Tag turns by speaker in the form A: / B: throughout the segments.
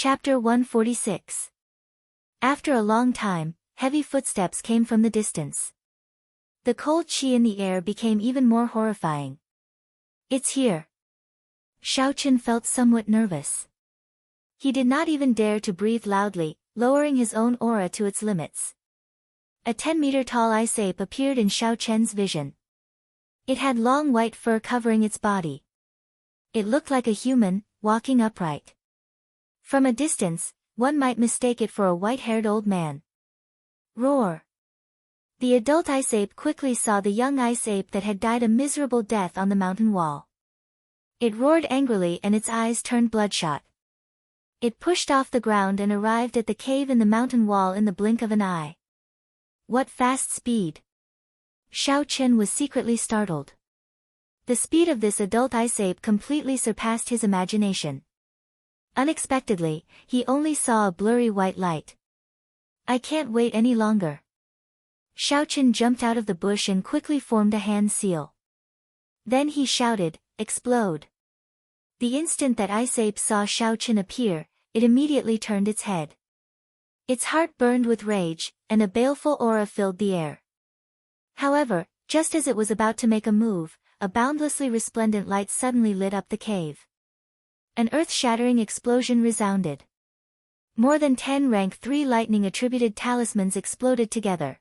A: Chapter 146. After a long time, heavy footsteps came from the distance. The cold chi in the air became even more horrifying. "It's here." Xiaochen felt somewhat nervous. He did not even dare to breathe loudly, lowering his own aura to its limits. A 10-meter-tall ice ape appeared in Xiaochen's vision. It had long white fur covering its body. It looked like a human, walking upright. From a distance, one might mistake it for a white-haired old man. Roar! The adult ice ape quickly saw the young ice ape that had died a miserable death on the mountain wall. It roared angrily and its eyes turned bloodshot. It pushed off the ground and arrived at the cave in the mountain wall in the blink of an eye. What fast speed! Xiaochen was secretly startled. The speed of this adult ice ape completely surpassed his imagination. Unexpectedly, he only saw a blurry white light. "I can't wait any longer." Xiaochen jumped out of the bush and quickly formed a hand seal. Then he shouted, "Explode!" The instant that ice ape saw Xiaochen appear, it immediately turned its head. Its heart burned with rage, and a baleful aura filled the air. However, just as it was about to make a move, a boundlessly resplendent light suddenly lit up the cave. An earth-shattering explosion resounded. More than 10 rank 3 lightning-attributed talismans exploded together.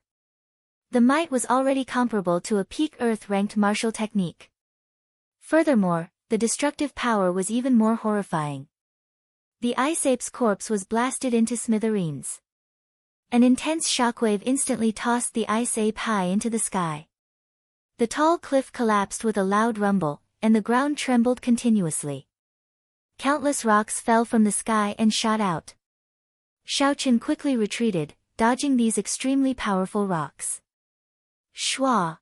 A: The might was already comparable to a peak Earth-ranked martial technique. Furthermore, the destructive power was even more horrifying. The ice ape's corpse was blasted into smithereens. An intense shockwave instantly tossed the ice ape high into the sky. The tall cliff collapsed with a loud rumble, and the ground trembled continuously. Countless rocks fell from the sky and shot out. Xiaochen quickly retreated, dodging these extremely powerful rocks. Shua!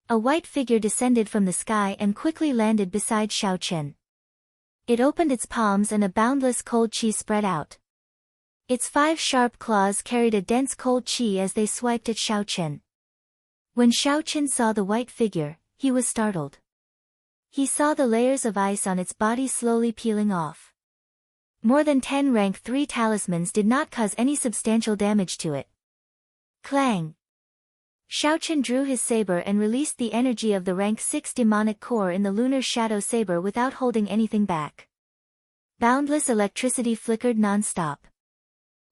A: A white figure descended from the sky and quickly landed beside Xiaochen. It opened its palms and a boundless cold chi spread out. Its 5 sharp claws carried a dense cold chi as they swiped at Xiaochen. When Xiaochen saw the white figure, he was startled. He saw the layers of ice on its body slowly peeling off. More than 10 rank 3 talismans did not cause any substantial damage to it. Clang! Xiaochen drew his saber and released the energy of the rank 6 demonic core in the lunar shadow saber without holding anything back. Boundless electricity flickered non-stop.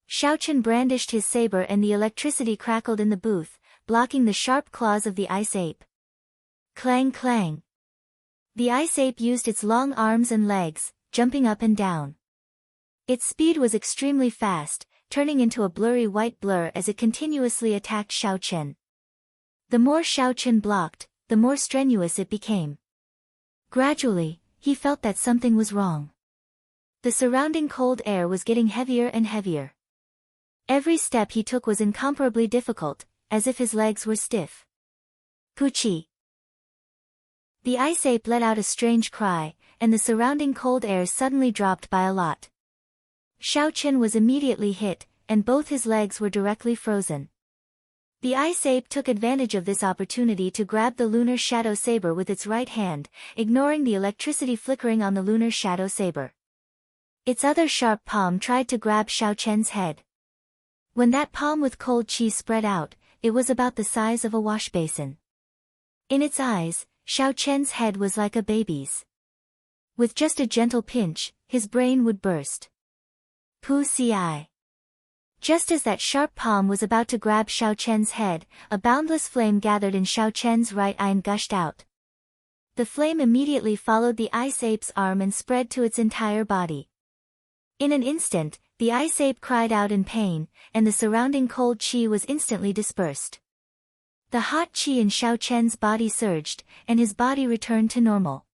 A: Xiaochen brandished his saber and the electricity crackled in the booth, blocking the sharp claws of the ice ape. Clang clang! The ice ape used its long arms and legs, jumping up and down. Its speed was extremely fast, turning into a blurry white blur as it continuously attacked Xiaochen. The more Xiaochen blocked, the more strenuous it became. Gradually, he felt that something was wrong. The surrounding cold air was getting heavier and heavier. Every step he took was incomparably difficult, as if his legs were stiff. Puchi! The ice ape let out a strange cry, and the surrounding cold air suddenly dropped by a lot. Xiaochen was immediately hit, and both his legs were directly frozen. The ice ape took advantage of this opportunity to grab the lunar shadow saber with its right hand, ignoring the electricity flickering on the lunar shadow saber. Its other sharp palm tried to grab Xiaochen's head. When that palm with cold chi spread out, it was about the size of a wash basin. In its eyes, Xiaochen's head was like a baby's. With just a gentle pinch, his brain would burst. Pu-ci. Just as that sharp palm was about to grab Xiaochen's head, a boundless flame gathered in Xiaochen's right eye and gushed out. The flame immediately followed the ice ape's arm and spread to its entire body. In an instant, the ice ape cried out in pain, and the surrounding cold chi was instantly dispersed. The hot chi in Xiaochen's body surged, and his body returned to normal.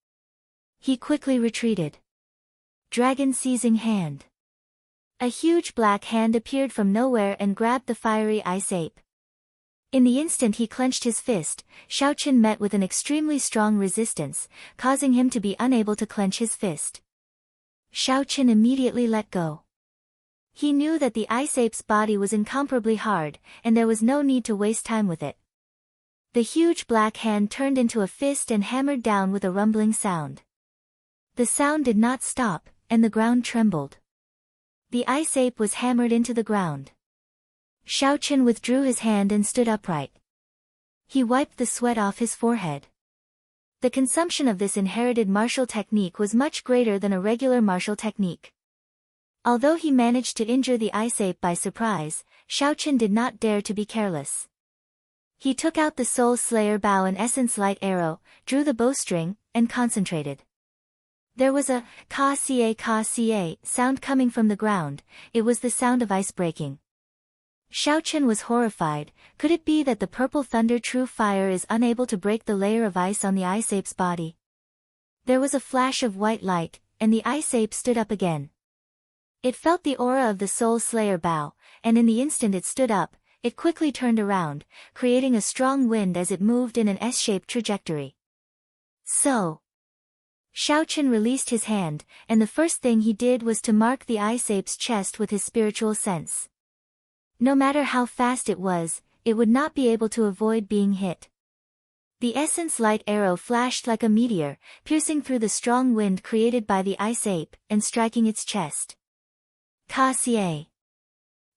A: He quickly retreated. Dragon seizing hand. A huge black hand appeared from nowhere and grabbed the fiery ice ape. In the instant he clenched his fist, Xiaochen met with an extremely strong resistance, causing him to be unable to clench his fist. Xiaochen immediately let go. He knew that the ice ape's body was incomparably hard, and there was no need to waste time with it. The huge black hand turned into a fist and hammered down with a rumbling sound. The sound did not stop, and the ground trembled. The ice ape was hammered into the ground. Xiaochen withdrew his hand and stood upright. He wiped the sweat off his forehead. The consumption of this inherited martial technique was much greater than a regular martial technique. Although he managed to injure the ice ape by surprise, Xiaochen did not dare to be careless. He took out the Soul Slayer bow and essence light arrow, drew the bowstring, and concentrated. There was a ka-ca sound coming from the ground. It was the sound of ice breaking. Xiaochen was horrified. Could it be that the purple thunder true fire is unable to break the layer of ice on the ice ape's body? There was a flash of white light, and the ice ape stood up again. It felt the aura of the Soul Slayer bow, and in the instant it stood up, it quickly turned around, creating a strong wind as it moved in an S-shaped trajectory. So, Xiaochen released his hand, and the first thing he did was to mark the ice ape's chest with his spiritual sense. No matter how fast it was, it would not be able to avoid being hit. The essence light arrow flashed like a meteor, piercing through the strong wind created by the ice ape, and striking its chest. Ka-ca.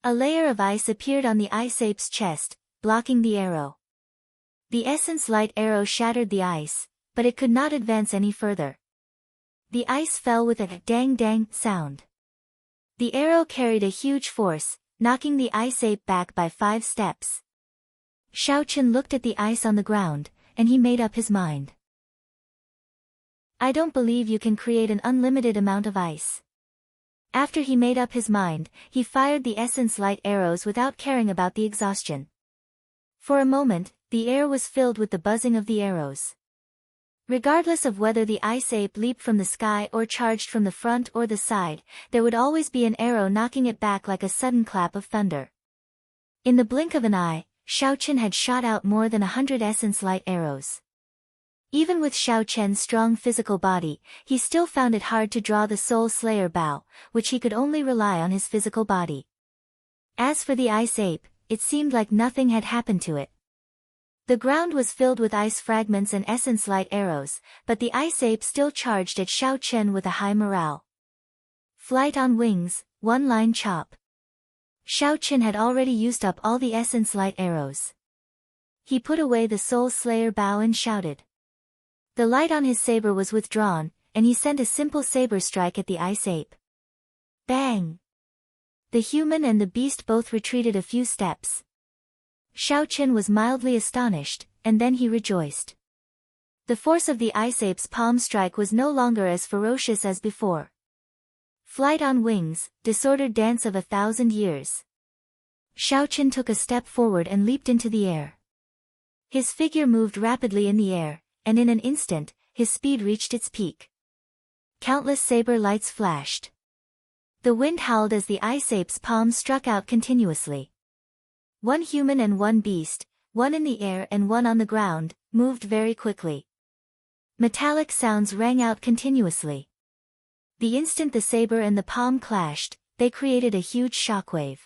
A: A layer of ice appeared on the ice ape's chest, blocking the arrow. The essence light arrow shattered the ice, but it could not advance any further. The ice fell with a dang-dang sound. The arrow carried a huge force, knocking the ice ape back by 5 steps. Xiaochen looked at the ice on the ground, and he made up his mind. I don't believe you can create an unlimited amount of ice. After he made up his mind, he fired the essence light arrows without caring about the exhaustion. For a moment, the air was filled with the buzzing of the arrows. Regardless of whether the ice ape leaped from the sky or charged from the front or the side, there would always be an arrow knocking it back like a sudden clap of thunder. In the blink of an eye, Xiaochen had shot out more than 100 essence light arrows. Even with Xiaochen's strong physical body, he still found it hard to draw the Soul Slayer bow, which he could only rely on his physical body. As for the ice ape, it seemed like nothing had happened to it. The ground was filled with ice fragments and essence light arrows, but the ice ape still charged at Xiaochen with a high morale. Flight on wings, one-line chop. Xiaochen had already used up all the essence light arrows. He put away the Soul Slayer bow and shouted. The light on his saber was withdrawn, and he sent a simple saber strike at the ice ape. Bang! The human and the beast both retreated a few steps. Xiaochen was mildly astonished, and then he rejoiced. The force of the ice ape's palm strike was no longer as ferocious as before. Flight on wings, disordered dance of 1,000 years. Xiaochen took a step forward and leaped into the air. His figure moved rapidly in the air, and in an instant, his speed reached its peak. Countless saber lights flashed. The wind howled as the ice ape's palm struck out continuously. One human and one beast, one in the air and one on the ground, moved very quickly. Metallic sounds rang out continuously. The instant the saber and the palm clashed, they created a huge shockwave.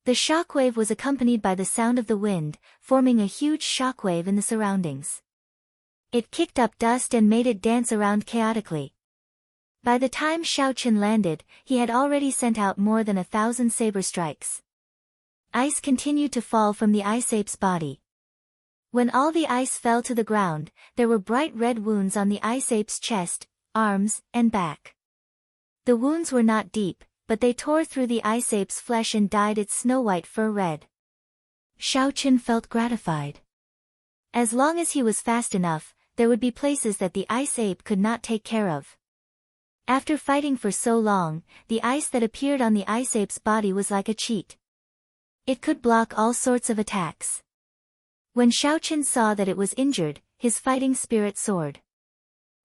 A: The shockwave was accompanied by the sound of the wind, forming a huge shockwave in the surroundings. It kicked up dust and made it dance around chaotically. By the time Xiaochen landed, he had already sent out more than 1,000 saber strikes. Ice continued to fall from the ice ape's body. When all the ice fell to the ground, there were bright red wounds on the ice ape's chest, arms, and back. The wounds were not deep, but they tore through the ice ape's flesh and dyed its snow-white fur red. Xiaochen felt gratified. As long as he was fast enough, there would be places that the ice ape could not take care of. After fighting for so long, the ice that appeared on the ice ape's body was like a cheat. It could block all sorts of attacks. When Xiaochen saw that it was injured, his fighting spirit soared.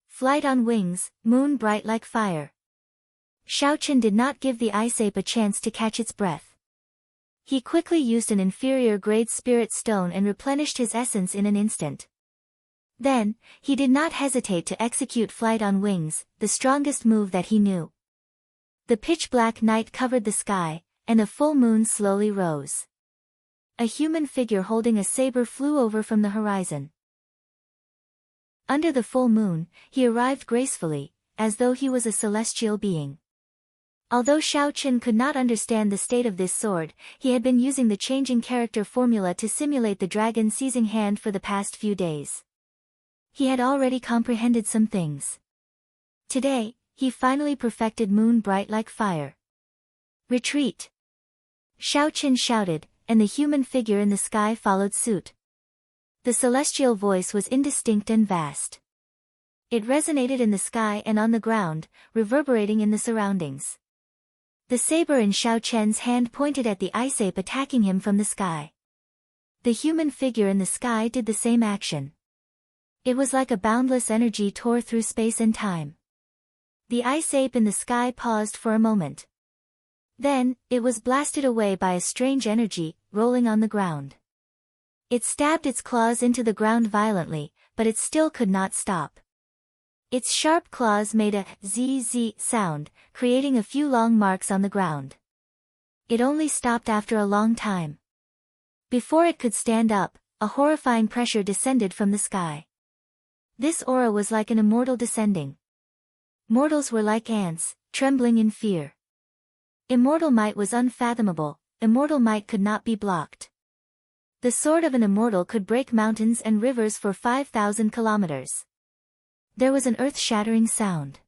A: Flight on wings, moon bright like fire. Xiaochen did not give the ice ape a chance to catch its breath. He quickly used an inferior grade spirit stone and replenished his essence in an instant. Then, he did not hesitate to execute flight on wings, the strongest move that he knew. The pitch-black night covered the sky, and a full moon slowly rose. A human figure holding a saber flew over from the horizon. Under the full moon, he arrived gracefully, as though he was a celestial being. Although Xiao Chen could not understand the state of this sword, he had been using the changing character formula to simulate the dragon seizing hand for the past few days. He had already comprehended some things. Today, he finally perfected moon bright like fire. Retreat! Xiao Chen shouted, and the human figure in the sky followed suit. The celestial voice was indistinct and vast. It resonated in the sky and on the ground, reverberating in the surroundings. The saber in Xiao Chen's hand pointed at the ice ape attacking him from the sky. The human figure in the sky did the same action. It was like a boundless energy tore through space and time. The ice ape in the sky paused for a moment. Then, it was blasted away by a strange energy, rolling on the ground. It stabbed its claws into the ground violently, but it still could not stop. Its sharp claws made a zzz sound, creating a few long marks on the ground. It only stopped after a long time. Before it could stand up, a horrifying pressure descended from the sky. This aura was like an immortal descending. Mortals were like ants, trembling in fear. Immortal might was unfathomable, immortal might could not be blocked. The sword of an immortal could break mountains and rivers for 5,000 kilometers. There was an earth-shattering sound.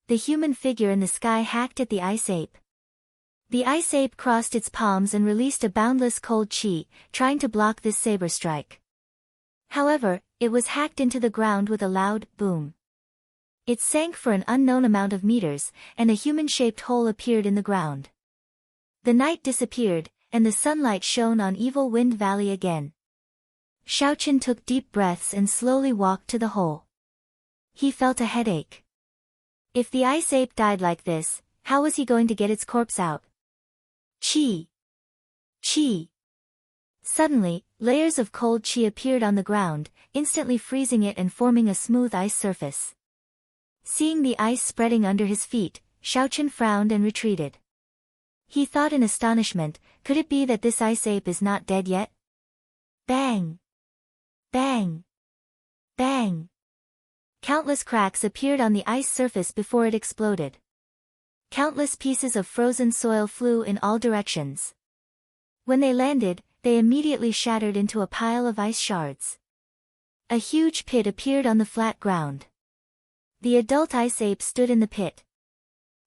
A: The human figure in the sky hacked at the ice ape. The ice ape crossed its palms and released a boundless cold chi, trying to block this saber strike. However, it was hacked into the ground with a loud boom. It sank for an unknown amount of meters, and a human-shaped hole appeared in the ground. The night disappeared, and the sunlight shone on Evil Wind Valley again. Xiao Chen took deep breaths and slowly walked to the hole. He felt a headache. If the ice ape died like this, how was he going to get its corpse out? Chi! Chi! Suddenly, layers of cold chi appeared on the ground, instantly freezing it and forming a smooth ice surface. Seeing the ice spreading under his feet, Xiao Chen frowned and retreated. He thought in astonishment, could it be that this ice ape is not dead yet? Bang! Bang! Bang! Countless cracks appeared on the ice surface before it exploded. Countless pieces of frozen soil flew in all directions. When they landed, they immediately shattered into a pile of ice shards. A huge pit appeared on the flat ground. The adult ice ape stood in the pit.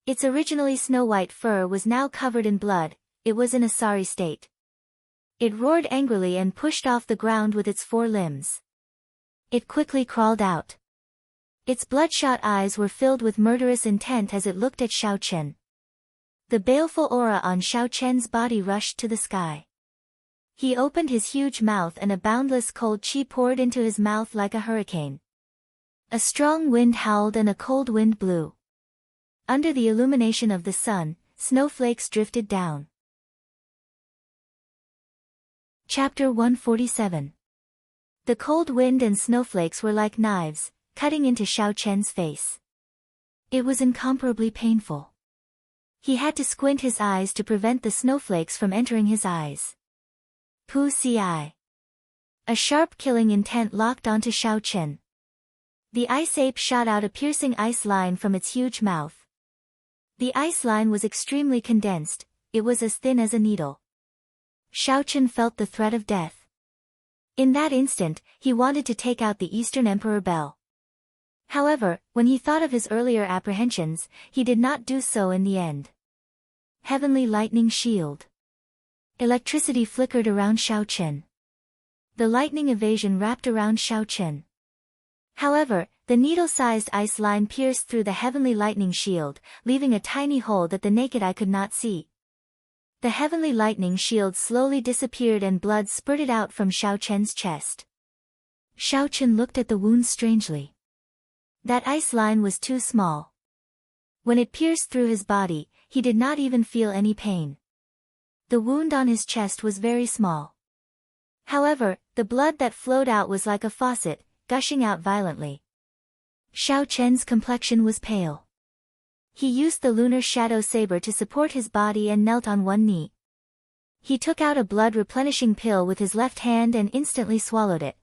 A: Its originally snow-white fur was now covered in blood, it was in a sorry state. It roared angrily and pushed off the ground with its 4 limbs. It quickly crawled out. Its bloodshot eyes were filled with murderous intent as it looked at Xiao Chen. The baleful aura on Xiao Chen's body rushed to the sky. He opened his huge mouth and a boundless cold chi poured into his mouth like a hurricane. A strong wind howled and a cold wind blew. Under the illumination of the sun, snowflakes drifted down. Chapter 147. The cold wind and snowflakes were like knives, cutting into Xiao Chen's face. It was incomparably painful. He had to squint his eyes to prevent the snowflakes from entering his eyes. Pu-ci. A sharp killing intent locked onto Xiao Chen. The ice ape shot out a piercing ice line from its huge mouth. The ice line was extremely condensed, it was as thin as a needle. Xiao Chen felt the threat of death. In that instant, he wanted to take out the Eastern Emperor Bell. However, when he thought of his earlier apprehensions, he did not do so in the end. Heavenly Lightning Shield. Electricity flickered around Xiao Chen. The lightning evasion wrapped around Xiao Chen. However, the needle-sized ice line pierced through the Heavenly Lightning Shield, leaving a tiny hole that the naked eye could not see. The Heavenly Lightning Shield slowly disappeared and blood spurted out from Xiao Chen's chest. Xiao Chen looked at the wound strangely. That ice line was too small. When it pierced through his body, he did not even feel any pain. The wound on his chest was very small. However, the blood that flowed out was like a faucet, gushing out violently. Xiao Chen's complexion was pale. He used the lunar shadow saber to support his body and knelt on one knee. He took out a blood-replenishing pill with his left hand and instantly swallowed it.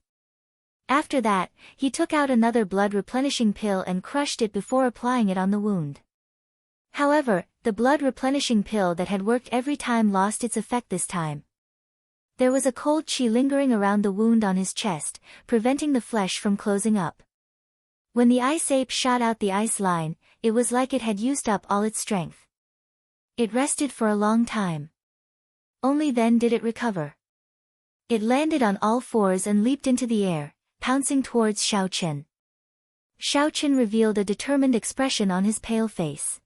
A: After that, he took out another blood-replenishing pill and crushed it before applying it on the wound. However, the blood-replenishing pill that had worked every time lost its effect this time. There was a cold chi lingering around the wound on his chest, preventing the flesh from closing up. When the ice ape shot out the ice line, it was like it had used up all its strength. It rested for a long time. Only then did it recover. It landed on all fours and leaped into the air, pouncing towards Xiao Chen. Xiao Chen revealed a determined expression on his pale face.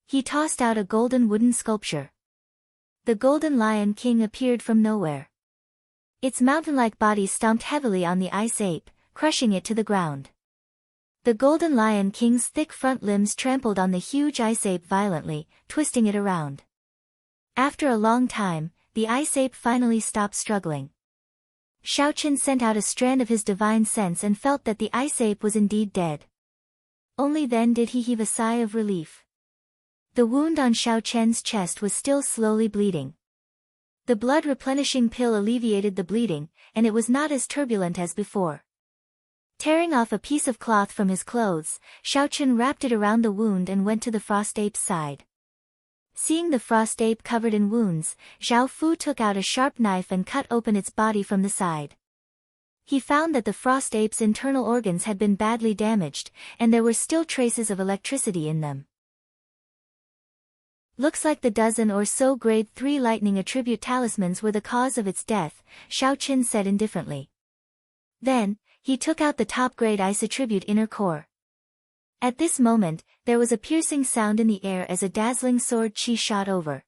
A: He tossed out a golden wooden sculpture. The Golden Lion King appeared from nowhere. Its mountain-like body stomped heavily on the ice ape, crushing it to the ground. The Golden Lion King's thick front limbs trampled on the huge ice ape violently, twisting it around. After a long time, the ice ape finally stopped struggling. Xiao Chen sent out a strand of his divine sense and felt that the ice ape was indeed dead. Only then did he heave a sigh of relief. The wound on Xiao Chen's chest was still slowly bleeding. The blood-replenishing pill alleviated the bleeding, and it was not as turbulent as before. Tearing off a piece of cloth from his clothes, Xiao Chen wrapped it around the wound and went to the frost ape's side. Seeing the frost ape covered in wounds, Zhao Fu took out a sharp knife and cut open its body from the side. He found that the frost ape's internal organs had been badly damaged, and there were still traces of electricity in them. Looks like the dozen or so grade 3 lightning attribute talismans were the cause of its death, Xiao Chen said indifferently. Then, he took out the top grade ice attribute inner core. At this moment, there was a piercing sound in the air as a dazzling sword chi shot over.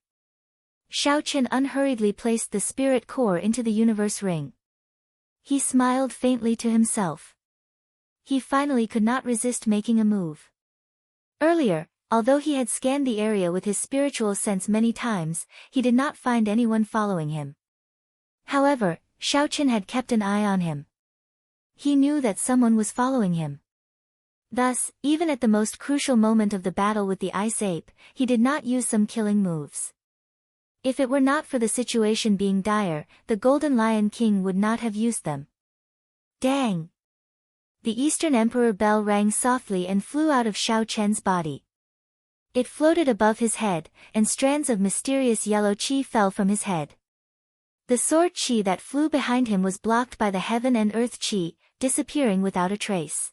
A: Xiao Chen unhurriedly placed the spirit core into the universe ring. He smiled faintly to himself. He finally could not resist making a move. Earlier, although he had scanned the area with his spiritual sense many times, he did not find anyone following him. However, Xiao Chen had kept an eye on him. He knew that someone was following him. Thus, even at the most crucial moment of the battle with the ice ape, he did not use some killing moves. If it were not for the situation being dire, the Golden Lion King would not have used them. Dang! The Eastern Emperor bell rang softly and flew out of Xiao Chen's body. It floated above his head, and strands of mysterious yellow qi fell from his head. The sword qi that flew behind him was blocked by the heaven and earth qi, disappearing without a trace.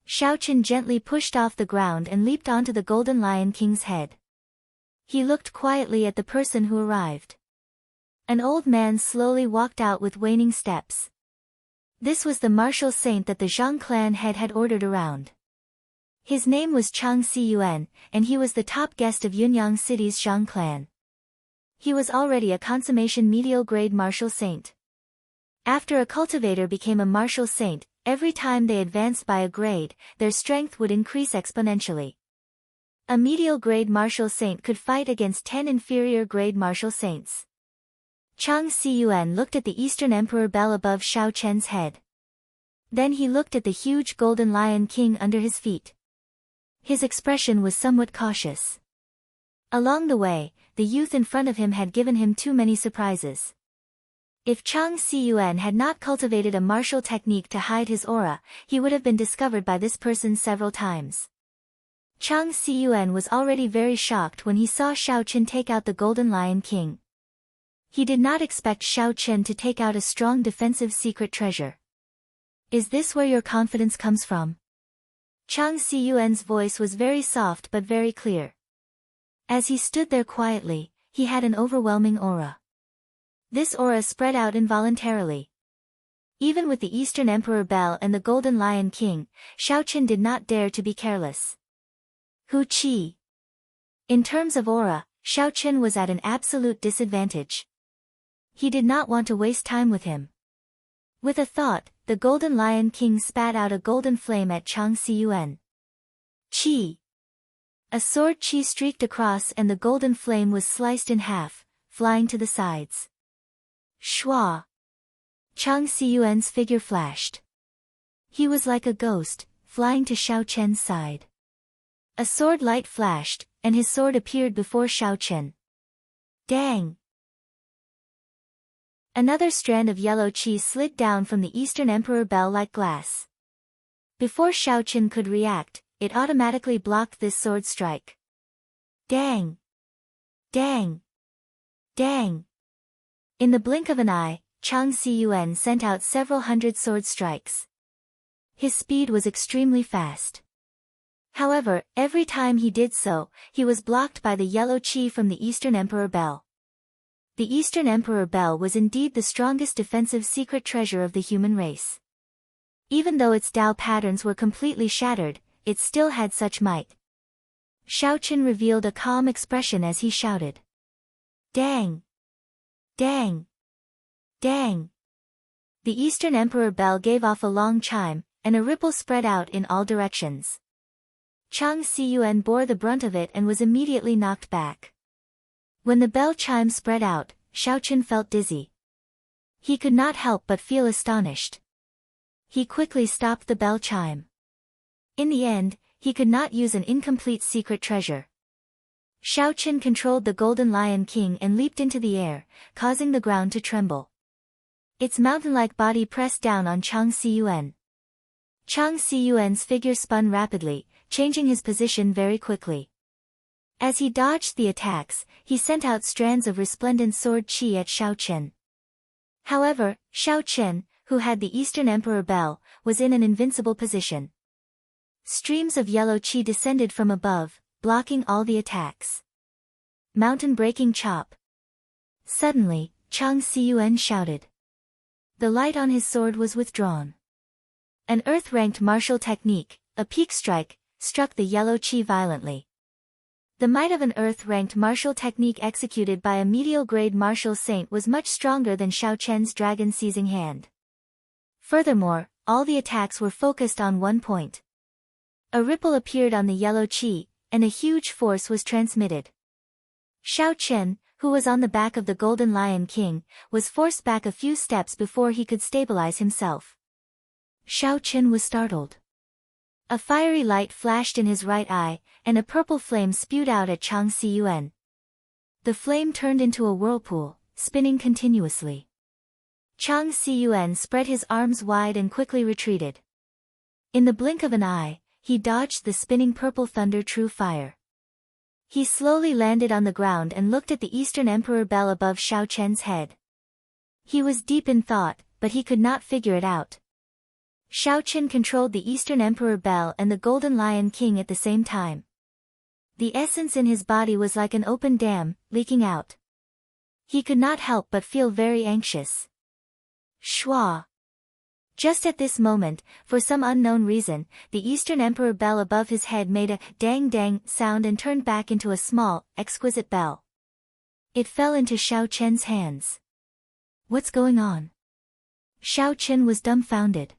A: Xiao Chen gently pushed off the ground and leaped onto the Golden Lion King's head. He looked quietly at the person who arrived. An old man slowly walked out with waning steps. This was the martial saint that the Zhang clan head had ordered around. His name was Chang Si-Yuan, and he was the top guest of Yunyang City's Zhang clan. He was already a consummation medial grade martial saint. After a cultivator became a martial saint, every time they advanced by a grade, their strength would increase exponentially. A medial grade martial saint could fight against 10 inferior grade martial saints. Chang Si-Yuan looked at the Eastern Emperor bell above Xiao Chen's head. Then he looked at the huge Golden Lion King under his feet. His expression was somewhat cautious. Along the way, the youth in front of him had given him too many surprises. If Chang Si-Yuan had not cultivated a martial technique to hide his aura, he would have been discovered by this person several times. Chang Si-Yuan was already very shocked when he saw Xiao Chen take out the Golden Lion King. He did not expect Xiao Chen to take out a strong defensive secret treasure. Is this where your confidence comes from? Chang Si-Yuan's voice was very soft but very clear. As he stood there quietly, he had an overwhelming aura. This aura spread out involuntarily. Even with the Eastern Emperor Bell and the Golden Lion King, Xiao Chen did not dare to be careless. Hu Qi. In terms of aura, Xiao Chen was at an absolute disadvantage. He did not want to waste time with him. With a thought, the Golden Lion King spat out a golden flame at Chang Si-Yuan. Qi. A sword qi streaked across and the golden flame was sliced in half, flying to the sides. Shua. Chang Si-Yuan's figure flashed. He was like a ghost, flying to Xiao Chen's side. A sword light flashed, and his sword appeared before Xiao Chen. Dang! Another strand of yellow qi slid down from the Eastern Emperor bell like glass. Before Xiao Chen could react, it automatically blocked this sword strike. Dang! Dang! Dang! In the blink of an eye, Chang Siyuan sent out several hundred sword strikes. His speed was extremely fast. However, every time he did so, he was blocked by the yellow chi from the Eastern Emperor Bell. The Eastern Emperor Bell was indeed the strongest defensive secret treasure of the human race. Even though its Tao patterns were completely shattered, it still had such might. Xiaochen revealed a calm expression as he shouted. Dang! Dang! Dang! The Eastern Emperor Bell gave off a long chime, and a ripple spread out in all directions. Chang Siyuan bore the brunt of it and was immediately knocked back. When the bell chime spread out, Xiaochen felt dizzy. He could not help but feel astonished. He quickly stopped the bell chime. In the end, he could not use an incomplete secret treasure. Xiaochen controlled the Golden Lion King and leaped into the air, causing the ground to tremble. Its mountain-like body pressed down on Chang Siyuan. Chang Siyuan's figure spun rapidly, changing his position very quickly. As he dodged the attacks, he sent out strands of resplendent sword chi at Xiaochen. However, Xiaochen, who had the Eastern Emperor Bell, was in an invincible position. Streams of yellow chi descended from above, blocking all the attacks. Mountain-breaking chop. Suddenly, Chang Siyuan shouted. The light on his sword was withdrawn. An earth-ranked martial technique, a peak strike, struck the yellow chi violently. The might of an earth-ranked martial technique executed by a medial-grade martial saint was much stronger than Xiaochen's dragon-seizing hand. Furthermore, all the attacks were focused on one point. A ripple appeared on the yellow chi, and a huge force was transmitted. Xiaochen, who was on the back of the Golden Lion King, was forced back a few steps before he could stabilize himself. Xiaochen was startled. A fiery light flashed in his right eye, and a purple flame spewed out at Chang Siyuan. The flame turned into a whirlpool, spinning continuously. Chang Siyuan spread his arms wide and quickly retreated. In the blink of an eye, he dodged the spinning purple thunder true fire. He slowly landed on the ground and looked at the Eastern Emperor Bell above Xiaochen's head. He was deep in thought, but he could not figure it out. Xiaochen controlled the Eastern Emperor Bell and the Golden Lion King at the same time. The essence in his body was like an open dam, leaking out. He could not help but feel very anxious. Schwa! Just at this moment, for some unknown reason, the Eastern Emperor Bell above his head made a dang-dang sound and turned back into a small, exquisite bell. It fell into Xiaochen's hands. What's going on? Xiaochen was dumbfounded.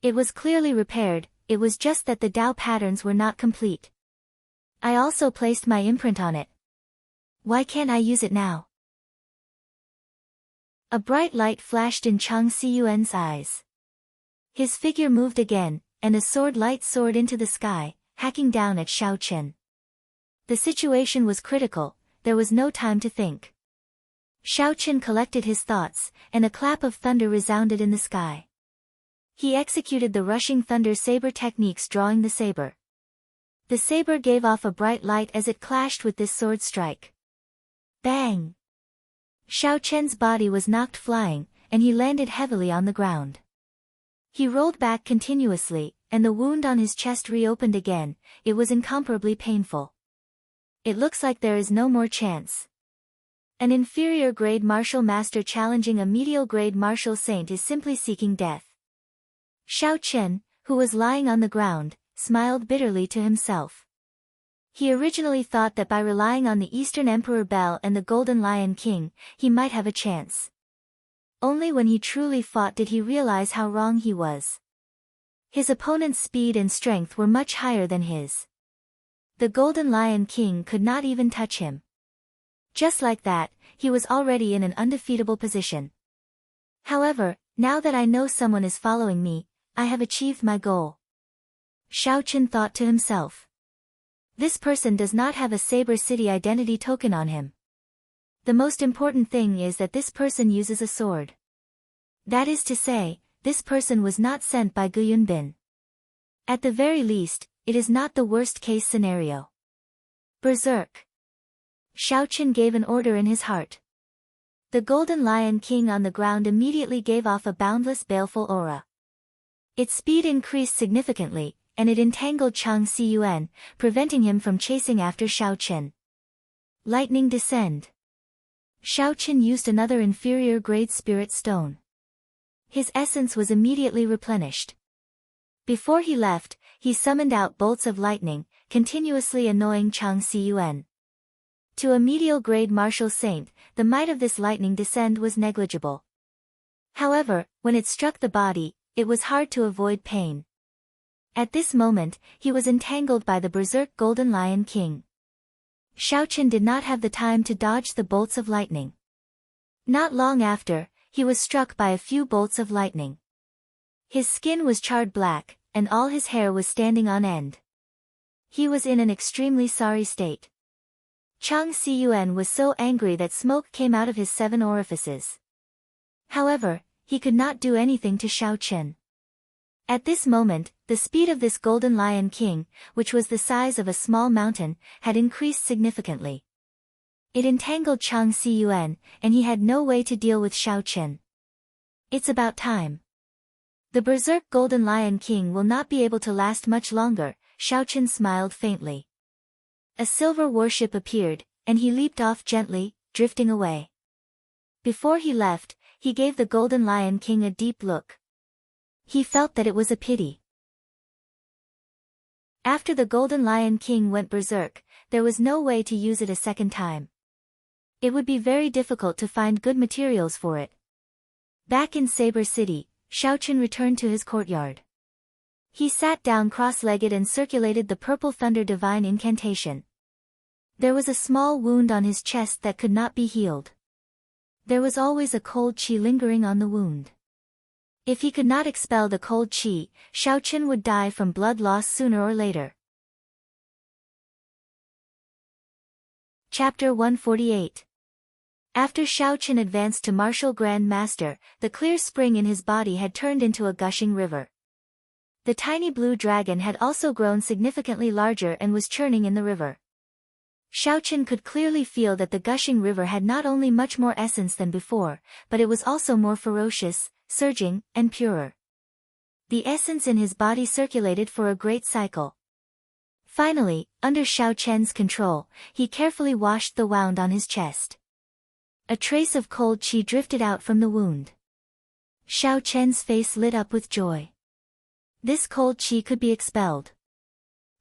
A: It was clearly repaired, it was just that the Tao patterns were not complete. I also placed my imprint on it. Why can't I use it now? A bright light flashed in Chang Siyuan's eyes. His figure moved again, and a sword light soared into the sky, hacking down at Xiaochen. The situation was critical, there was no time to think. Xiaochen collected his thoughts, and a clap of thunder resounded in the sky. He executed the rushing thunder saber techniques, drawing the saber. The saber gave off a bright light as it clashed with this sword strike. Bang! Xiaochen's body was knocked flying, and he landed heavily on the ground. He rolled back continuously, and the wound on his chest reopened again. It was incomparably painful. It looks like there is no more chance. An inferior grade martial master challenging a medial grade martial saint is simply seeking death. Xiaochen, who was lying on the ground, smiled bitterly to himself. He originally thought that by relying on the Eastern Emperor Bell and the Golden Lion King, he might have a chance. Only when he truly fought did he realize how wrong he was. His opponent's speed and strength were much higher than his. The Golden Lion King could not even touch him. Just like that, he was already in an undefeatable position. However, now that I know someone is following me, I have achieved my goal. Xiaochen thought to himself. This person does not have a Saber City identity token on him. The most important thing is that this person uses a sword. That is to say, this person was not sent by Gu Yunbin. At the very least, it is not the worst-case scenario. Berserk! Xiaochen gave an order in his heart. The Golden Lion King on the ground immediately gave off a boundless baleful aura. Its speed increased significantly, and it entangled Chang Xiyuan, preventing him from chasing after Xiaochen. Lightning descend. Xiaochen used another inferior grade spirit stone. His essence was immediately replenished. Before he left, he summoned out bolts of lightning, continuously annoying Chang Xiyuan. To a medial grade martial saint, the might of this lightning descend was negligible. However, when it struck the body, it was hard to avoid pain. At this moment, he was entangled by the Berserk Golden Lion King. Xiaochen did not have the time to dodge the bolts of lightning. Not long after, he was struck by a few bolts of lightning. His skin was charred black, and all his hair was standing on end. He was in an extremely sorry state. Chang Xiyuan was so angry that smoke came out of his 7 orifices. However, he could not do anything to Xiaochen. At this moment, the speed of this Golden Lion King, which was the size of a small mountain, had increased significantly. It entangled Chang Xiyuan, and he had no way to deal with Xiaochen. It's about time. The Berserk Golden Lion King will not be able to last much longer, Xiaochen smiled faintly. A silver warship appeared, and he leaped off gently, drifting away. Before he left, he gave the Golden Lion King a deep look. He felt that it was a pity. After the Golden Lion King went berserk, there was no way to use it a second time. It would be very difficult to find good materials for it. Back in Saber City, Xiaochen returned to his courtyard. He sat down cross-legged and circulated the Purple Thunder Divine Incantation. There was a small wound on his chest that could not be healed. There was always a cold qi lingering on the wound. If he could not expel the cold qi, Xiaochen would die from blood loss sooner or later. Chapter 148. After Xiaochen advanced to Martial Grand Master, the clear spring in his body had turned into a gushing river. The tiny blue dragon had also grown significantly larger and was churning in the river. Xiaochen could clearly feel that the gushing river had not only much more essence than before, but it was also more ferocious, surging, and purer. The essence in his body circulated for a great cycle. Finally, under Xiaochen's control, he carefully washed the wound on his chest. A trace of cold qi drifted out from the wound. Xiaochen's face lit up with joy. This cold qi could be expelled.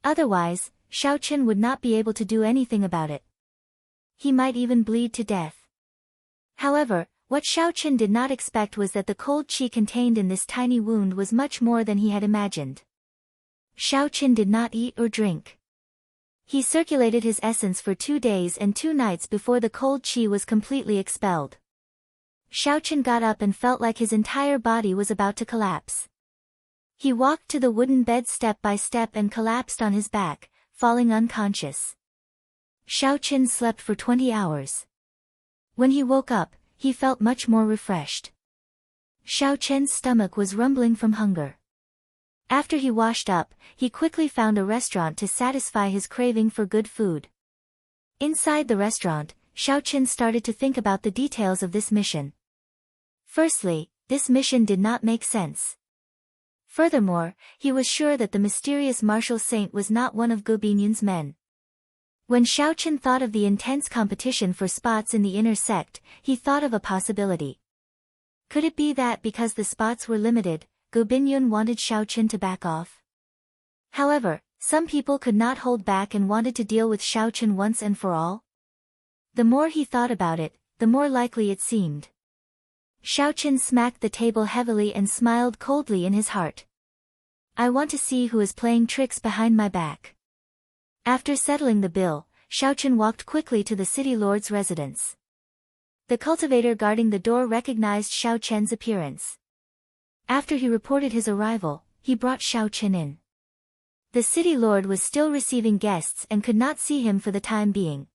A: Otherwise, Xiaochen would not be able to do anything about it. He might even bleed to death. However, what Xiaochen did not expect was that the cold qi contained in this tiny wound was much more than he had imagined. Xiaochen did not eat or drink. He circulated his essence for 2 days and 2 nights before the cold qi was completely expelled. Xiaochen got up and felt like his entire body was about to collapse. He walked to the wooden bed step by step and collapsed on his back, falling unconscious. Xiaochen slept for 20 hours. When he woke up, he felt much more refreshed. Xiaochen's stomach was rumbling from hunger. After he washed up, he quickly found a restaurant to satisfy his craving for good food. Inside the restaurant, Xiaochen started to think about the details of this mission. Firstly, this mission did not make sense. Furthermore, he was sure that the mysterious martial saint was not one of Gu Binyun's men. When Xiaochen thought of the intense competition for spots in the inner sect, he thought of a possibility. Could it be that because the spots were limited, Gu Binyun wanted Xiaochen to back off? However, some people could not hold back and wanted to deal with Xiaochen once and for all. The more he thought about it, the more likely it seemed. Xiaochen smacked the table heavily and smiled coldly in his heart. I want to see who is playing tricks behind my back. After settling the bill, Xiaochen walked quickly to the city lord's residence. The cultivator guarding the door recognized Xiaochen's appearance. After he reported his arrival, he brought Xiaochen in. The city lord was still receiving guests and could not see him for the time being.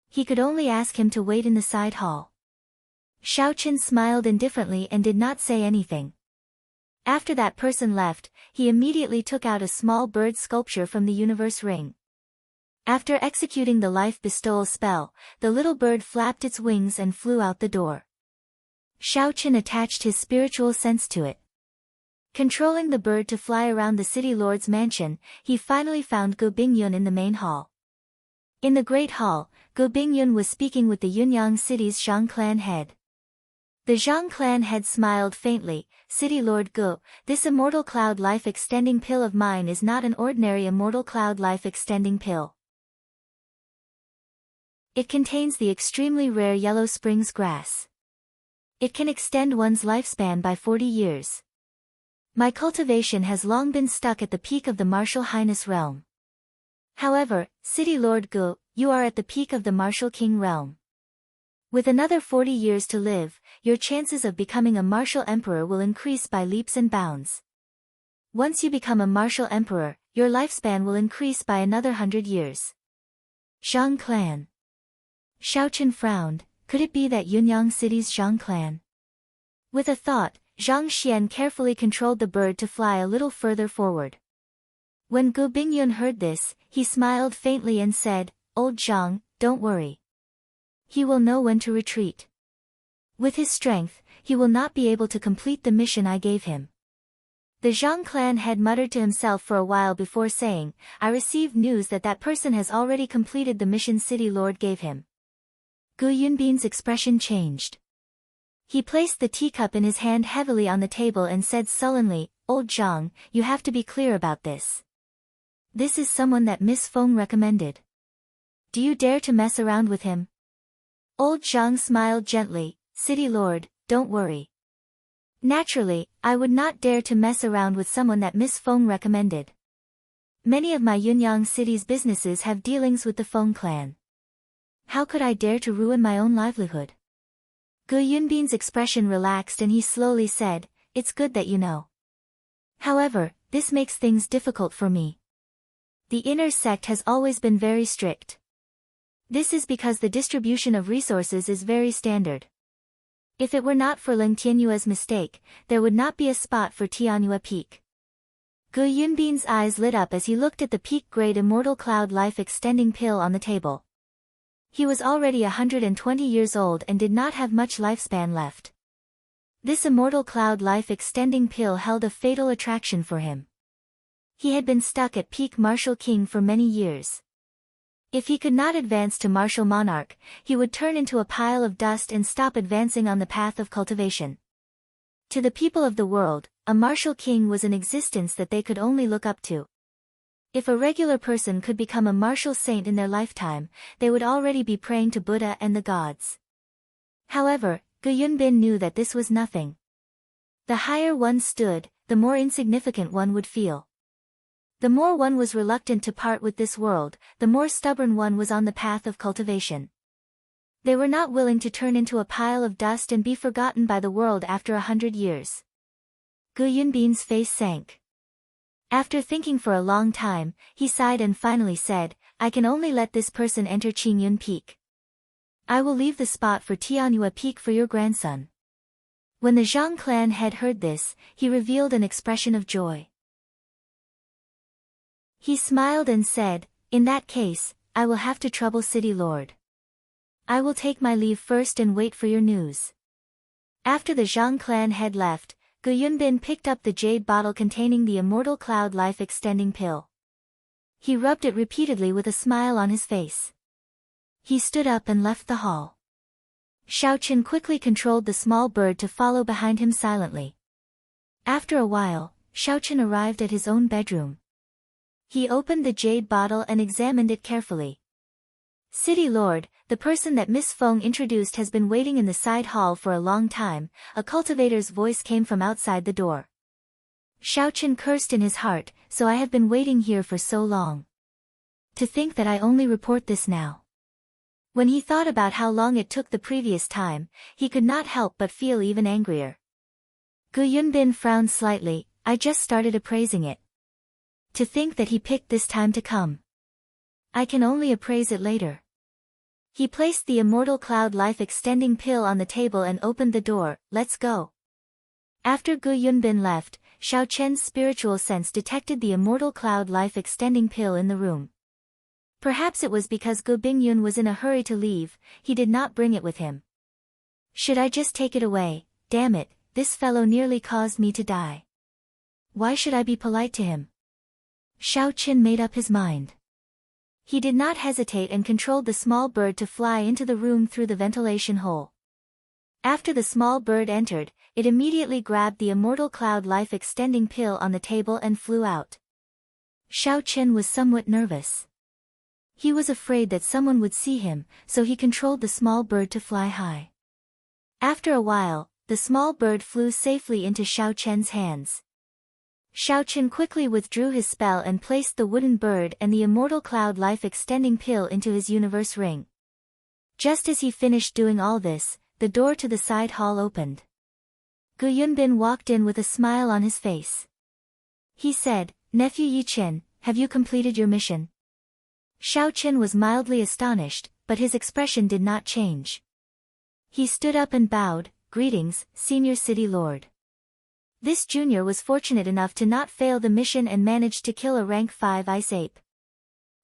A: He could only ask him to wait in the side hall. Xiaochen smiled indifferently and did not say anything. After that person left, he immediately took out a small bird sculpture from the universe ring. After executing the life bestowal spell, the little bird flapped its wings and flew out the door. Xiao Chen attached his spiritual sense to it. Controlling the bird to fly around the city lord's mansion, he finally found Gu Bingyun in the main hall. In the great hall, Gu Bingyun was speaking with the Yunyang city's Zhang clan head. The Zhang clan head smiled faintly. City Lord Gu, this immortal cloud life extending pill of mine is not an ordinary immortal cloud life extending pill. It contains the extremely rare Yellow Springs grass. It can extend one's lifespan by 40 years. My cultivation has long been stuck at the peak of the martial highness realm. However, City Lord Gu, you are at the peak of the martial king realm. With another 40 years to live, your chances of becoming a martial emperor will increase by leaps and bounds. Once you become a martial emperor, your lifespan will increase by another 100 years. Zhang clan. Xiao Chen frowned. Could it be that Yunyang City's Zhang clan? With a thought, Zhang Xian carefully controlled the bird to fly a little further forward. When Gu Bingyun heard this, he smiled faintly and said, "Old Zhang, don't worry. He will know when to retreat. With his strength, he will not be able to complete the mission I gave him." The Zhang clan head muttered to himself for a while before saying, "I received news that that person has already completed the mission City Lord gave him." Gu Yunbin's expression changed. He placed the teacup in his hand heavily on the table and said sullenly, "Old Zhang, you have to be clear about this. This is someone that Miss Feng recommended. Do you dare to mess around with him?" Old Zhang smiled gently, "City Lord, don't worry. Naturally, I would not dare to mess around with someone that Miss Feng recommended. Many of my Yunyang city's businesses have dealings with the Feng clan. How could I dare to ruin my own livelihood?" Gu Yunbin's expression relaxed and he slowly said, "It's good that you know. However, this makes things difficult for me. The inner sect has always been very strict. This is because the distribution of resources is very standard. If it were not for Ling Tianyue's mistake, there would not be a spot for Tianyue Peak." Gu Yunbin's eyes lit up as he looked at the peak-grade immortal cloud life extending pill on the table. He was already 120 years old and did not have much lifespan left. This immortal cloud life extending pill held a fatal attraction for him. He had been stuck at peak martial king for many years. If he could not advance to martial monarch, he would turn into a pile of dust and stop advancing on the path of cultivation. To the people of the world, a martial king was an existence that they could only look up to. If a regular person could become a martial saint in their lifetime, they would already be praying to Buddha and the gods. However, Gu Yunbin knew that this was nothing. The higher one stood, the more insignificant one would feel. The more one was reluctant to part with this world, the more stubborn one was on the path of cultivation. They were not willing to turn into a pile of dust and be forgotten by the world after 100 years. Gu Yunbin's face sank. After thinking for a long time, he sighed and finally said, "I can only let this person enter Qingyun Peak. I will leave the spot for Tianyue Peak for your grandson." When the Zhang clan head heard this, he revealed an expression of joy. He smiled and said, "In that case, I will have to trouble City Lord. I will take my leave first and wait for your news." After the Zhang clan head left, Gu Yunbin picked up the jade bottle containing the immortal cloud life extending pill. He rubbed it repeatedly with a smile on his face. He stood up and left the hall. Xiao Chen quickly controlled the small bird to follow behind him silently. After a while, Xiao Chen arrived at his own bedroom. He opened the jade bottle and examined it carefully. "City Lord, the person that Miss Feng introduced has been waiting in the side hall for a long time," a cultivator's voice came from outside the door. Xiao Chen cursed in his heart, "So I have been waiting here for so long. To think that I only report this now." When he thought about how long it took the previous time, he could not help but feel even angrier. Gu Yunbin frowned slightly, "I just started appraising it. To think that he picked this time to come. I can only appraise it later." He placed the immortal cloud life extending pill on the table and opened the door. "Let's go." After Gu Yunbin left, Xiao Chen's spiritual sense detected the immortal cloud life extending pill in the room. Perhaps it was because Go Bingyun was in a hurry to leave, he did not bring it with him. Should I just take it away? Damn it, this fellow nearly caused me to die. Why should I be polite to him? Xiao Qin made up his mind. He did not hesitate and controlled the small bird to fly into the room through the ventilation hole. After the small bird entered, it immediately grabbed the immortal cloud life extending pill on the table and flew out. Xiao Qin was somewhat nervous. He was afraid that someone would see him, so he controlled the small bird to fly high. After a while, the small bird flew safely into Xiao Qian's hands. Xiao Qin quickly withdrew his spell and placed the wooden bird and the immortal cloud life extending pill into his universe ring. Just as he finished doing all this, the door to the side hall opened. Gu Yunbin walked in with a smile on his face. He said, "Nephew Yi Chen, have you completed your mission?" Xiao Qin was mildly astonished, but his expression did not change. He stood up and bowed, "Greetings, Senior City Lord." This junior was fortunate enough to not fail the mission and managed to kill a rank 5 ice ape.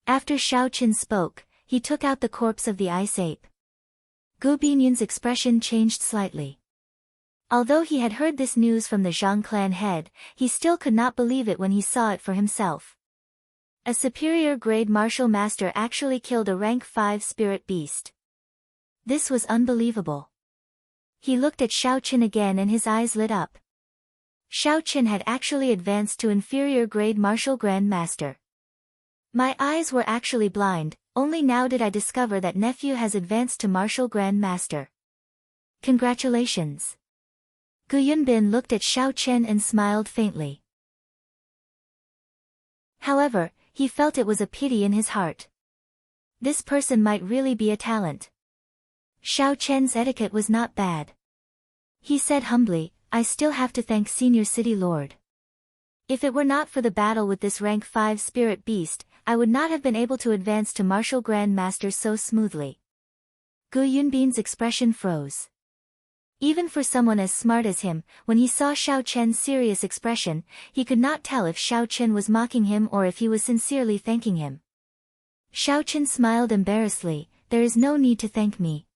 A: After Xiao Qin spoke, he took out the corpse of the ice ape. Gu Binyun's expression changed slightly. Although he had heard this news from the Zhang clan head, he still could not believe it when he saw it for himself. A superior grade martial master actually killed a rank 5 spirit beast. This was unbelievable. He looked at Xiao Qin again and his eyes lit up. Xiao Qin had actually advanced to inferior grade martial grand master. My eyes were actually blind, only now did I discover that nephew has advanced to martial grand master. Congratulations. Gu Yunbin looked at Xiao Qin and smiled faintly. However, he felt it was a pity in his heart. This person might really be a talent. Xiao Qian's etiquette was not bad. He said humbly, "I still have to thank Senior City Lord. If it were not for the battle with this rank 5 spirit beast, I would not have been able to advance to martial grand master so smoothly." Gu Yunbin's expression froze. Even for someone as smart as him, when he saw Xiao Qian's serious expression, he could not tell if Xiao Qin was mocking him or if he was sincerely thanking him. Xiao Qin smiled embarrassedly, "There is no need to thank me.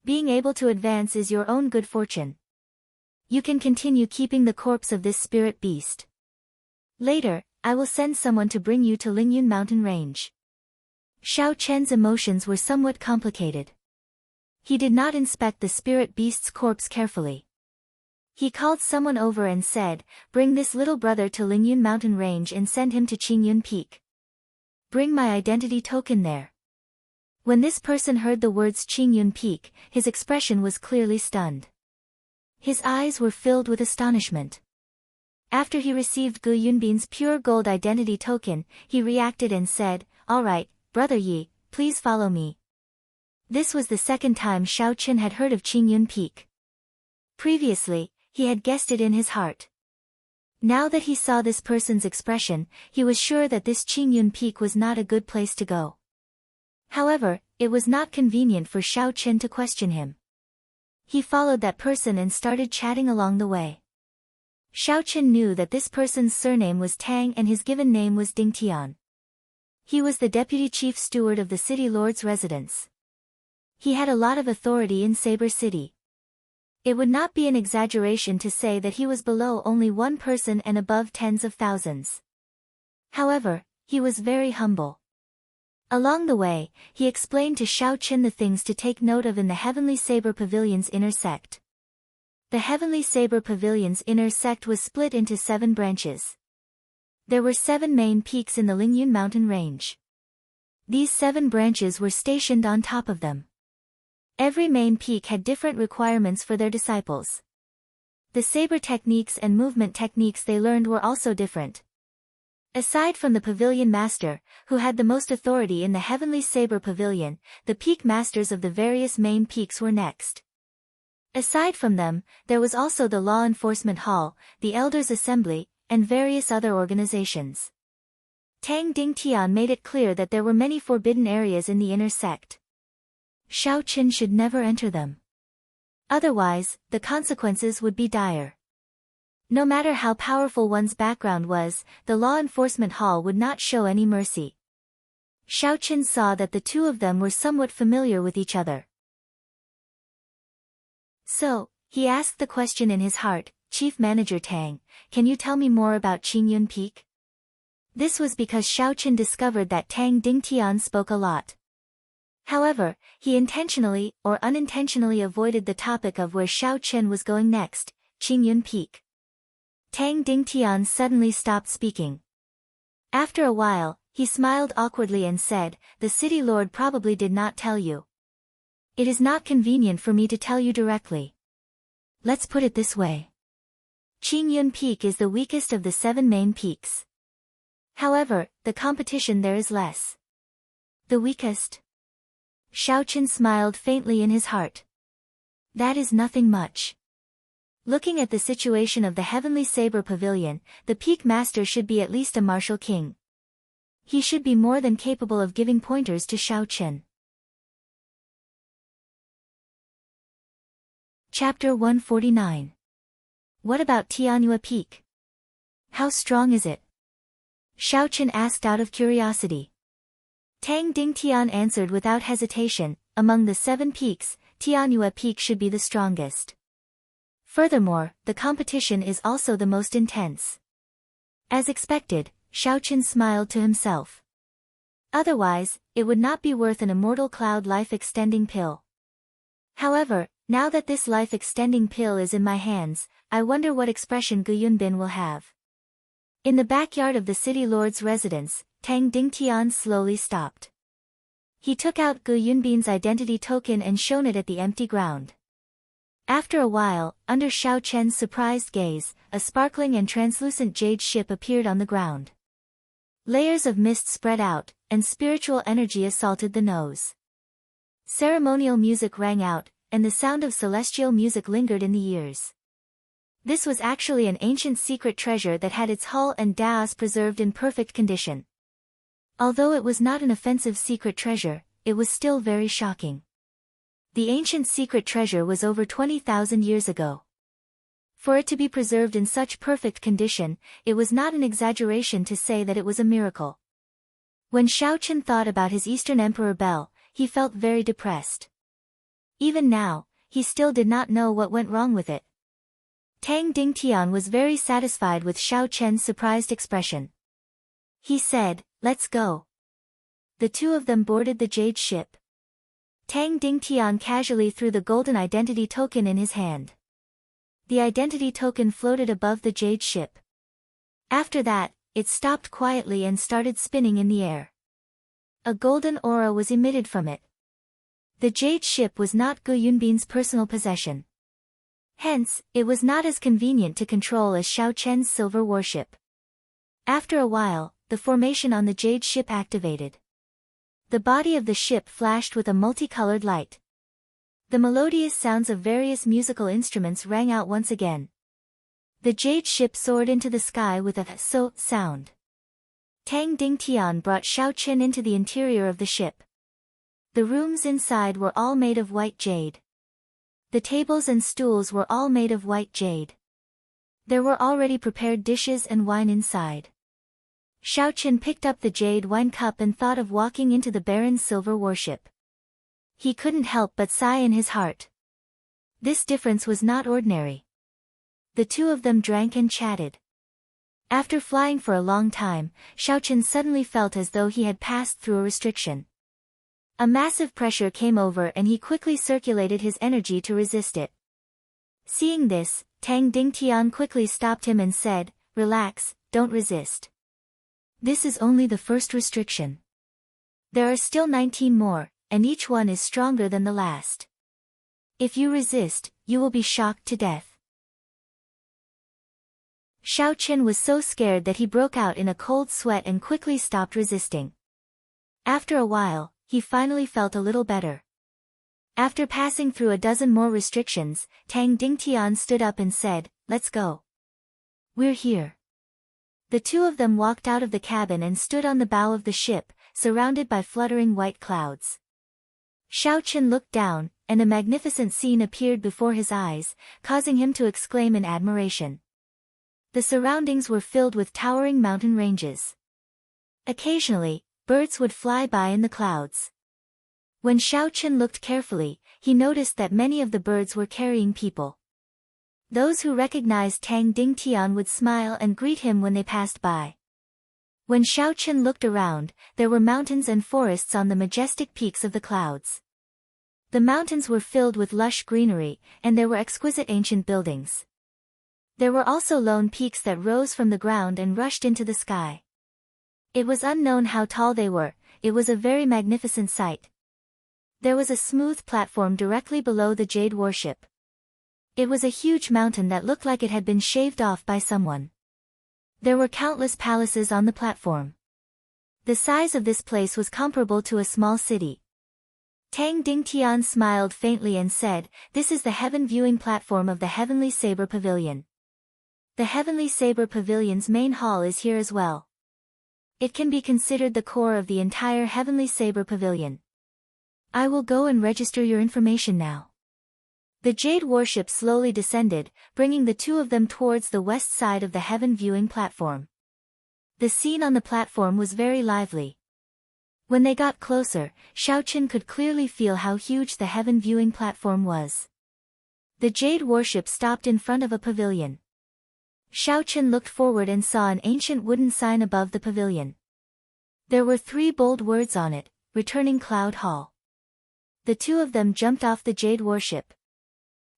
A: Being able to advance is your own good fortune. You can continue keeping the corpse of this spirit beast. Later, I will send someone to bring you to Lingyun Mountain Range." Xiao Qian's emotions were somewhat complicated. He did not inspect the spirit beast's corpse carefully. He called someone over and said, "Bring this little brother to Lingyun Mountain Range and send him to Qingyun Peak. Bring my identity token there." When this person heard the words Qingyun Peak, his expression was clearly stunned. His eyes were filled with astonishment. After he received Gu Yunbin's pure gold identity token, he reacted and said, "All right, Brother Yi, please follow me." This was the second time Xiao Qin had heard of Qingyun Peak. Previously, he had guessed it in his heart. Now that he saw this person's expression, he was sure that this Qingyun Peak was not a good place to go. However, it was not convenient for Xiao Qin to question him. He followed that person and started chatting along the way. Xiao Qin knew that this person's surname was Tang and his given name was Ding Tian. He was the deputy chief steward of the city lord's residence. He had a lot of authority in Saber City. It would not be an exaggeration to say that he was below only one person and above tens of thousands. However, he was very humble. Along the way, he explained to Xiao Qin the things to take note of in the Heavenly Saber Pavilion's inner sect. The Heavenly Saber Pavilion's inner sect was split into 7 branches. There were 7 main peaks in the Lingyun Mountain Range. These 7 branches were stationed on top of them. Every main peak had different requirements for their disciples. The saber techniques and movement techniques they learned were also different. Aside from the Pavilion Master, who had the most authority in the Heavenly Saber Pavilion, the peak masters of the various main peaks were next. Aside from them, there was also the Law Enforcement Hall, the Elders' Assembly, and various other organizations. Tang Ding Tian made it clear that there were many forbidden areas in the inner sect. Xiao Qin should never enter them. Otherwise, the consequences would be dire. No matter how powerful one's background was, the Law Enforcement Hall would not show any mercy. Xiao saw that the two of them were somewhat familiar with each other. So, he asked the question in his heart, Chief Manager Tang, can you tell me more about Qingyun Peak? This was because Xiao discovered that Tang Dingtian spoke a lot. However, he intentionally or unintentionally avoided the topic of where Xiao was going next, Qingyun Peak. Tang Dingtian suddenly stopped speaking. After a while, he smiled awkwardly and said, the city lord probably did not tell you. It is not convenient for me to tell you directly. Let's put it this way. Qingyun Peak is the weakest of the 7 main peaks. However, the competition there is less. The weakest? Xiao smiled faintly in his heart. That is nothing much. Looking at the situation of the Heavenly Saber Pavilion, the Peak Master should be at least a martial king. He should be more than capable of giving pointers to Xiao. Chapter 149. What about Tianhua Peak? How strong is it? Xiao asked out of curiosity. Tang Dingtian answered without hesitation, among the 7 peaks, Tianhua Peak should be the strongest. Furthermore, the competition is also the most intense. As expected, Xiao smiled to himself. Otherwise, it would not be worth an immortal cloud life-extending pill. However, now that this life-extending pill is in my hands, I wonder what expression Gu Yunbin will have. In the backyard of the city lord's residence, Tang Dingtian slowly stopped. He took out Gu Yunbin's identity token and shone it at the empty ground. After a while, under Xiao surprised gaze, a sparkling and translucent jade ship appeared on the ground. Layers of mist spread out, and spiritual energy assaulted the nose. Ceremonial music rang out, and the sound of celestial music lingered in the ears. This was actually an ancient secret treasure that had its hull and dais preserved in perfect condition. Although it was not an offensive secret treasure, it was still very shocking. The ancient secret treasure was over 20,000 years ago. For it to be preserved in such perfect condition, it was not an exaggeration to say that it was a miracle. When Xiao thought about his Eastern Emperor Bel, he felt very depressed. Even now, he still did not know what went wrong with it. Tang Dingtian was very satisfied with Xiao surprised expression. He said, let's go. The two of them boarded the jade ship. Tang Dingtian casually threw the golden identity token in his hand. The identity token floated above the jade ship. After that, it stopped quietly and started spinning in the air. A golden aura was emitted from it. The jade ship was not Gu Yunbin's personal possession. Hence, it was not as convenient to control as Xiao silver warship. After a while, the formation on the jade ship activated. The body of the ship flashed with a multicolored light. The melodious sounds of various musical instruments rang out once again. The jade ship soared into the sky with a so sound. Tang Dingtian brought Xiao into the interior of the ship. The rooms inside were all made of white jade. The tables and stools were all made of white jade. There were already prepared dishes and wine inside. Xiao picked up the jade wine cup and thought of walking into the Baron's silver warship. He couldn't help but sigh in his heart. This difference was not ordinary. The two of them drank and chatted. After flying for a long time, Xiao suddenly felt as though he had passed through a restriction. A massive pressure came over and he quickly circulated his energy to resist it. Seeing this, Tang Dingtian quickly stopped him and said, relax, don't resist. This is only the first restriction. There are still 19 more, and each one is stronger than the last. If you resist, you will be shocked to death. Xiao was so scared that he broke out in a cold sweat and quickly stopped resisting. After a while, he finally felt a little better. After passing through a dozen more restrictions, Tang Dingtian stood up and said, let's go. We're here. The two of them walked out of the cabin and stood on the bow of the ship, surrounded by fluttering white clouds. Xiao looked down, and a magnificent scene appeared before his eyes, causing him to exclaim in admiration. The surroundings were filled with towering mountain ranges. Occasionally, birds would fly by in the clouds. When Xiao Chen looked carefully, he noticed that many of the birds were carrying people. Those who recognized Tang Dingtian would smile and greet him when they passed by. When Xiao Chen looked around, there were mountains and forests on the majestic peaks of the clouds. The mountains were filled with lush greenery, and there were exquisite ancient buildings. There were also lone peaks that rose from the ground and rushed into the sky. It was unknown how tall they were. It was a very magnificent sight. There was a smooth platform directly below the jade warship. It was a huge mountain that looked like it had been shaved off by someone. There were countless palaces on the platform. The size of this place was comparable to a small city. Tang Dingtian smiled faintly and said, "This is the heaven viewing platform of the Heavenly Saber Pavilion. The Heavenly Saber Pavilion's main hall is here as well. It can be considered the core of the entire Heavenly Saber Pavilion. I will go and register your information now." The jade warship slowly descended, bringing the two of them towards the west side of the heaven viewing platform. The scene on the platform was very lively. When they got closer, Xiao Chen could clearly feel how huge the heaven viewing platform was. The jade warship stopped in front of a pavilion. Xiao Chen looked forward and saw an ancient wooden sign above the pavilion. There were 3 bold words on it: Returning Cloud Hall. The two of them jumped off the jade warship.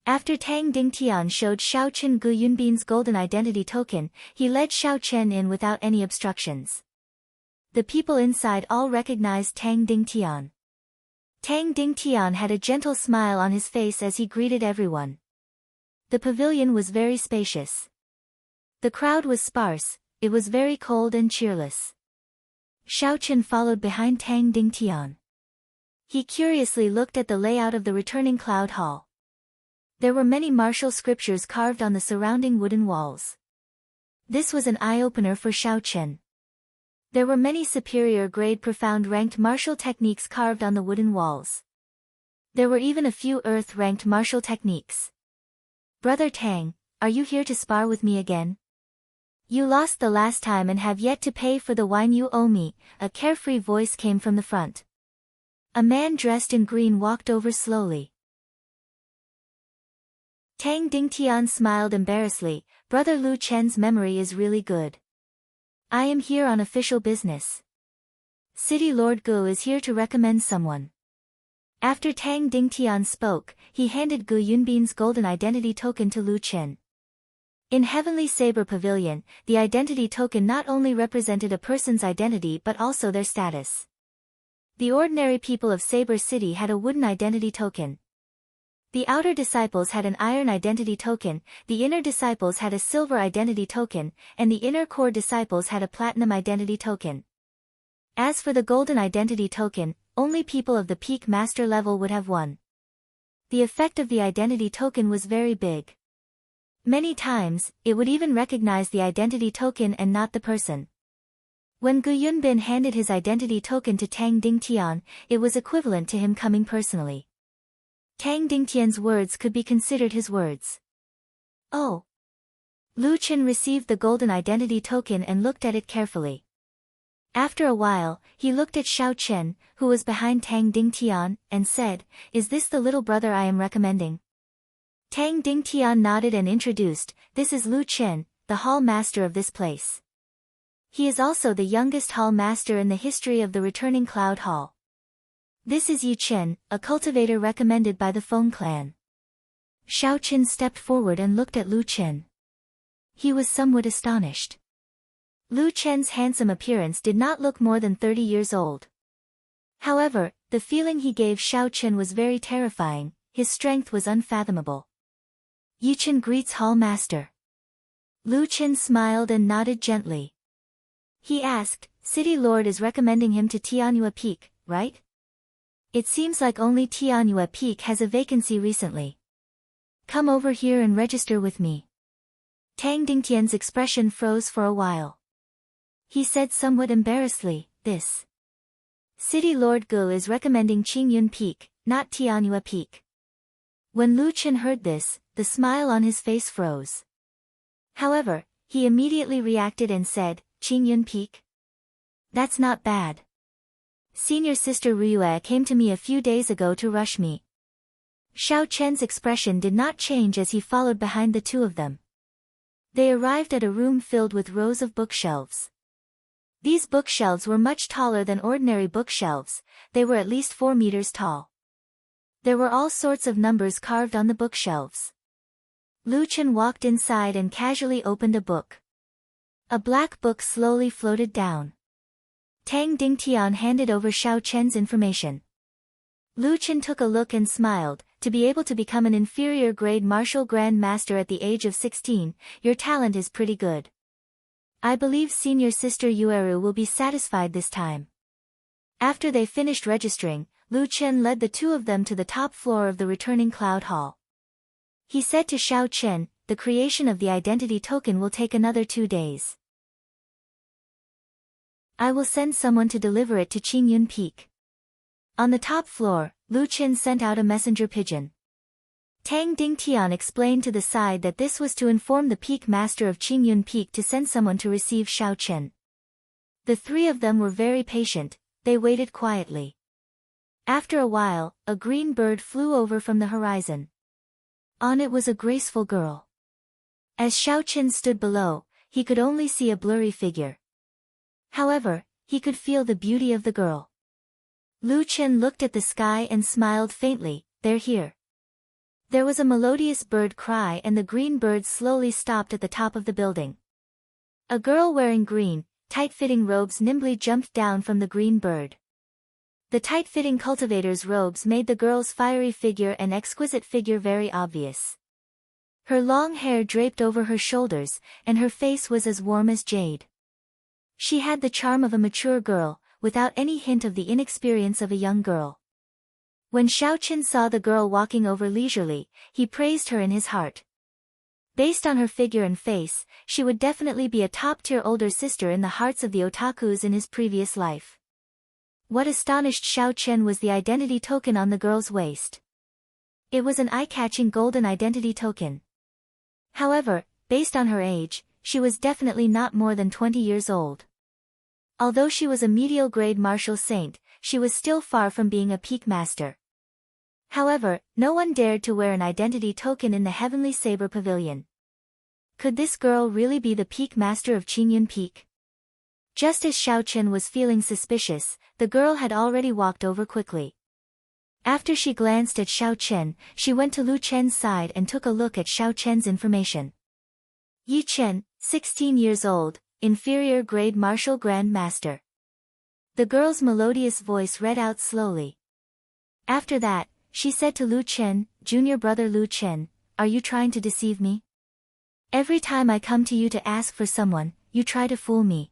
A: After Tang Dingtian showed Xiao Chen Gu Yunbin's golden identity token, he led Xiao Chen in without any obstructions. The people inside all recognized Tang Dingtian. Tang Dingtian had a gentle smile on his face as he greeted everyone. The pavilion was very spacious. The crowd was sparse, it was very cold and cheerless. Xiao Chen followed behind Tang Dingtian. He curiously looked at the layout of the returning cloud hall. There were many martial scriptures carved on the surrounding wooden walls. This was an eye-opener for Xiao Chen. There were many superior-grade profound-ranked martial techniques carved on the wooden walls. There were even a few earth-ranked martial techniques. "Brother Tang, are you here to spar with me again? You lost the last time and have yet to pay for the wine you owe me," a carefree voice came from the front. A man dressed in green walked over slowly. Tang Dingtian smiled embarrassedly. "Brother Lu Chen's memory is really good. I am here on official business. City Lord Gu is here to recommend someone." After Tang Dingtian spoke, he handed Gu Yunbin's golden identity token to Lu Chen. In Heavenly Saber Pavilion, the identity token not only represented a person's identity but also their status. The ordinary people of Saber City had a wooden identity token. The outer disciples had an iron identity token, the inner disciples had a silver identity token, and the inner core disciples had a platinum identity token. As for the golden identity token, only people of the peak master level would have one. The effect of the identity token was very big. Many times, it would even recognize the identity token and not the person. When Gu Yunbin handed his identity token to Tang Dingtian, it was equivalent to him coming personally. Tang Dingtian's words could be considered his words. "Oh." Lu Chen received the golden identity token and looked at it carefully. After a while, he looked at Xiao Chen, who was behind Tang Dingtian, and said, "Is this the little brother I am recommending?" Tang Dingtian nodded and introduced, "This is Lu Chen, the hall master of this place. He is also the youngest hall master in the history of the returning Cloud Hall. This is Yi Chen, a cultivator recommended by the Feng clan." Xiao Chen stepped forward and looked at Lu Chen. He was somewhat astonished. Lu Chen's handsome appearance did not look more than 30 years old. However, the feeling he gave Xiao Chen was very terrifying, his strength was unfathomable. "Yi Chen greets Hall Master." Lu Chen smiled and nodded gently. He asked, "City Lord is recommending him to Tianyue Peak, right? It seems like only Tianyue Peak has a vacancy recently. Come over here and register with me." Tang Dingtian's expression froze for a while. He said somewhat embarrassedly, "This City Lord Gu is recommending Qingyun Peak, not Tianyue Peak." When Lu Chen heard this, the smile on his face froze. However, he immediately reacted and said, "Qingyun Peak? That's not bad. Senior sister Ryue came to me a few days ago to rush me. Xiao Chen's expression did not change as he followed behind the two of them. They arrived at a room filled with rows of bookshelves. These bookshelves were much taller than ordinary bookshelves, they were at least 4 meters tall. There were all sorts of numbers carved on the bookshelves. Lu Chen walked inside and casually opened a book. A black book slowly floated down. Tang Dingtian handed over Xiao Chen's information. Lu Chen took a look and smiled. To be able to become an inferior grade martial grand master at the age of 16, your talent is pretty good. I believe senior sister Yueru will be satisfied this time. After they finished registering, Lu Chen led the two of them to the top floor of the returning Cloud Hall. He said to Xiao Chen, the creation of the identity token will take another 2 days. I will send someone to deliver it to Qingyun Peak. On the top floor, Lu Chen sent out a messenger pigeon. Tang Dingtian explained to the side that this was to inform the Peak Master of Qingyun Peak to send someone to receive Xiao Chen. The three of them were very patient, they waited quietly. After a while, a green bird flew over from the horizon. On it was a graceful girl. As Xiao Chen stood below, he could only see a blurry figure. However, he could feel the beauty of the girl. Lu Chen looked at the sky and smiled faintly, they're here. There was a melodious bird cry and the green bird slowly stopped at the top of the building. A girl wearing green, tight-fitting robes nimbly jumped down from the green bird. The tight-fitting cultivator's robes made the girl's fiery figure and exquisite figure very obvious. Her long hair draped over her shoulders, and her face was as warm as jade. She had the charm of a mature girl, without any hint of the inexperience of a young girl. When Xiao Chen saw the girl walking over leisurely, he praised her in his heart. Based on her figure and face, she would definitely be a top-tier older sister in the hearts of the otakus in his previous life. What astonished Xiao Chen was the identity token on the girl's waist. It was an eye-catching golden identity token. However, based on her age, she was definitely not more than 20 years old. Although she was a medial grade martial saint, she was still far from being a peak master. However, no one dared to wear an identity token in the Heavenly Saber Pavilion. Could this girl really be the peak master of Qingyun Peak? Just as Xiao Chen was feeling suspicious, the girl had already walked over quickly. After she glanced at Xiao Chen, she went to Lu Chen's side and took a look at Xiao Chen's information. Yi Chen, 16 years old, inferior grade martial grand master. The girl's melodious voice read out slowly. After that, she said to Lu Chen, Junior brother Lu Chen, are you trying to deceive me? Every time I come to you to ask for someone, you try to fool me.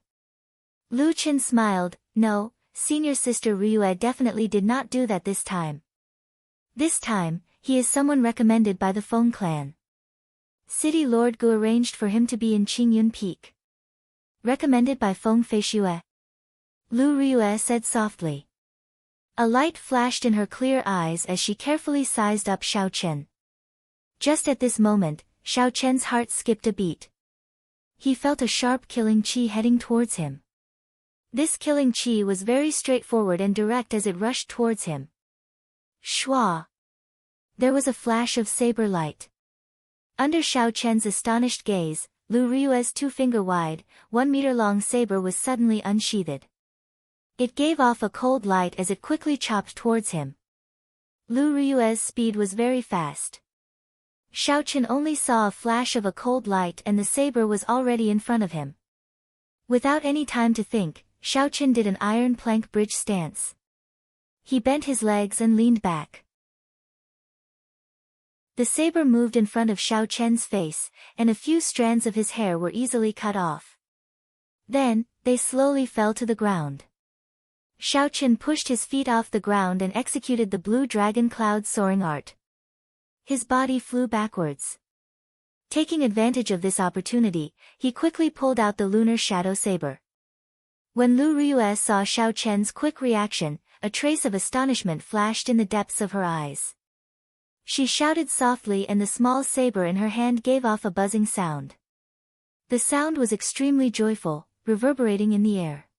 A: Lu Chen smiled, no, senior sister Ryue definitely did not do that this time. This time, he is someone recommended by the Feng clan. City Lord Gu arranged for him to be in Qingyun Peak. Recommended by Feng Feishue. Lu Ryue said softly. A light flashed in her clear eyes as she carefully sized up Xiao Chen. Just at this moment, Xiao Chen's heart skipped a beat. He felt a sharp killing chi heading towards him. This killing chi was very straightforward and direct as it rushed towards him. Shua! There was a flash of saber light. Under Xiao Chen's astonished gaze, Lu Ryue's 2-finger-wide, 1-meter-long saber was suddenly unsheathed. It gave off a cold light as it quickly chopped towards him. Lu Ryue's speed was very fast. Xiao Chen only saw a flash of a cold light and the saber was already in front of him. Without any time to think, Xiao Chen did an iron plank bridge stance. He bent his legs and leaned back. The saber moved in front of Xiao Chen's face, and a few strands of his hair were easily cut off. Then, they slowly fell to the ground. Xiao Chen pushed his feet off the ground and executed the blue dragon cloud soaring art. His body flew backwards. Taking advantage of this opportunity, he quickly pulled out the lunar shadow saber. When Lu Ryue saw Xiao Chen's quick reaction, a trace of astonishment flashed in the depths of her eyes. She shouted softly and the small saber in her hand gave off a buzzing sound. The sound was extremely joyful, reverberating in the air.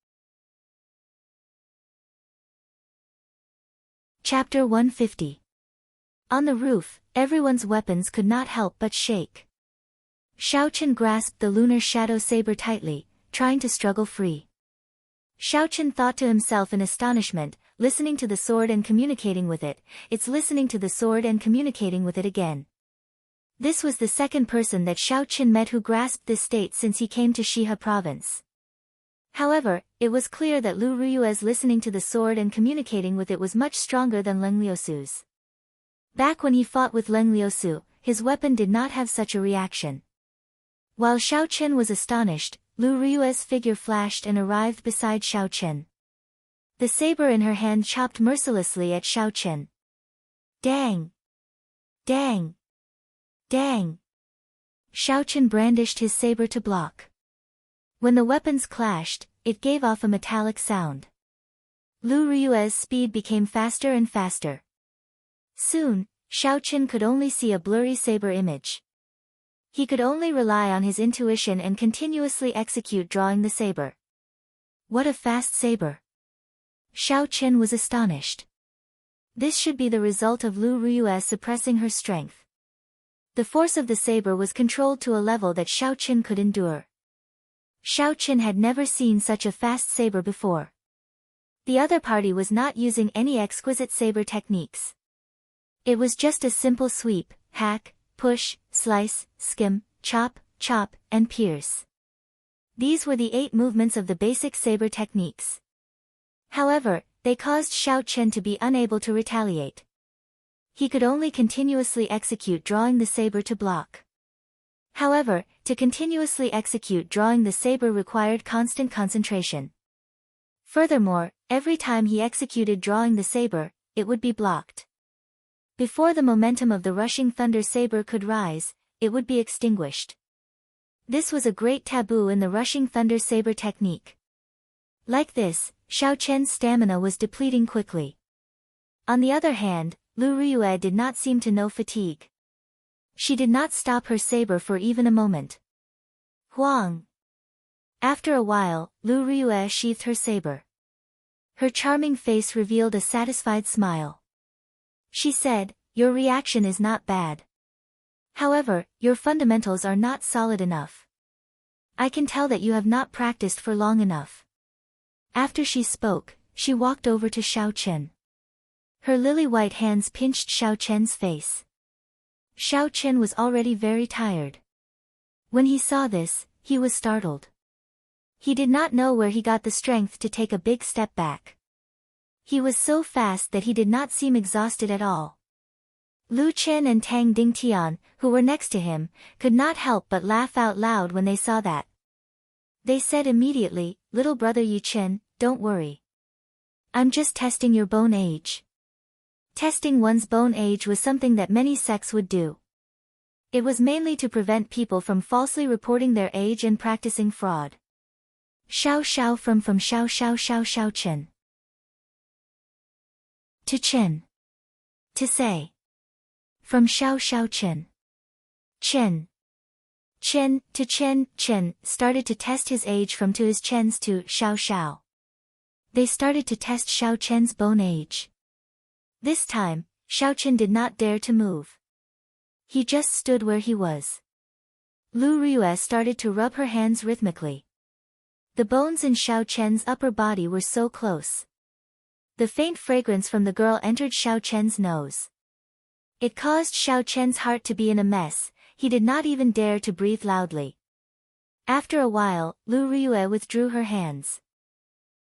A: Chapter 150. On the roof, everyone's weapons could not help but shake. Xiaochen grasped the lunar shadow saber tightly, trying to struggle free. Xiaochen thought to himself in astonishment, listening to the sword and communicating with it, it's listening to the sword and communicating with it again. This was the second person that Xiaochen met who grasped this state since he came to Shihe province. However, it was clear that Lu Ruyue's listening to the sword and communicating with it was much stronger than Leng Liusu's. Back when he fought with Leng Liusu, his weapon did not have such a reaction. While Xiaochen was astonished, Lu Ruyue's figure flashed and arrived beside Xiaochen. The saber in her hand chopped mercilessly at Xiaochen. Dang! Dang! Dang! Xiaochen brandished his saber to block. When the weapons clashed, it gave off a metallic sound. Lu Ruyue's speed became faster and faster. Soon, Xiaochen could only see a blurry saber image. He could only rely on his intuition and continuously execute drawing the saber. What a fast saber! Xiaochen was astonished. This should be the result of Lu Ruyue suppressing her strength. The force of the saber was controlled to a level that Xiaochen could endure. Xiaochen had never seen such a fast saber before. The other party was not using any exquisite saber techniques. It was just a simple sweep, hack, push, slice, skim, chop, chop, and pierce. These were the 8 movements of the basic saber techniques. However, they caused Xiaochen to be unable to retaliate. He could only continuously execute drawing the saber to block. However, to continuously execute drawing the saber required constant concentration. Furthermore, every time he executed drawing the saber, it would be blocked. Before the momentum of the rushing thunder saber could rise, it would be extinguished. This was a great taboo in the rushing thunder saber technique. Like this, Xiaochen's stamina was depleting quickly. On the other hand, Lu Ruyue did not seem to know fatigue. She did not stop her saber for even a moment. Huang! After a while, Lu Ruyue sheathed her saber. Her charming face revealed a satisfied smile. She said, "Your reaction is not bad. However, your fundamentals are not solid enough. I can tell that you have not practiced for long enough." After she spoke, she walked over to Xiaochen. Her lily-white hands pinched Xiaochen's face. Xiaochen was already very tired. When he saw this, he was startled. He did not know where he got the strength to take a big step back. He was so fast that he did not seem exhausted at all. Lu Chen and Tang Dingtian, who were next to him, could not help but laugh out loud when they saw that. They said immediately, "Little brother Yu Chen, don't worry. I'm just testing your bone age." Testing one's bone age was something that many sects would do. It was mainly to prevent people from falsely reporting their age and practicing fraud. Xiao Xiao from Xiao Xiao Xiao Xiao Chen. To Chen. To say. From Xiao Xiao Chen. Chen. Chen, to Chen, Chen, started to test his age from to his Chen's to Xiao Xiao. They started to test Xiao Chen's bone age. This time, Xiaochen did not dare to move. He just stood where he was. Lu Ruyue started to rub her hands rhythmically. The bones in Xiaochen's upper body were so close. The faint fragrance from the girl entered Xiaochen's nose. It caused Xiaochen's heart to be in a mess, he did not even dare to breathe loudly. After a while, Lu Ruyue withdrew her hands.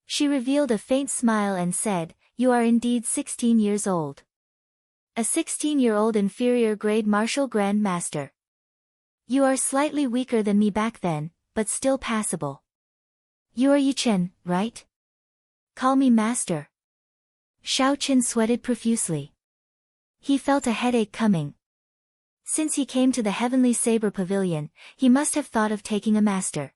A: She revealed a faint smile and said, "You are indeed 16 years old. A 16-year-old inferior grade martial grand master. You are slightly weaker than me back then, but still passable. You are Yuchen, right? Call me master." Xiaochen sweated profusely. He felt a headache coming. Since he came to the Heavenly Saber Pavilion, he must have thought of taking a master.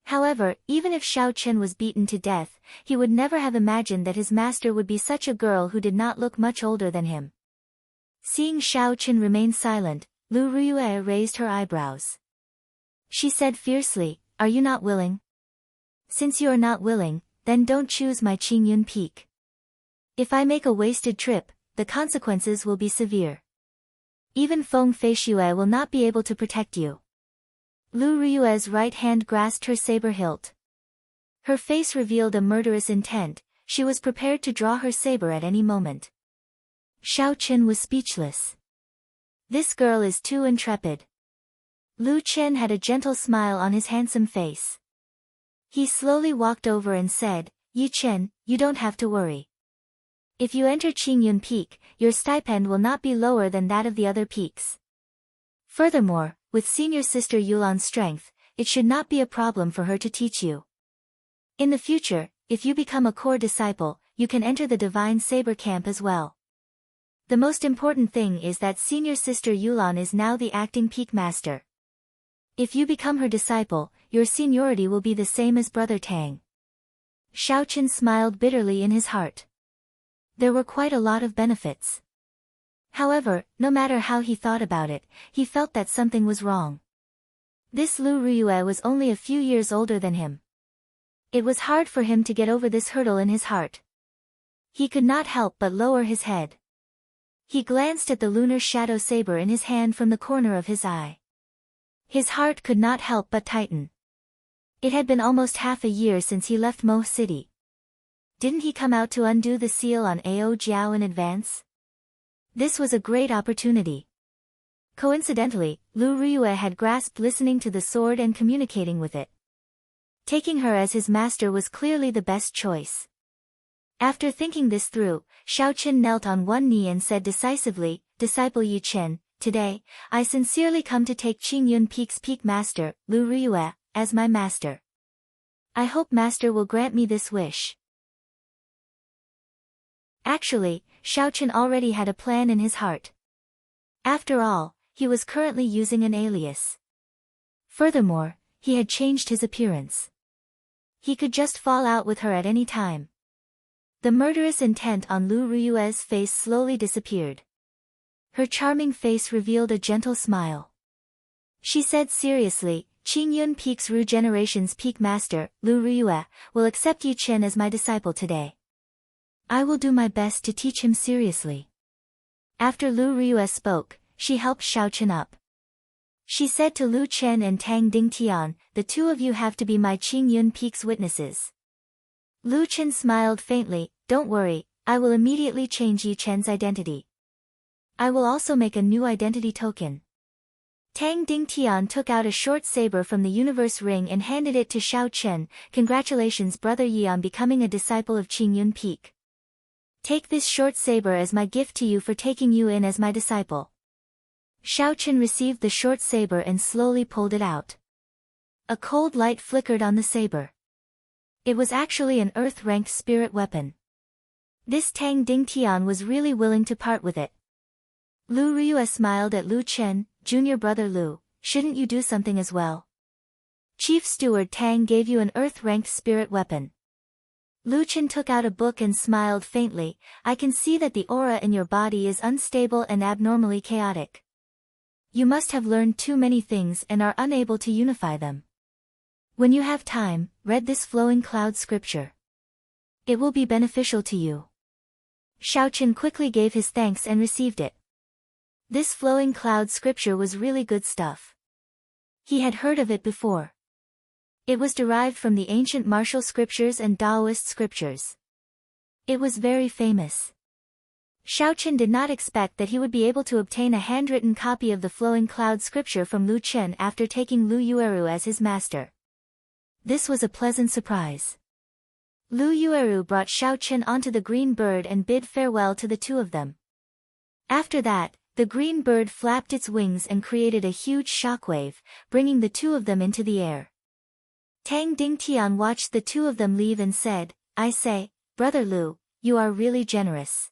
A: However, even if Xiaochen was beaten to death, he would never have imagined that his master would be such a girl who did not look much older than him. Seeing Xiaochen remain silent, Lu Ruyue raised her eyebrows. She said fiercely, "Are you not willing? Since you are not willing, then don't choose my Qingyun Peak." If I make a wasted trip, the consequences will be severe. Even Feng Feishue will not be able to protect you. Lu Riyue's right hand grasped her saber hilt. Her face revealed a murderous intent. She was prepared to draw her saber at any moment. Xiao Qin was speechless. This girl is too intrepid. Lu Chen had a gentle smile on his handsome face. He slowly walked over and said, Yi Chen, you don't have to worry. If you enter Qingyun Peak, your stipend will not be lower than that of the other peaks. Furthermore, with senior sister Yulan's strength, it should not be a problem for her to teach you. In the future, if you become a core disciple, you can enter the Divine Saber Camp as well. The most important thing is that senior sister Yulan is now the acting peak master. If you become her disciple, your seniority will be the same as Brother Tang. Xiao Qin smiled bitterly in his heart. There were quite a lot of benefits. However, no matter how he thought about it, he felt that something was wrong. This Lu Riyue was only a few years older than him. It was hard for him to get over this hurdle in his heart. He could not help but lower his head. He glanced at the lunar shadow saber in his hand from the corner of his eye. His heart could not help but tighten. It had been almost half a year since he left Mo City. Didn't he come out to undo the seal on Ao Jiao in advance? This was a great opportunity. Coincidentally, Lu Riyue had grasped listening to the sword and communicating with it. Taking her as his master was clearly the best choice. After thinking this through, Xiao Qin knelt on one knee and said decisively, Disciple Yi Chen, today, I sincerely come to take Qingyun Peak's peak master, Lu Riyue, as my master. I hope master will grant me this wish. Actually, Xiao Qin already had a plan in his heart. After all, he was currently using an alias. Furthermore, he had changed his appearance. He could just fall out with her at any time. The murderous intent on Lu Riyue's face slowly disappeared. Her charming face revealed a gentle smile. She said seriously, Qingyun Peak's Regeneration's peak master, Lu Riyue, will accept Yi Chen as my disciple today. I will do my best to teach him seriously. After Lu Riyue spoke, she helped Xiao Qin up. She said to Lu Chen and Tang Dingtian, the two of you have to be my Qingyun Peak's witnesses. Lu Chen smiled faintly, don't worry, I will immediately change Yi Chen's identity. I will also make a new identity token. Tang Dingtian took out a short saber from the universe ring and handed it to Xiao Chen. Congratulations Brother Yi on becoming a disciple of Qingyun Peak. Take this short saber as my gift to you for taking you in as my disciple. Xiao Chen received the short saber and slowly pulled it out. A cold light flickered on the saber. It was actually an earth-ranked spirit weapon. This Tang Dingtian was really willing to part with it. Lu Riyue smiled at Lu Chen, Junior Brother Lu, shouldn't you do something as well? Chief Steward Tang gave you an earth-ranked spirit weapon. Lu Chen took out a book and smiled faintly, I can see that the aura in your body is unstable and abnormally chaotic. You must have learned too many things and are unable to unify them. When you have time, read this flowing cloud scripture. It will be beneficial to you. Xiao Qin quickly gave his thanks and received it. This flowing cloud scripture was really good stuff. He had heard of it before. It was derived from the ancient martial scriptures and Taoist scriptures. It was very famous. Xiao Qin did not expect that he would be able to obtain a handwritten copy of the flowing cloud scripture from Lu Chen after taking Lu Yueru as his master. This was a pleasant surprise. Lu Yueru brought Xiao Qin onto the green bird and bid farewell to the two of them. After that, the green bird flapped its wings and created a huge shockwave, bringing the two of them into the air. Tang Dingtian watched the two of them leave and said, I say, Brother Lu, you are really generous.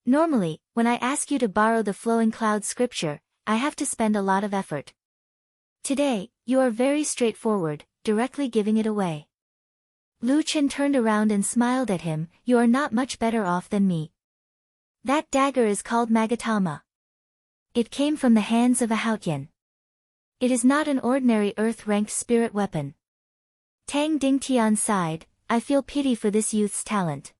A: Normally, when I ask you to borrow the flowing cloud scripture, I have to spend a lot of effort. Today, you are very straightforward, directly giving it away. Lu Chen turned around and smiled at him, you are not much better off than me. That dagger is called Magatama. It came from the hands of a Haotian. It is not an ordinary earth-ranked spirit weapon. Tang Dingtian sighed, I feel pity for this youth's talent.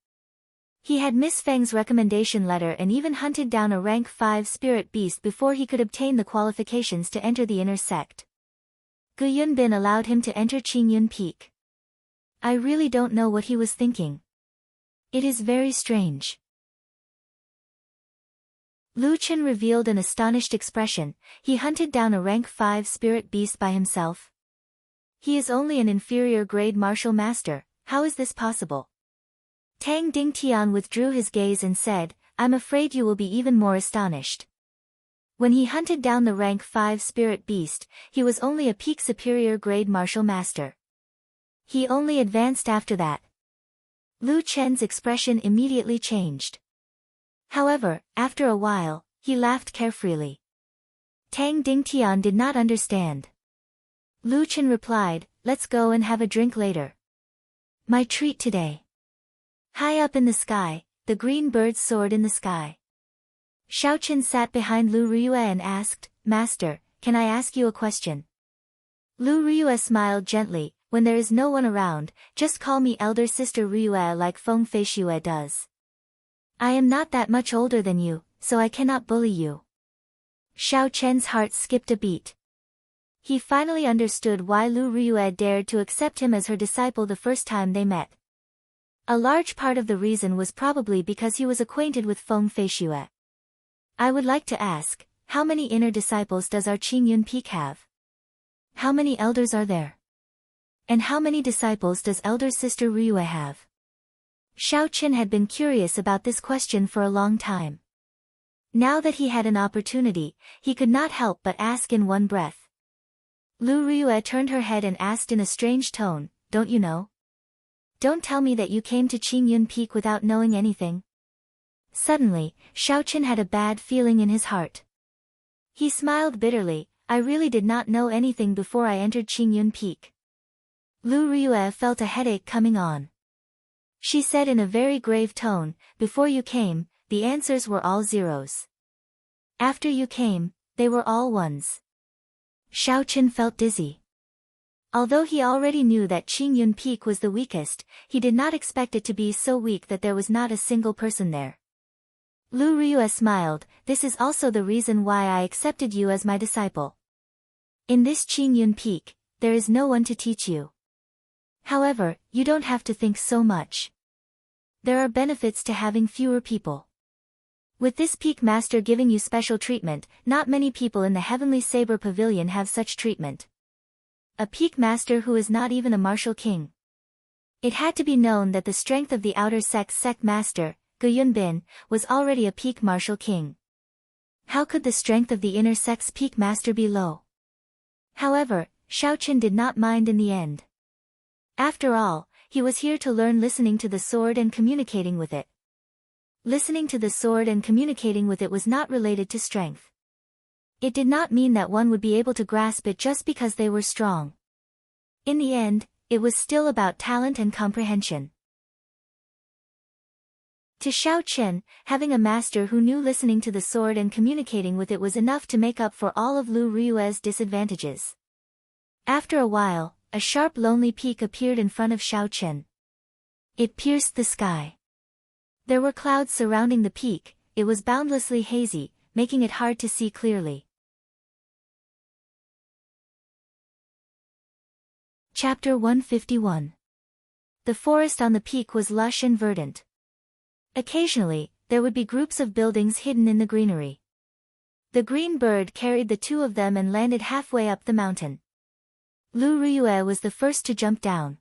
A: He had Miss Feng's recommendation letter and even hunted down a rank 5 spirit beast before he could obtain the qualifications to enter the inner sect. Gu Yunbin allowed him to enter Qingyun Peak. I really don't know what he was thinking. It is very strange. Lu Chen revealed an astonished expression. He hunted down a rank 5 spirit beast by himself. He is only an inferior grade martial master, how is this possible? Tang Dingtian withdrew his gaze and said, I'm afraid you will be even more astonished. When he hunted down the rank 5 spirit beast, he was only a peak superior grade martial master. He only advanced after that. Lu Chen's expression immediately changed. However, after a while, he laughed carefreely. Tang Dingtian did not understand. Lu Chen replied, let's go and have a drink later. My treat today. High up in the sky, the green bird soared in the sky. Xiaoqin sat behind Lu Riyue and asked, Master, can I ask you a question? Lu Riyue smiled gently, when there is no one around, just call me elder sister Riyue like Feng Feishue does. I am not that much older than you, so I cannot bully you. Xiaoqian's heart skipped a beat. He finally understood why Lu Riyue dared to accept him as her disciple the first time they met. A large part of the reason was probably because he was acquainted with Feng Feishue. I would like to ask, how many inner disciples does our Qingyun Peak have? How many elders are there? And how many disciples does elder sister Riyue have? Xiaoqin had been curious about this question for a long time. Now that he had an opportunity, he could not help but ask in one breath. Lu Riyue turned her head and asked in a strange tone, don't you know? Don't tell me that you came to Qingyun Peak without knowing anything. Suddenly, Xiaoqin had a bad feeling in his heart. He smiled bitterly, I really did not know anything before I entered Qingyun Peak. Lu Riyue felt a headache coming on. She said in a very grave tone, before you came, the answers were all zeros. After you came, they were all ones. Xiaoqin felt dizzy. Although he already knew that Qingyun Peak was the weakest, he did not expect it to be so weak that there was not a single person there. Lu Riyue smiled, this is also the reason why I accepted you as my disciple. In this Qingyun Peak, there is no one to teach you. However, you don't have to think so much. There are benefits to having fewer people. With this peak master giving you special treatment, not many people in the Heavenly Saber Pavilion have such treatment. A peak master who is not even a martial king. It had to be known that the strength of the outer sect master, Gu Yunbin, was already a peak martial king. How could the strength of the inner sect's peak master be low? However, Xiaoqin did not mind in the end. After all, he was here to learn listening to the sword and communicating with it. Listening to the sword and communicating with it was not related to strength. It did not mean that one would be able to grasp it just because they were strong. In the end, it was still about talent and comprehension. To Xiaoqin, having a master who knew listening to the sword and communicating with it was enough to make up for all of Lu Riyue's disadvantages. After a while, a sharp lonely peak appeared in front of Xiaoqin. It pierced the sky. There were clouds surrounding the peak, it was boundlessly hazy, making it hard to see clearly. Chapter 151. The forest on the peak was lush and verdant. Occasionally, there would be groups of buildings hidden in the greenery. The green bird carried the two of them and landed halfway up the mountain. Lu Riyue was the first to jump down.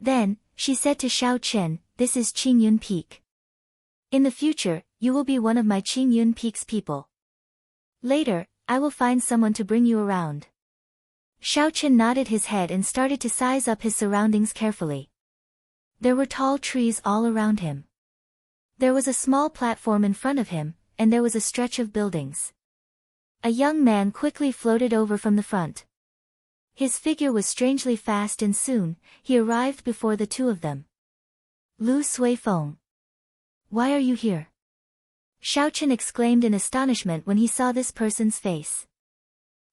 A: Then, she said to Xiaoqin, this is Qingyun Peak. In the future, you will be one of my Qingyun Peak's people. Later, I will find someone to bring you around. Xiaoqin nodded his head and started to size up his surroundings carefully. There were tall trees all around him. There was a small platform in front of him, and there was a stretch of buildings. A young man quickly floated over from the front. His figure was strangely fast and soon, he arrived before the two of them. Lu Suifeng. Why are you here? Xiaoqin exclaimed in astonishment when he saw this person's face.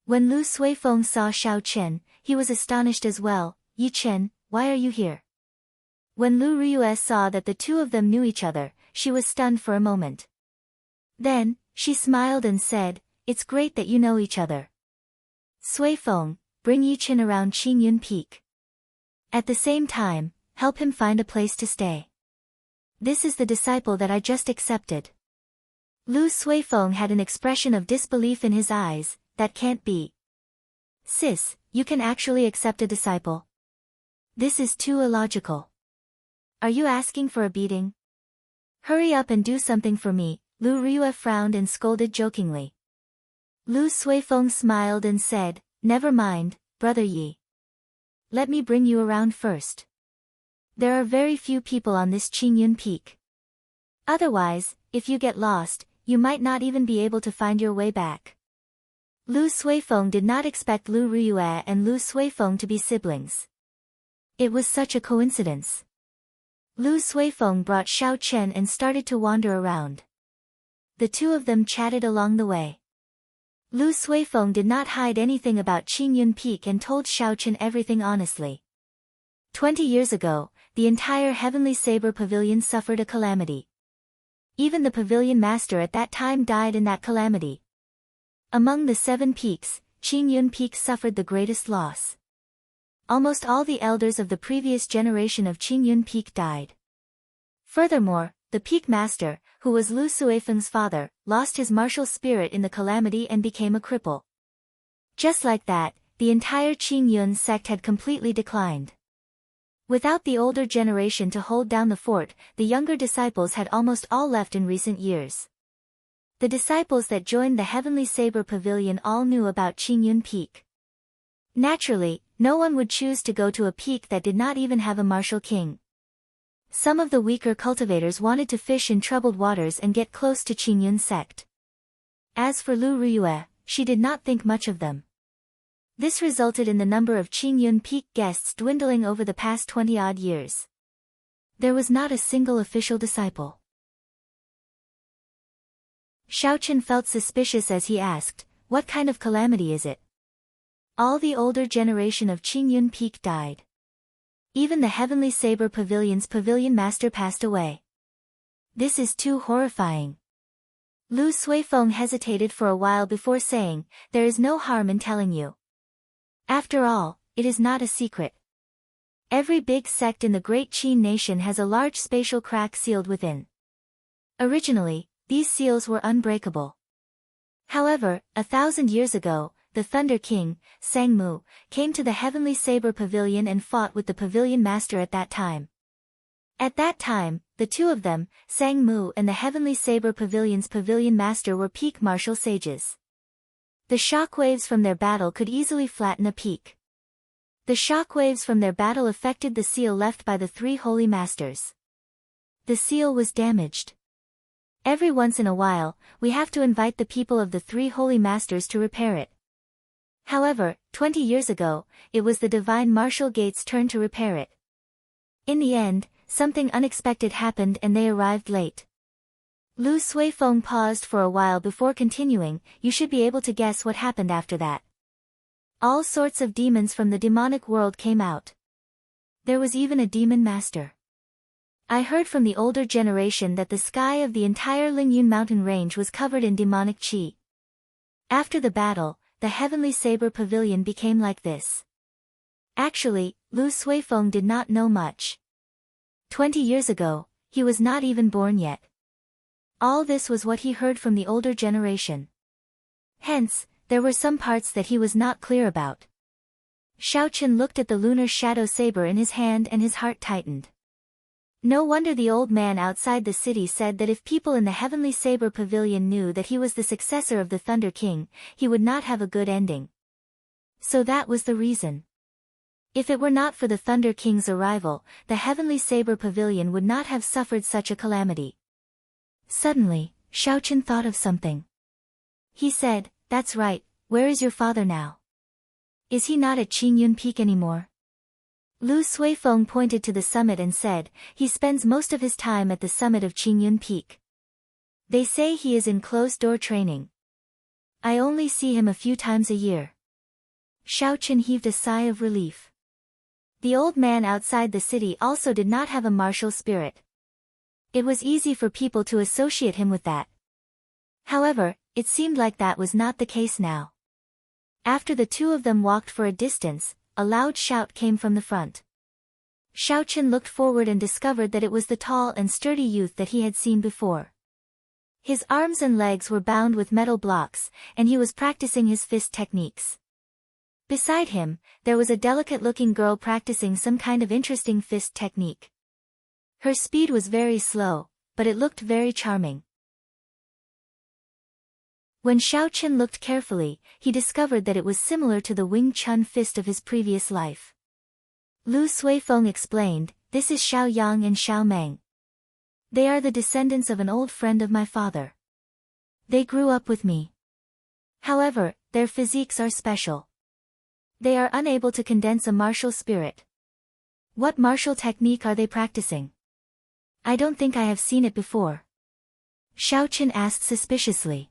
A: When Lu Suifeng saw Xiaoqin, he was astonished as well. Yi Chen, why are you here? When Lu Riyue saw that the two of them knew each other, she was stunned for a moment. Then, she smiled and said, "It's great that you know each other. Sui Feng, bring Yi Chen around Qingyun Peak. At the same time, help him find a place to stay. This is the disciple that I just accepted." Lu Suifeng had an expression of disbelief in his eyes. "That can't be. Sis, you can actually accept a disciple? This is too illogical. Are you asking for a beating? Hurry up and do something for me." Lu Riyue frowned and scolded jokingly. Lu Suifeng smiled and said, "Never mind, Brother Yi. Let me bring you around first. There are very few people on this Qingyun Peak. Otherwise, if you get lost, you might not even be able to find your way back." Lu Suifeng did not expect Lu Riyue and Lu Suifeng to be siblings. It was such a coincidence. Lu Suifeng brought Xiao Chen and started to wander around. The two of them chatted along the way. Lu Suifeng did not hide anything about Qingyun Peak and told Xiao Chen everything honestly. 20 years ago, the entire Heavenly Saber Pavilion suffered a calamity. Even the pavilion master at that time died in that calamity. Among the 7 peaks, Qingyun Peak suffered the greatest loss. Almost all the elders of the previous generation of Qingyun Peak died. Furthermore, the peak master, who was Lu Suifeng's father, lost his martial spirit in the calamity and became a cripple. Just like that, the entire Qingyun sect had completely declined. Without the older generation to hold down the fort, the younger disciples had almost all left in recent years. The disciples that joined the Heavenly Saber Pavilion all knew about Qingyun Peak. Naturally, no one would choose to go to a peak that did not even have a martial king. Some of the weaker cultivators wanted to fish in troubled waters and get close to Qingyun sect. As for Lu Riyue, she did not think much of them. This resulted in the number of Qingyun Peak guests dwindling over the past 20-odd years. There was not a single official disciple. Xiao Chen felt suspicious as he asked, "What kind of calamity is it?" All the older generation of Qingyun Peak died. Even the Heavenly Saber Pavilion's pavilion master passed away. This is too horrifying. Lu Suifeng hesitated for a while before saying, "There is no harm in telling you. After all, it is not a secret. Every big sect in the Great Qin nation has a large spatial crack sealed within. Originally, these seals were unbreakable. However, 1,000 years ago, the Thunder King, Sang Mu, came to the Heavenly Saber Pavilion and fought with the pavilion master at that time. At that time, the two of them, Sang Mu and the Heavenly Saber Pavilion's pavilion master were peak martial sages. The shockwaves from their battle could easily flatten a peak. The shockwaves from their battle affected the seal left by the 3 holy masters. The seal was damaged. Every once in a while, we have to invite the people of the 3 holy masters to repair it. However, 20 years ago, it was the Divine Martial Gate's turn to repair it. In the end, something unexpected happened and they arrived late. Lu Suifeng paused for a while before continuing, "You should be able to guess what happened after that. All sorts of demons from the demonic world came out. There was even a demon master. I heard from the older generation that the sky of the entire Lingyun mountain range was covered in demonic qi. After the battle, the Heavenly Saber Pavilion became like this." Actually, Lu Suifeng did not know much. 20 years ago, he was not even born yet. All this was what he heard from the older generation. Hence, there were some parts that he was not clear about. Xiao Chen looked at the lunar shadow saber in his hand and his heart tightened. No wonder the old man outside the city said that if people in the Heavenly Saber Pavilion knew that he was the successor of the Thunder King, he would not have a good ending. So that was the reason. If it were not for the Thunder King's arrival, the Heavenly Saber Pavilion would not have suffered such a calamity. Suddenly, Xiao Chen thought of something. He said, "That's right, where is your father now? Is he not at Qingyun Peak anymore?" Lu Suifeng pointed to the summit and said, "He spends most of his time at the summit of Qingyun Peak. They say he is in closed-door training. I only see him a few times a year." Xiao Chen heaved a sigh of relief. The old man outside the city also did not have a martial spirit. It was easy for people to associate him with that. However, it seemed like that was not the case now. After the two of them walked for a distance, a loud shout came from the front. Xiaochen looked forward and discovered that it was the tall and sturdy youth that he had seen before. His arms and legs were bound with metal blocks, and he was practicing his fist techniques. Beside him, there was a delicate-looking girl practicing some kind of interesting fist technique. Her speed was very slow, but it looked very charming. When Xiaochen looked carefully, he discovered that it was similar to the Wing Chun fist of his previous life. Lu Suifeng explained, "This is Xiao Yang and Xiao Meng. They are the descendants of an old friend of my father. They grew up with me. However, their physiques are special. They are unable to condense a martial spirit. What martial technique are they practicing? I don't think I have seen it before." Xiaochen asked suspiciously.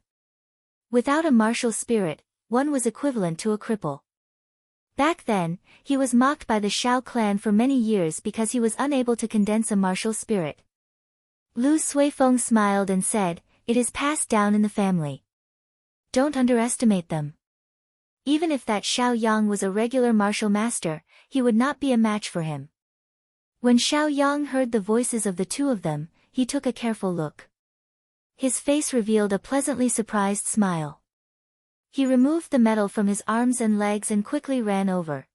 A: Without a martial spirit, one was equivalent to a cripple. Back then, he was mocked by the Xiao clan for many years because he was unable to condense a martial spirit. Lu Suifeng smiled and said, "It is passed down in the family. Don't underestimate them. Even if that Xiao Yang was a regular martial master, he would not be a match for him." When Xiao Yang heard the voices of the two of them, he took a careful look. His face revealed a pleasantly surprised smile. He removed the metal from his arms and legs and quickly ran over.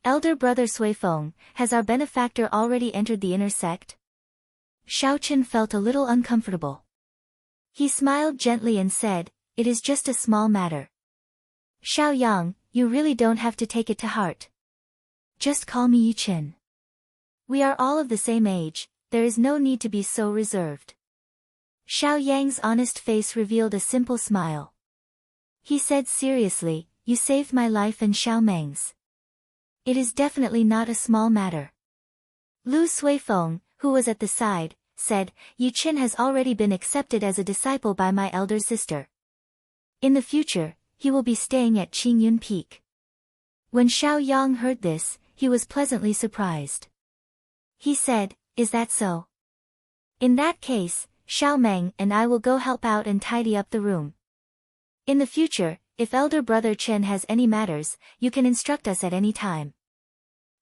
A: "Elder brother Suifeng, has our benefactor already entered the inner sect?" Xiaochen felt a little uncomfortable. He smiled gently and said, "It is just a small matter. Xiao Yang, you really don't have to take it to heart. Just call me Yichen. We are all of the same age, there is no need to be so reserved." Xiao Yang's honest face revealed a simple smile. He said seriously, "You saved my life and Xiao Meng's. It is definitely not a small matter." Lu Suifeng, who was at the side, said, "Yichen has already been accepted as a disciple by my elder sister. In the future, he will be staying at Qingyun Peak." When Xiao Yang heard this, he was pleasantly surprised. He said, "Is that so? In that case, Xiao Meng and I will go help out and tidy up the room. In the future, if elder brother Chen has any matters, you can instruct us at any time."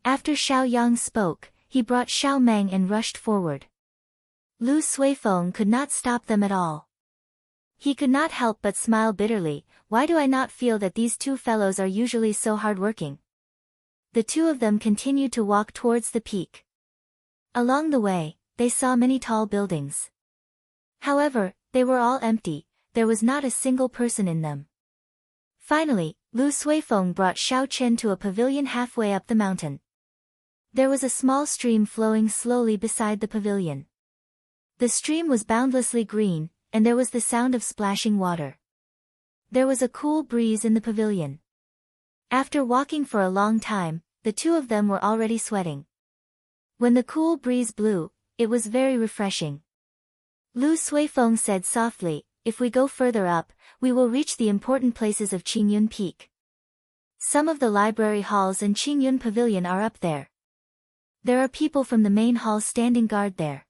A: After Xiao Yang spoke, he brought Xiao Meng and rushed forward. Lu Suifeng could not stop them at all. He could not help but smile bitterly. "Why do I not feel that these two fellows are usually so hardworking?" The two of them continued to walk towards the peak. Along the way, they saw many tall buildings. However, they were all empty, there was not a single person in them. Finally, Lu Suifeng brought Xiaochen to a pavilion halfway up the mountain. There was a small stream flowing slowly beside the pavilion. The stream was boundlessly green, and there was the sound of splashing water. There was a cool breeze in the pavilion. After walking for a long time, the two of them were already sweating. When the cool breeze blew, it was very refreshing. Lu Suifeng said softly, "If we go further up, we will reach the important places of Qingyun Peak. Some of the library halls and Qingyun Pavilion are up there. There are people from the main hall standing guard there.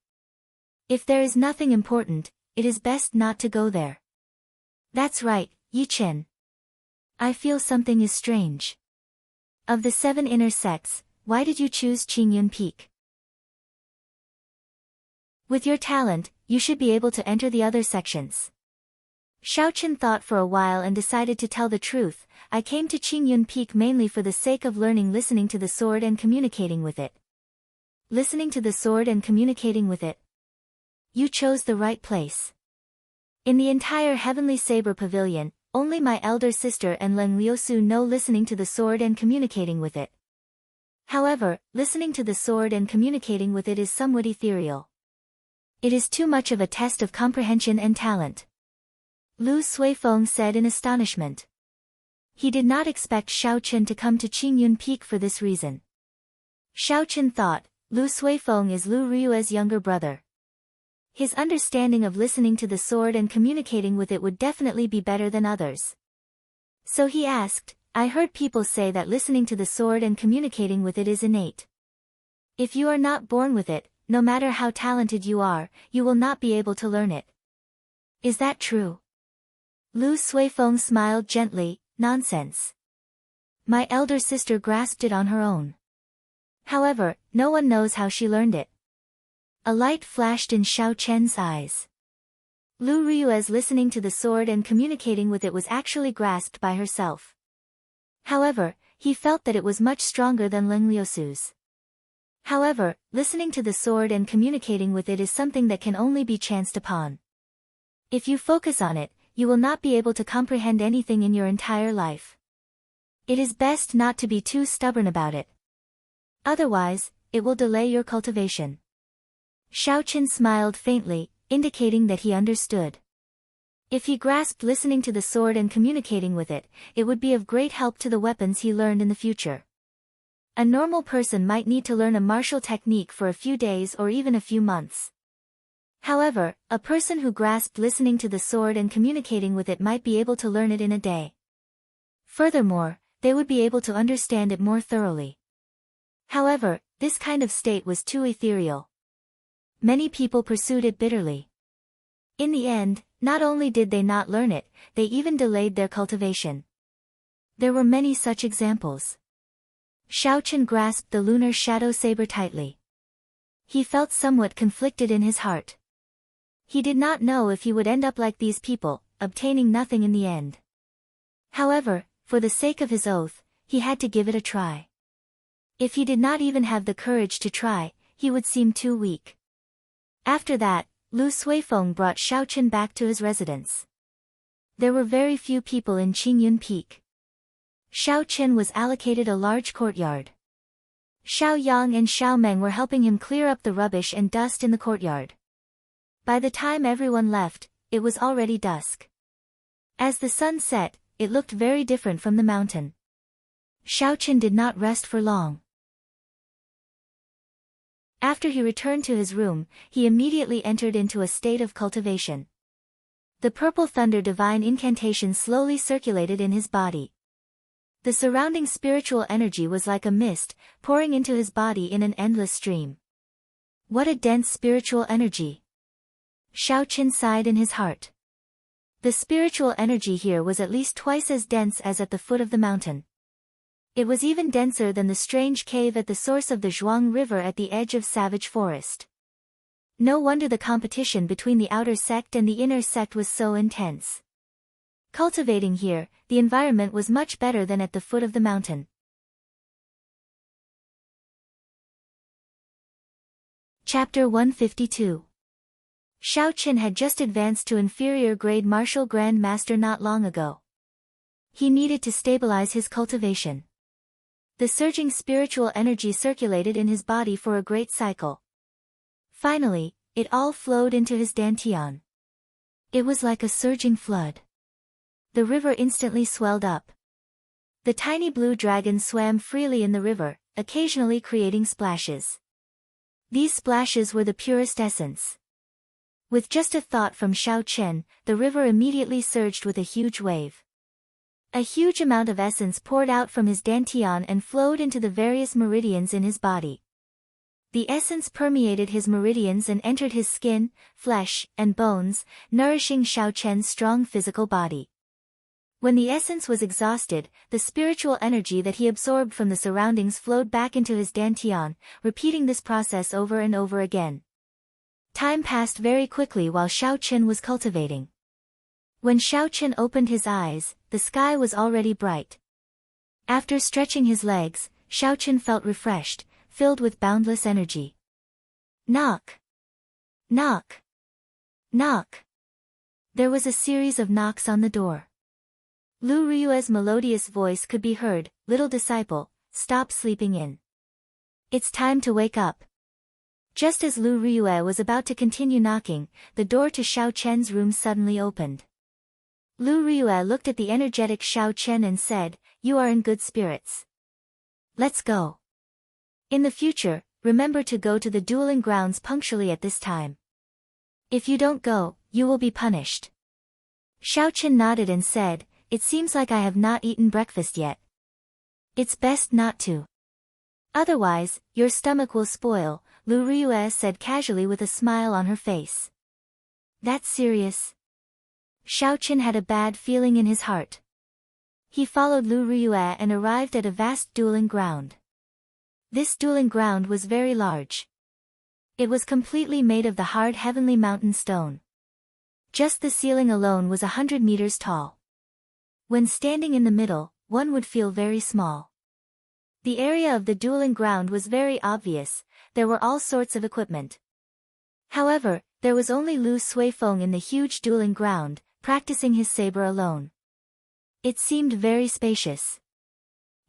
A: If there is nothing important, it is best not to go there." "That's right, Yichen. I feel something is strange. Of the 7 inner sects, why did you choose Qingyun Peak? With your talent, you should be able to enter the other sections." Xiaochen thought for a while and decided to tell the truth. "I came to Qingyun Peak mainly for the sake of learning listening to the sword and communicating with it." "Listening to the sword and communicating with it? You chose the right place. In the entire Heavenly Saber Pavilion, only my elder sister and Leng Liusu know listening to the sword and communicating with it. However, listening to the sword and communicating with it is somewhat ethereal. It is too much of a test of comprehension and talent." Lu Suifeng said in astonishment. He did not expect Xiaochen to come to Qingyun Peak for this reason. Xiaochen thought, Lu Suifeng is Lu Ryue's younger brother. His understanding of listening to the sword and communicating with it would definitely be better than others. So he asked, I heard people say that listening to the sword and communicating with it is innate. If you are not born with it, no matter how talented you are, you will not be able to learn it. Is that true? Lu Suifeng smiled gently. Nonsense. My elder sister grasped it on her own. However, no one knows how she learned it. A light flashed in Xiao Chen's eyes. Lu Ryue's listening to the sword and communicating with it was actually grasped by herself. However, he felt that it was much stronger than Ling Liusu's. However, listening to the sword and communicating with it is something that can only be chanced upon. If you focus on it, you will not be able to comprehend anything in your entire life. It is best not to be too stubborn about it. Otherwise, it will delay your cultivation. Xiao Chen smiled faintly, indicating that he understood. If he grasped listening to the sword and communicating with it, it would be of great help to the weapons he learned in the future. A normal person might need to learn a martial technique for a few days or even a few months. However, a person who grasped listening to the sword and communicating with it might be able to learn it in a day. Furthermore, they would be able to understand it more thoroughly. However, this kind of state was too ethereal. Many people pursued it bitterly. In the end, not only did they not learn it, they even delayed their cultivation. There were many such examples. Xiao Chen grasped the lunar shadow saber tightly. He felt somewhat conflicted in his heart. He did not know if he would end up like these people, obtaining nothing in the end. However, for the sake of his oath, he had to give it a try. If he did not even have the courage to try, he would seem too weak. After that, Lu Suifeng brought Xiao Chen back to his residence. There were very few people in Qingyun Peak. Xiao Chen was allocated a large courtyard. Xiao Yang and Xiao Meng were helping him clear up the rubbish and dust in the courtyard. By the time everyone left, it was already dusk. As the sun set, it looked very different from the mountain. Xiao Chen did not rest for long. After he returned to his room, he immediately entered into a state of cultivation. The purple thunder divine incantation slowly circulated in his body. The surrounding spiritual energy was like a mist, pouring into his body in an endless stream. What a dense spiritual energy! Xiao Chen sighed in his heart. The spiritual energy here was at least twice as dense as at the foot of the mountain. It was even denser than the strange cave at the source of the Zhuang River at the edge of Savage Forest. No wonder the competition between the outer sect and the inner sect was so intense. Cultivating here, the environment was much better than at the foot of the mountain. Chapter 152. Xiao Chen had just advanced to inferior grade martial grand master not long ago. He needed to stabilize his cultivation. The surging spiritual energy circulated in his body for a great cycle. Finally, it all flowed into his dantian. It was like a surging flood. The river instantly swelled up. The tiny blue dragon swam freely in the river, occasionally creating splashes. These splashes were the purest essence. With just a thought from Xiao Chen, the river immediately surged with a huge wave. A huge amount of essence poured out from his dantian and flowed into the various meridians in his body. The essence permeated his meridians and entered his skin, flesh, and bones, nourishing Xiao Chen's strong physical body. When the essence was exhausted, the spiritual energy that he absorbed from the surroundings flowed back into his dantian, repeating this process over and over again. Time passed very quickly while Xiao Chen was cultivating. When Xiao Chen opened his eyes, the sky was already bright. After stretching his legs, Xiao Chen felt refreshed, filled with boundless energy. Knock! Knock! Knock! There was a series of knocks on the door. Lu Ryue's melodious voice could be heard. Little disciple, stop sleeping in. It's time to wake up. Just as Lu Ryue was about to continue knocking, the door to Xiao Chen's room suddenly opened. Lu Ryue looked at the energetic Xiao Chen and said, "You are in good spirits. Let's go. In the future, remember to go to the dueling grounds punctually at this time. If you don't go, you will be punished." Xiao Chen nodded and said, "It seems like I have not eaten breakfast yet, It's best not to. Otherwise, your stomach will spoil, Lu Riyue said casually with a smile on her face. That's serious. Xiao Qin had a bad feeling in his heart. He followed Lu Riyue and arrived at a vast dueling ground. This dueling ground was very large. It was completely made of the hard heavenly mountain stone. Just the ceiling alone was 100 meters tall. When standing in the middle, one would feel very small. The area of the dueling ground was very obvious, there were all sorts of equipment. However, there was only Lu Suifeng in the huge dueling ground, practicing his saber alone. It seemed very spacious.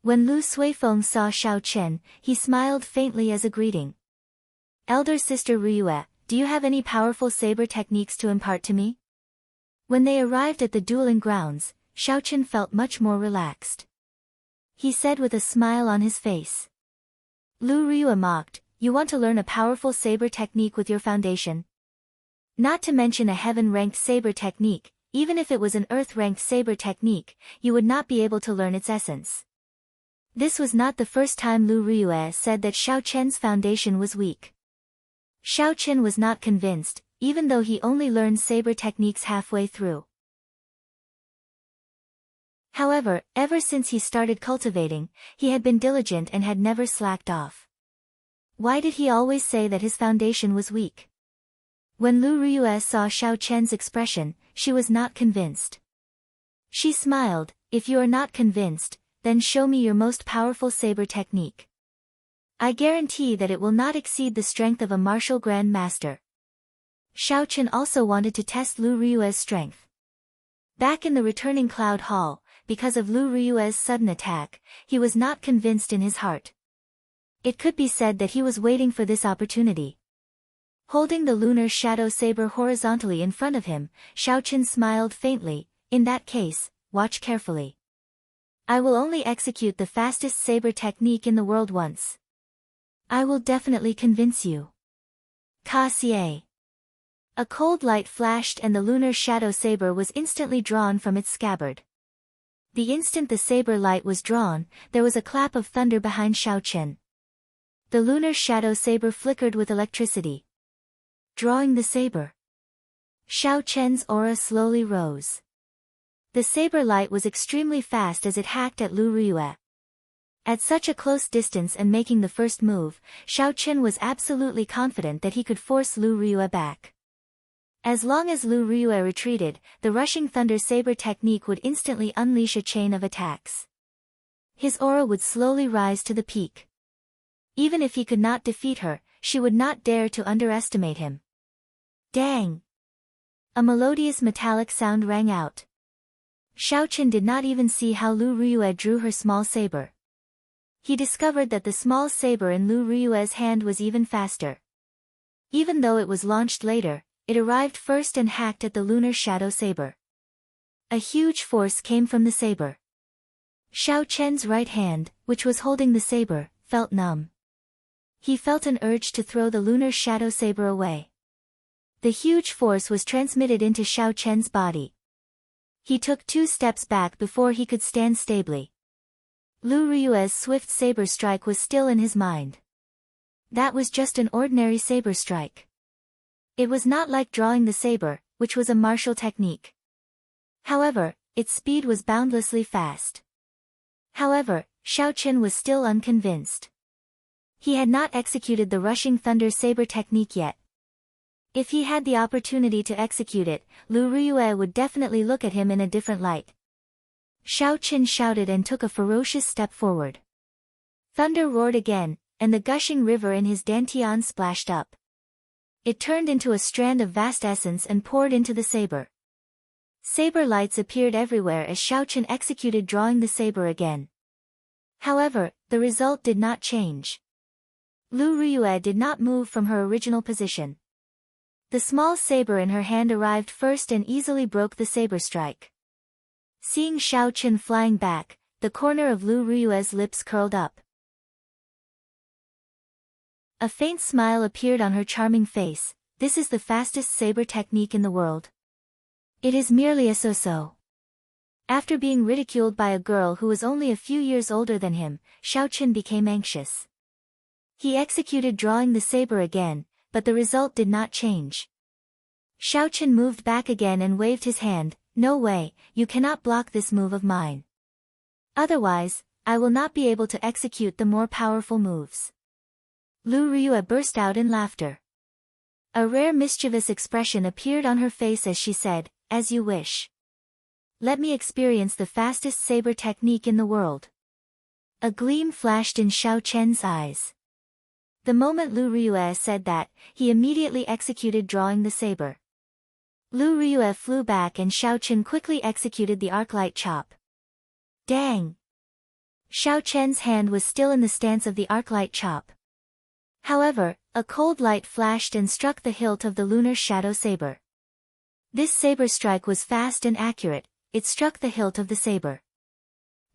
A: When Lu Suifeng saw Xiao Qin, he smiled faintly as a greeting. Elder sister Riyue, do you have any powerful saber techniques to impart to me? When they arrived at the dueling grounds, Xiao Qin felt much more relaxed. He said with a smile on his face. Lu Riyue mocked, you want to learn a powerful saber technique with your foundation? Not to mention a heaven-ranked saber technique, even if it was an earth-ranked saber technique, you would not be able to learn its essence. This was not the first time Lu Riyue said that Xiao Qin's foundation was weak. Xiao Qin was not convinced, even though he only learned saber techniques halfway through. However, ever since he started cultivating, he had been diligent and had never slacked off. Why did he always say that his foundation was weak? When Lu Riyue saw Xiao Qin's expression, she was not convinced. She smiled, if you are not convinced, then show me your most powerful saber technique. I guarantee that it will not exceed the strength of a martial grand master. Xiao Qin also wanted to test Lu Riyue's strength. Back in the returning Cloud Hall, because of Lu Riyue's sudden attack, he was not convinced in his heart. It could be said that he was waiting for this opportunity. Holding the lunar shadow saber horizontally in front of him, Xiao Qin smiled faintly, in that case, watch carefully. I will only execute the fastest saber technique in the world once. I will definitely convince you. Ka-xie. A cold light flashed and the lunar shadow saber was instantly drawn from its scabbard. The instant the saber light was drawn, there was a clap of thunder behind Xiao Qin. The lunar shadow saber flickered with electricity. Drawing the saber. Xiao Qin's aura slowly rose. The saber light was extremely fast as it hacked at Lu Riyue. At such a close distance and making the first move, Xiao Qin was absolutely confident that he could force Lu Riyue back. As long as Lu Riyue retreated, the rushing thunder saber technique would instantly unleash a chain of attacks. His aura would slowly rise to the peak. Even if he could not defeat her, she would not dare to underestimate him. Dang! A melodious metallic sound rang out. Xiao Qin did not even see how Lu Riyue drew her small saber. He discovered that the small saber in Lu Riyue's hand was even faster. Even though it was launched later, it arrived first and hacked at the lunar shadow saber. A huge force came from the saber. Xiao Qin's right hand, which was holding the saber, felt numb. He felt an urge to throw the lunar shadow saber away. The huge force was transmitted into Xiao Qin's body. He took 2 steps back before he could stand stably. Lu Riyue's swift saber strike was still in his mind. That was just an ordinary saber strike. It was not like drawing the saber, which was a martial technique. However, its speed was boundlessly fast. However, Xiao Qin was still unconvinced. He had not executed the rushing thunder saber technique yet. If he had the opportunity to execute it, Lu Riyue would definitely look at him in a different light. Xiao Qin shouted and took a ferocious step forward. Thunder roared again, and the gushing river in his dantian splashed up. It turned into a strand of vast essence and poured into the saber. Saber lights appeared everywhere as Xiao Qin executed drawing the saber again. However, the result did not change. Lu Riyue did not move from her original position. The small saber in her hand arrived first and easily broke the saber strike. Seeing Xiao Qin flying back, the corner of Lu Riyue's lips curled up. A faint smile appeared on her charming face. This is the fastest saber technique in the world. It is merely a so-so. After being ridiculed by a girl who was only a few years older than him, Xiaochen became anxious. He executed drawing the saber again, but the result did not change. Xiaochen moved back again and waved his hand. No way, you cannot block this move of mine. Otherwise, I will not be able to execute the more powerful moves. Lu Ryue burst out in laughter. A rare mischievous expression appeared on her face as she said, as you wish. Let me experience the fastest saber technique in the world. A gleam flashed in Xiaochen's eyes. The moment Lu Ryue said that, he immediately executed drawing the saber. Lu Ryue flew back and Xiaochen quickly executed the arc-light chop. Dang! Xiaochen's hand was still in the stance of the arc-light chop. However, a cold light flashed and struck the hilt of the lunar shadow saber. This saber strike was fast and accurate, it struck the hilt of the saber.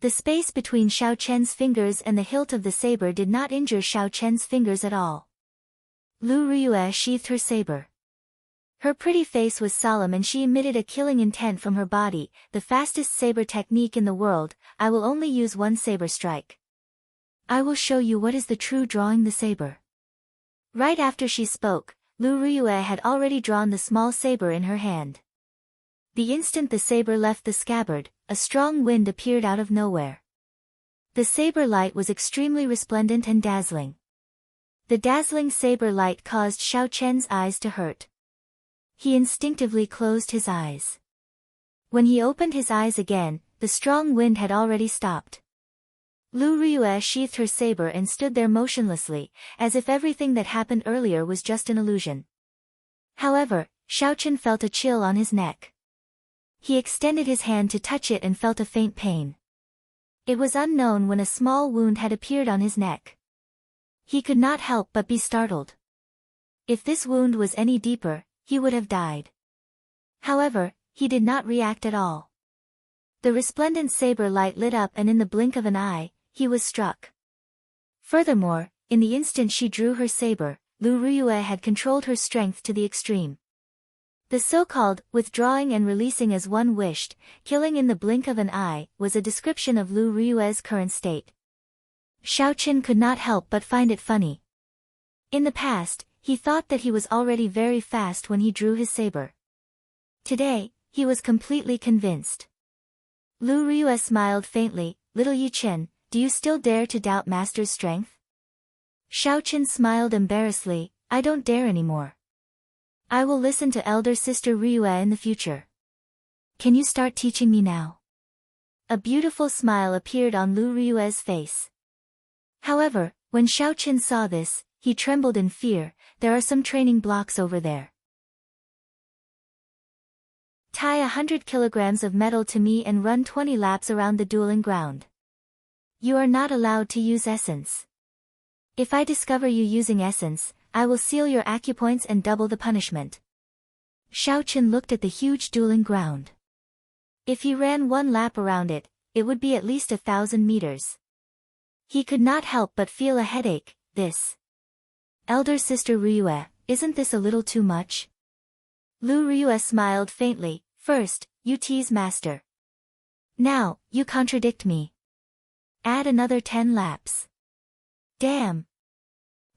A: The space between Xiaochen's fingers and the hilt of the saber did not injure Xiaochen's fingers at all. Lu Ryue sheathed her saber. Her pretty face was solemn and she emitted a killing intent from her body. The fastest saber technique in the world, I will only use one saber strike. I will show you what is the true drawing the saber. Right after she spoke, Lu Ryue had already drawn the small saber in her hand. The instant the saber left the scabbard, a strong wind appeared out of nowhere. The saber light was extremely resplendent and dazzling. The dazzling saber light caused Xiaochen's eyes to hurt. He instinctively closed his eyes. When he opened his eyes again, the strong wind had already stopped. Lu Ryue sheathed her saber and stood there motionlessly, as if everything that happened earlier was just an illusion. However, Xiaochen felt a chill on his neck. He extended his hand to touch it and felt a faint pain. It was unknown when a small wound had appeared on his neck. He could not help but be startled. If this wound was any deeper, he would have died. However, he did not react at all. The resplendent saber light lit up and in the blink of an eye, he was struck. Furthermore, in the instant she drew her saber, Lu Ryue had controlled her strength to the extreme. The so-called withdrawing and releasing as one wished, killing in the blink of an eye, was a description of Lu Ryue's current state. Xiaochen could not help but find it funny. In the past, he thought that he was already very fast when he drew his saber. Today, he was completely convinced. Lu Ryue smiled faintly. Little Yichen, do you still dare to doubt Master's strength? Xiaochen smiled embarrassedly. I don't dare anymore. I will listen to elder sister Ryue in the future. Can you start teaching me now? A beautiful smile appeared on Lu Ryue's face. However, when Xiaochen saw this, he trembled in fear. There are some training blocks over there. Tie 100 kilograms of metal to me and run 20 laps around the dueling ground. You are not allowed to use essence. If I discover you using essence, I will seal your acupoints and double the punishment. Xiaochen looked at the huge dueling ground. If he ran 1 lap around it, it would be at least 1,000 meters. He could not help but feel a headache. This. Elder sister Ryue, isn't this a little too much? Lu Ryue smiled faintly. First, you tease master. Now, you contradict me. Add another 10 laps. Damn.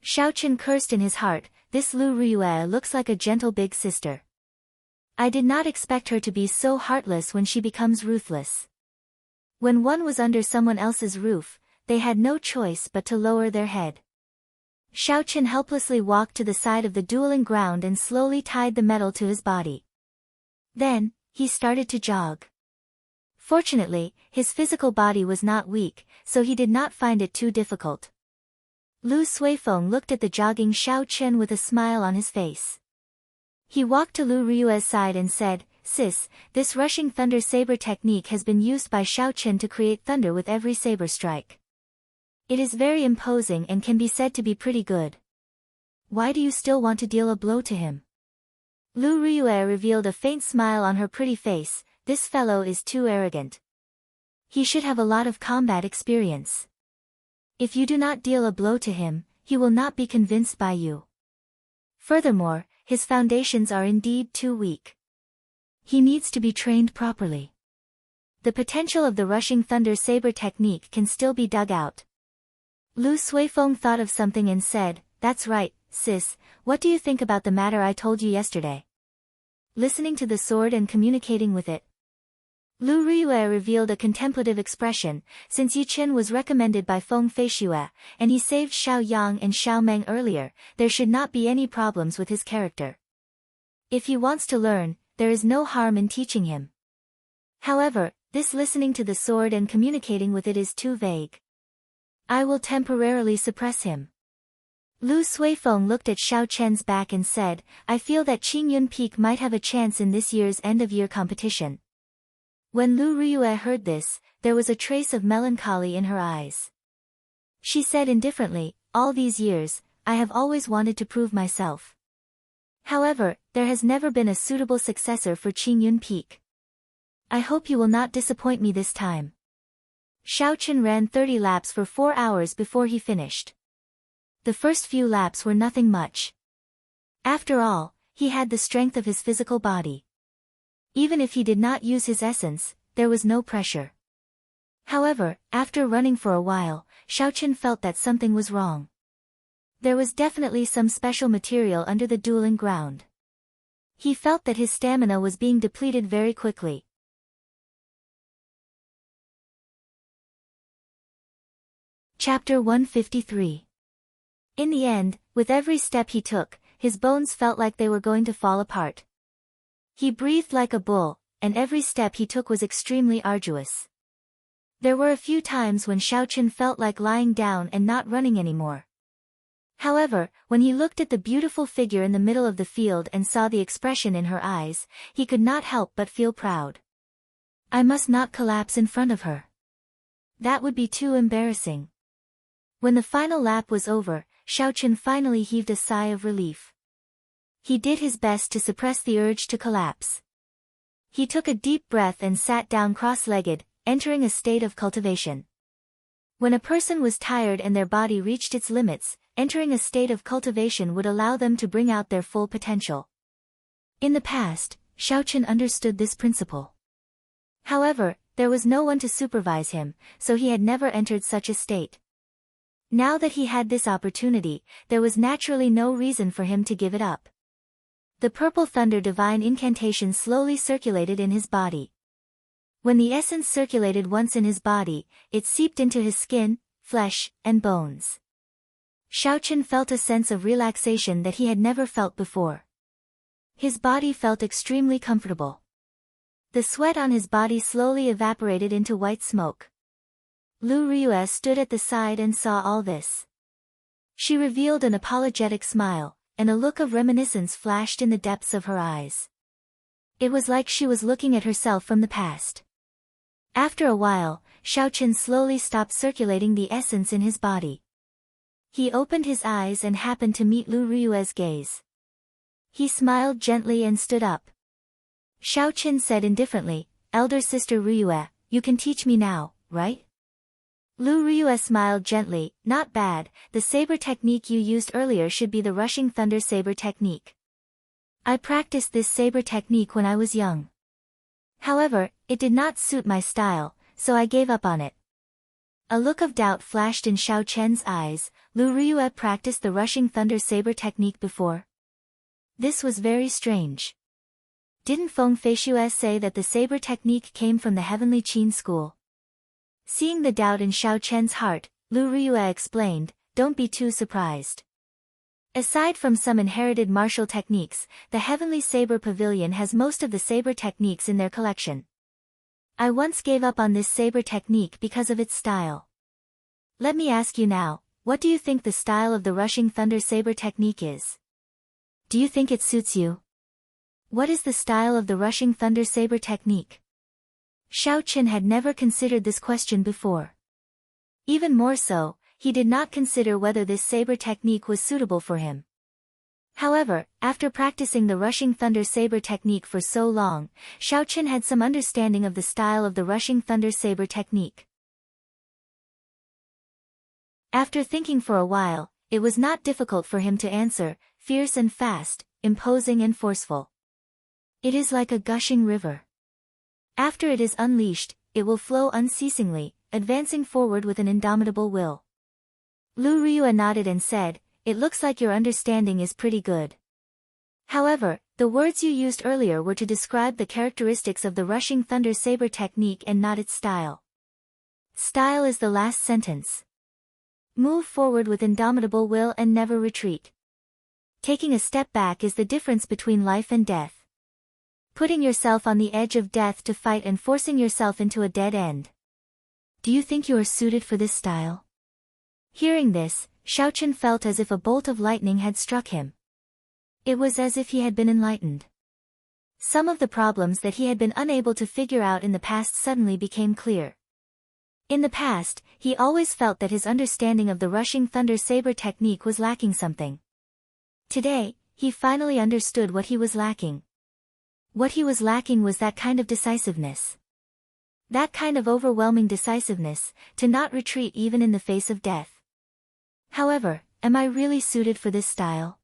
A: Xiaochen cursed in his heart. This Lu Ryue looks like a gentle big sister. I did not expect her to be so heartless when she becomes ruthless. When one was under someone else's roof, they had no choice but to lower their head. Xiaochen helplessly walked to the side of the dueling ground and slowly tied the metal to his body. Then, he started to jog. Fortunately, his physical body was not weak, so he did not find it too difficult. Lu Suifeng looked at the jogging Xiaochen with a smile on his face. He walked to Lu Ryue's side and said, Sis, this rushing thunder saber technique has been used by Xiaochen to create thunder with every saber strike. It is very imposing and can be said to be pretty good. Why do you still want to deal a blow to him? Lu Ryue revealed a faint smile on her pretty face. This fellow is too arrogant. He should have a lot of combat experience. If you do not deal a blow to him, he will not be convinced by you. Furthermore, his foundations are indeed too weak. He needs to be trained properly. The potential of the rushing thunder saber technique can still be dug out. Lu Suifeng thought of something and said, "That's right, sis, what do you think about the matter I told you yesterday?" Listening to the sword and communicating with it. Lu Riyue revealed a contemplative expression, since Yi Chen was recommended by Feng Feishue, and he saved Xiao Yang and Xiao Meng earlier, there should not be any problems with his character. If he wants to learn, there is no harm in teaching him. However, this listening to the sword and communicating with it is too vague. I will temporarily suppress him. Lu Suifeng looked at Xiao Chen's back and said, I feel that Qingyun Peak might have a chance in this year's end-of-year competition. When Lu Riyue heard this, there was a trace of melancholy in her eyes. She said indifferently, all these years, I have always wanted to prove myself. However, there has never been a suitable successor for Qingyun Peak. I hope you will not disappoint me this time. Xiao Chen ran 30 laps for 4 hours before he finished. The first few laps were nothing much. After all, he had the strength of his physical body. Even if he did not use his essence, there was no pressure. However, after running for a while, Xiao Chen felt that something was wrong. There was definitely some special material under the dueling ground. He felt that his stamina was being depleted very quickly. Chapter 153. In the end, with every step he took, his bones felt like they were going to fall apart. He breathed like a bull, and every step he took was extremely arduous. There were a few times when Xiao Chen felt like lying down and not running anymore. However, when he looked at the beautiful figure in the middle of the field and saw the expression in her eyes, he could not help but feel proud. I must not collapse in front of her. That would be too embarrassing. When the final lap was over, Xiao Chen finally heaved a sigh of relief. He did his best to suppress the urge to collapse. He took a deep breath and sat down cross-legged, entering a state of cultivation. When a person was tired and their body reached its limits, entering a state of cultivation would allow them to bring out their full potential. In the past, Xiao Chen understood this principle. However, there was no one to supervise him, so he had never entered such a state. Now that he had this opportunity, there was naturally no reason for him to give it up. The purple thunder divine incantation slowly circulated in his body. When the essence circulated once in his body, it seeped into his skin, flesh, and bones. Xiao Chen felt a sense of relaxation that he had never felt before. His body felt extremely comfortable. The sweat on his body slowly evaporated into white smoke. Lu Riyue stood at the side and saw all this. She revealed an apologetic smile, and a look of reminiscence flashed in the depths of her eyes. It was like she was looking at herself from the past. After a while, Xiao Chen slowly stopped circulating the essence in his body. He opened his eyes and happened to meet Lu Riyue's gaze. He smiled gently and stood up. Xiao Chen said indifferently, Elder Sister Riyue, you can teach me now, right? Lu Riyue smiled gently, not bad, the saber technique you used earlier should be the rushing thunder saber technique. I practiced this saber technique when I was young. However, it did not suit my style, so I gave up on it. A look of doubt flashed in Xiao Chen's eyes. Lu Riyue practiced the rushing thunder saber technique before? This was very strange. Didn't Feng Feishue say that the saber technique came from the Heavenly Qin school? Seeing the doubt in Xiao Chen's heart, Lu Riyue explained, don't be too surprised. Aside from some inherited martial techniques, the Heavenly Saber Pavilion has most of the saber techniques in their collection. I once gave up on this saber technique because of its style. Let me ask you now, what do you think the style of the rushing thunder saber technique is? Do you think it suits you? What is the style of the rushing thunder saber technique? Xiao Chen had never considered this question before. Even more so, he did not consider whether this saber technique was suitable for him. However, after practicing the rushing thunder saber technique for so long, Xiao Chen had some understanding of the style of the rushing thunder saber technique. After thinking for a while, it was not difficult for him to answer, fierce and fast, imposing and forceful. It is like a gushing river. After it is unleashed, it will flow unceasingly, advancing forward with an indomitable will. Lu Ryue nodded and said, "It looks like your understanding is pretty good. However, the words you used earlier were to describe the characteristics of the rushing thunder saber technique and not its style. Style is the last sentence. Move forward with indomitable will and never retreat. Taking a step back is the difference between life and death. Putting yourself on the edge of death to fight and forcing yourself into a dead end. Do you think you are suited for this style?" Hearing this, Xiaochen felt as if a bolt of lightning had struck him. It was as if he had been enlightened. Some of the problems that he had been unable to figure out in the past suddenly became clear. In the past, he always felt that his understanding of the rushing thunder saber technique was lacking something. Today, he finally understood what he was lacking. What he was lacking was that kind of decisiveness. That kind of overwhelming decisiveness, to not retreat even in the face of death. However, am I really suited for this style?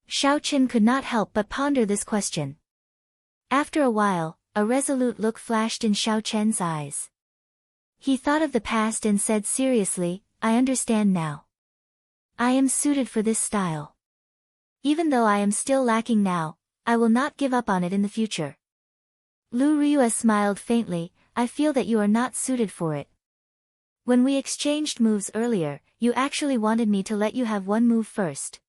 A: Xiaochen could not help but ponder this question. After a while, a resolute look flashed in Xiaochen's eyes. He thought of the past and said seriously, "I understand now. I am suited for this style. Even though I am still lacking now, I will not give up on it in the future." Lu Ryue smiled faintly, "I feel that you are not suited for it. When we exchanged moves earlier, you actually wanted me to let you have one move first.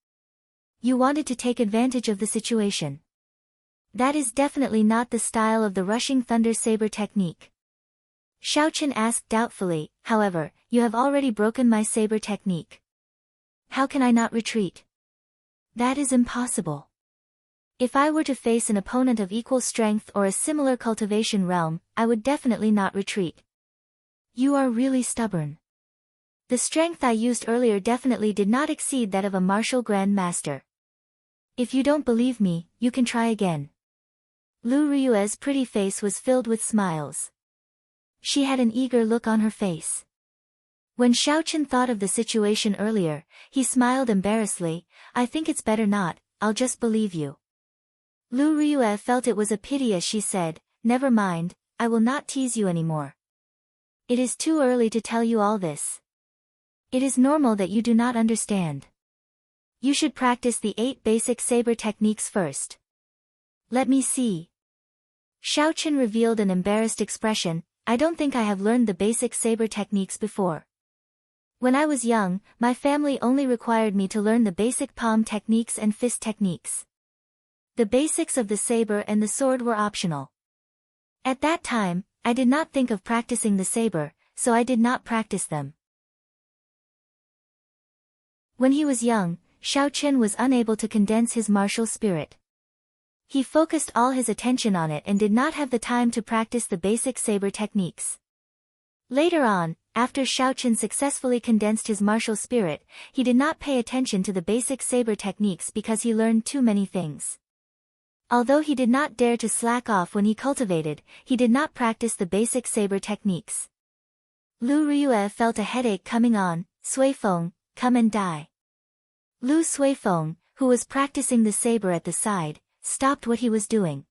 A: You wanted to take advantage of the situation. That is definitely not the style of the rushing thunder saber technique." Xiaochen asked doubtfully, "However, you have already broken my saber technique. How can I not retreat?" "That is impossible. If I were to face an opponent of equal strength or a similar cultivation realm, I would definitely not retreat." "You are really stubborn. The strength I used earlier definitely did not exceed that of a martial grand master. If you don't believe me, you can try again." Lu Ryue's pretty face was filled with smiles. She had an eager look on her face. When Xiaochen thought of the situation earlier, he smiled embarrassedly, "I think it's better not, I'll just believe you." Lu Ryue felt it was a pity as she said, "Never mind, I will not tease you anymore. It is too early to tell you all this. It is normal that you do not understand. You should practice the 8 basic saber techniques first." "Let me see." Xiaochen revealed an embarrassed expression, "I don't think I have learned the basic saber techniques before. When I was young, my family only required me to learn the basic palm techniques and fist techniques. The basics of the saber and the sword were optional. At that time, I did not think of practicing the saber, so I did not practice them." When he was young, Xiaochen was unable to condense his martial spirit. He focused all his attention on it and did not have the time to practice the basic saber techniques. Later on, after Xiaochen successfully condensed his martial spirit, he did not pay attention to the basic saber techniques because he learned too many things. Although he did not dare to slack off when he cultivated, he did not practice the basic saber techniques. Lu Ryue felt a headache coming on. "Suifeng, come and die." Lu Suifeng, who was practicing the saber at the side, stopped what he was doing.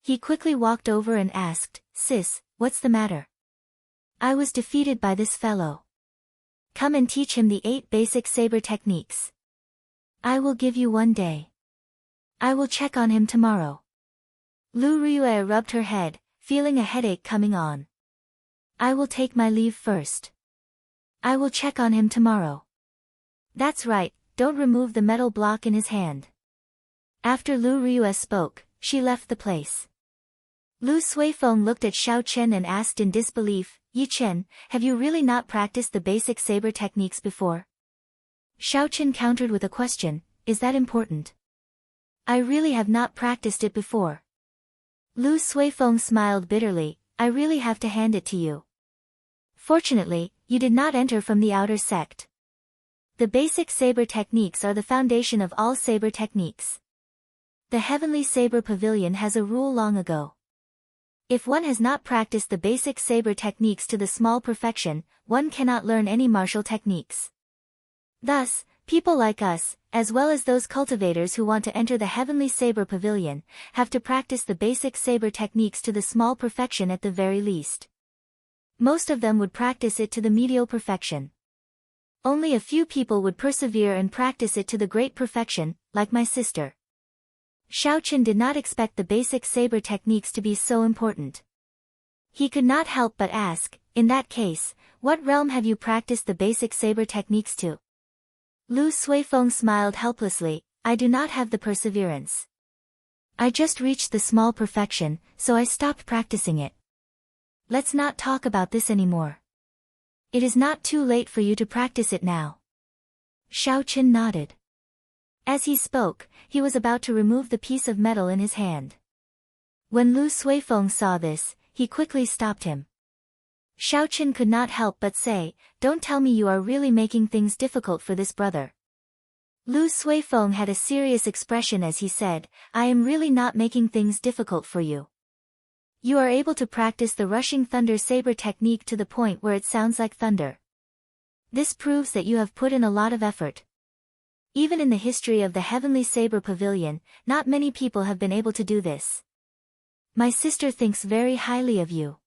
A: He quickly walked over and asked, "Sis, what's the matter?" "I was defeated by this fellow. Come and teach him the 8 basic saber techniques. I will give you 1 day. I will check on him tomorrow." Lu Ryue rubbed her head, feeling a headache coming on. "I will take my leave first. I will check on him tomorrow." "That's right, don't remove the metal block in his hand." After Lu Ryue spoke, she left the place. Lu Suifeng looked at Xiaochen and asked in disbelief, "Yichen, have you really not practiced the basic saber techniques before?" Xiaochen countered with a question, "Is that important?" "I really have not practiced it before." Lu Suifeng smiled bitterly, "I really have to hand it to you. Fortunately, you did not enter from the outer sect. The basic saber techniques are the foundation of all saber techniques. The Heavenly Saber Pavilion has a rule long ago. If one has not practiced the basic saber techniques to the small perfection, one cannot learn any martial techniques. Thus, people like us, as well as those cultivators who want to enter the Heavenly Saber Pavilion, have to practice the basic saber techniques to the small perfection at the very least. Most of them would practice it to the medial perfection. Only a few people would persevere and practice it to the great perfection, like my sister. Xiaoqun did not expect the basic saber techniques to be so important. He could not help but ask, in that case, what realm have you practiced the basic saber techniques to? Lu Suifeng smiled helplessly, I do not have the perseverance. I just reached the small perfection, so I stopped practicing it. Let's not talk about this anymore. It is not too late for you to practice it now. Xiaoqun nodded. As he spoke, he was about to remove the piece of metal in his hand. When Lu Suifeng saw this, he quickly stopped him. Xiaoqun could not help but say, don't tell me you are really making things difficult for this brother. Lu Suifeng had a serious expression as he said, I am really not making things difficult for you. You are able to practice the rushing thunder saber technique to the point where it sounds like thunder. This proves that you have put in a lot of effort. Even in the history of the Heavenly Saber Pavilion, not many people have been able to do this. My sister thinks very highly of you.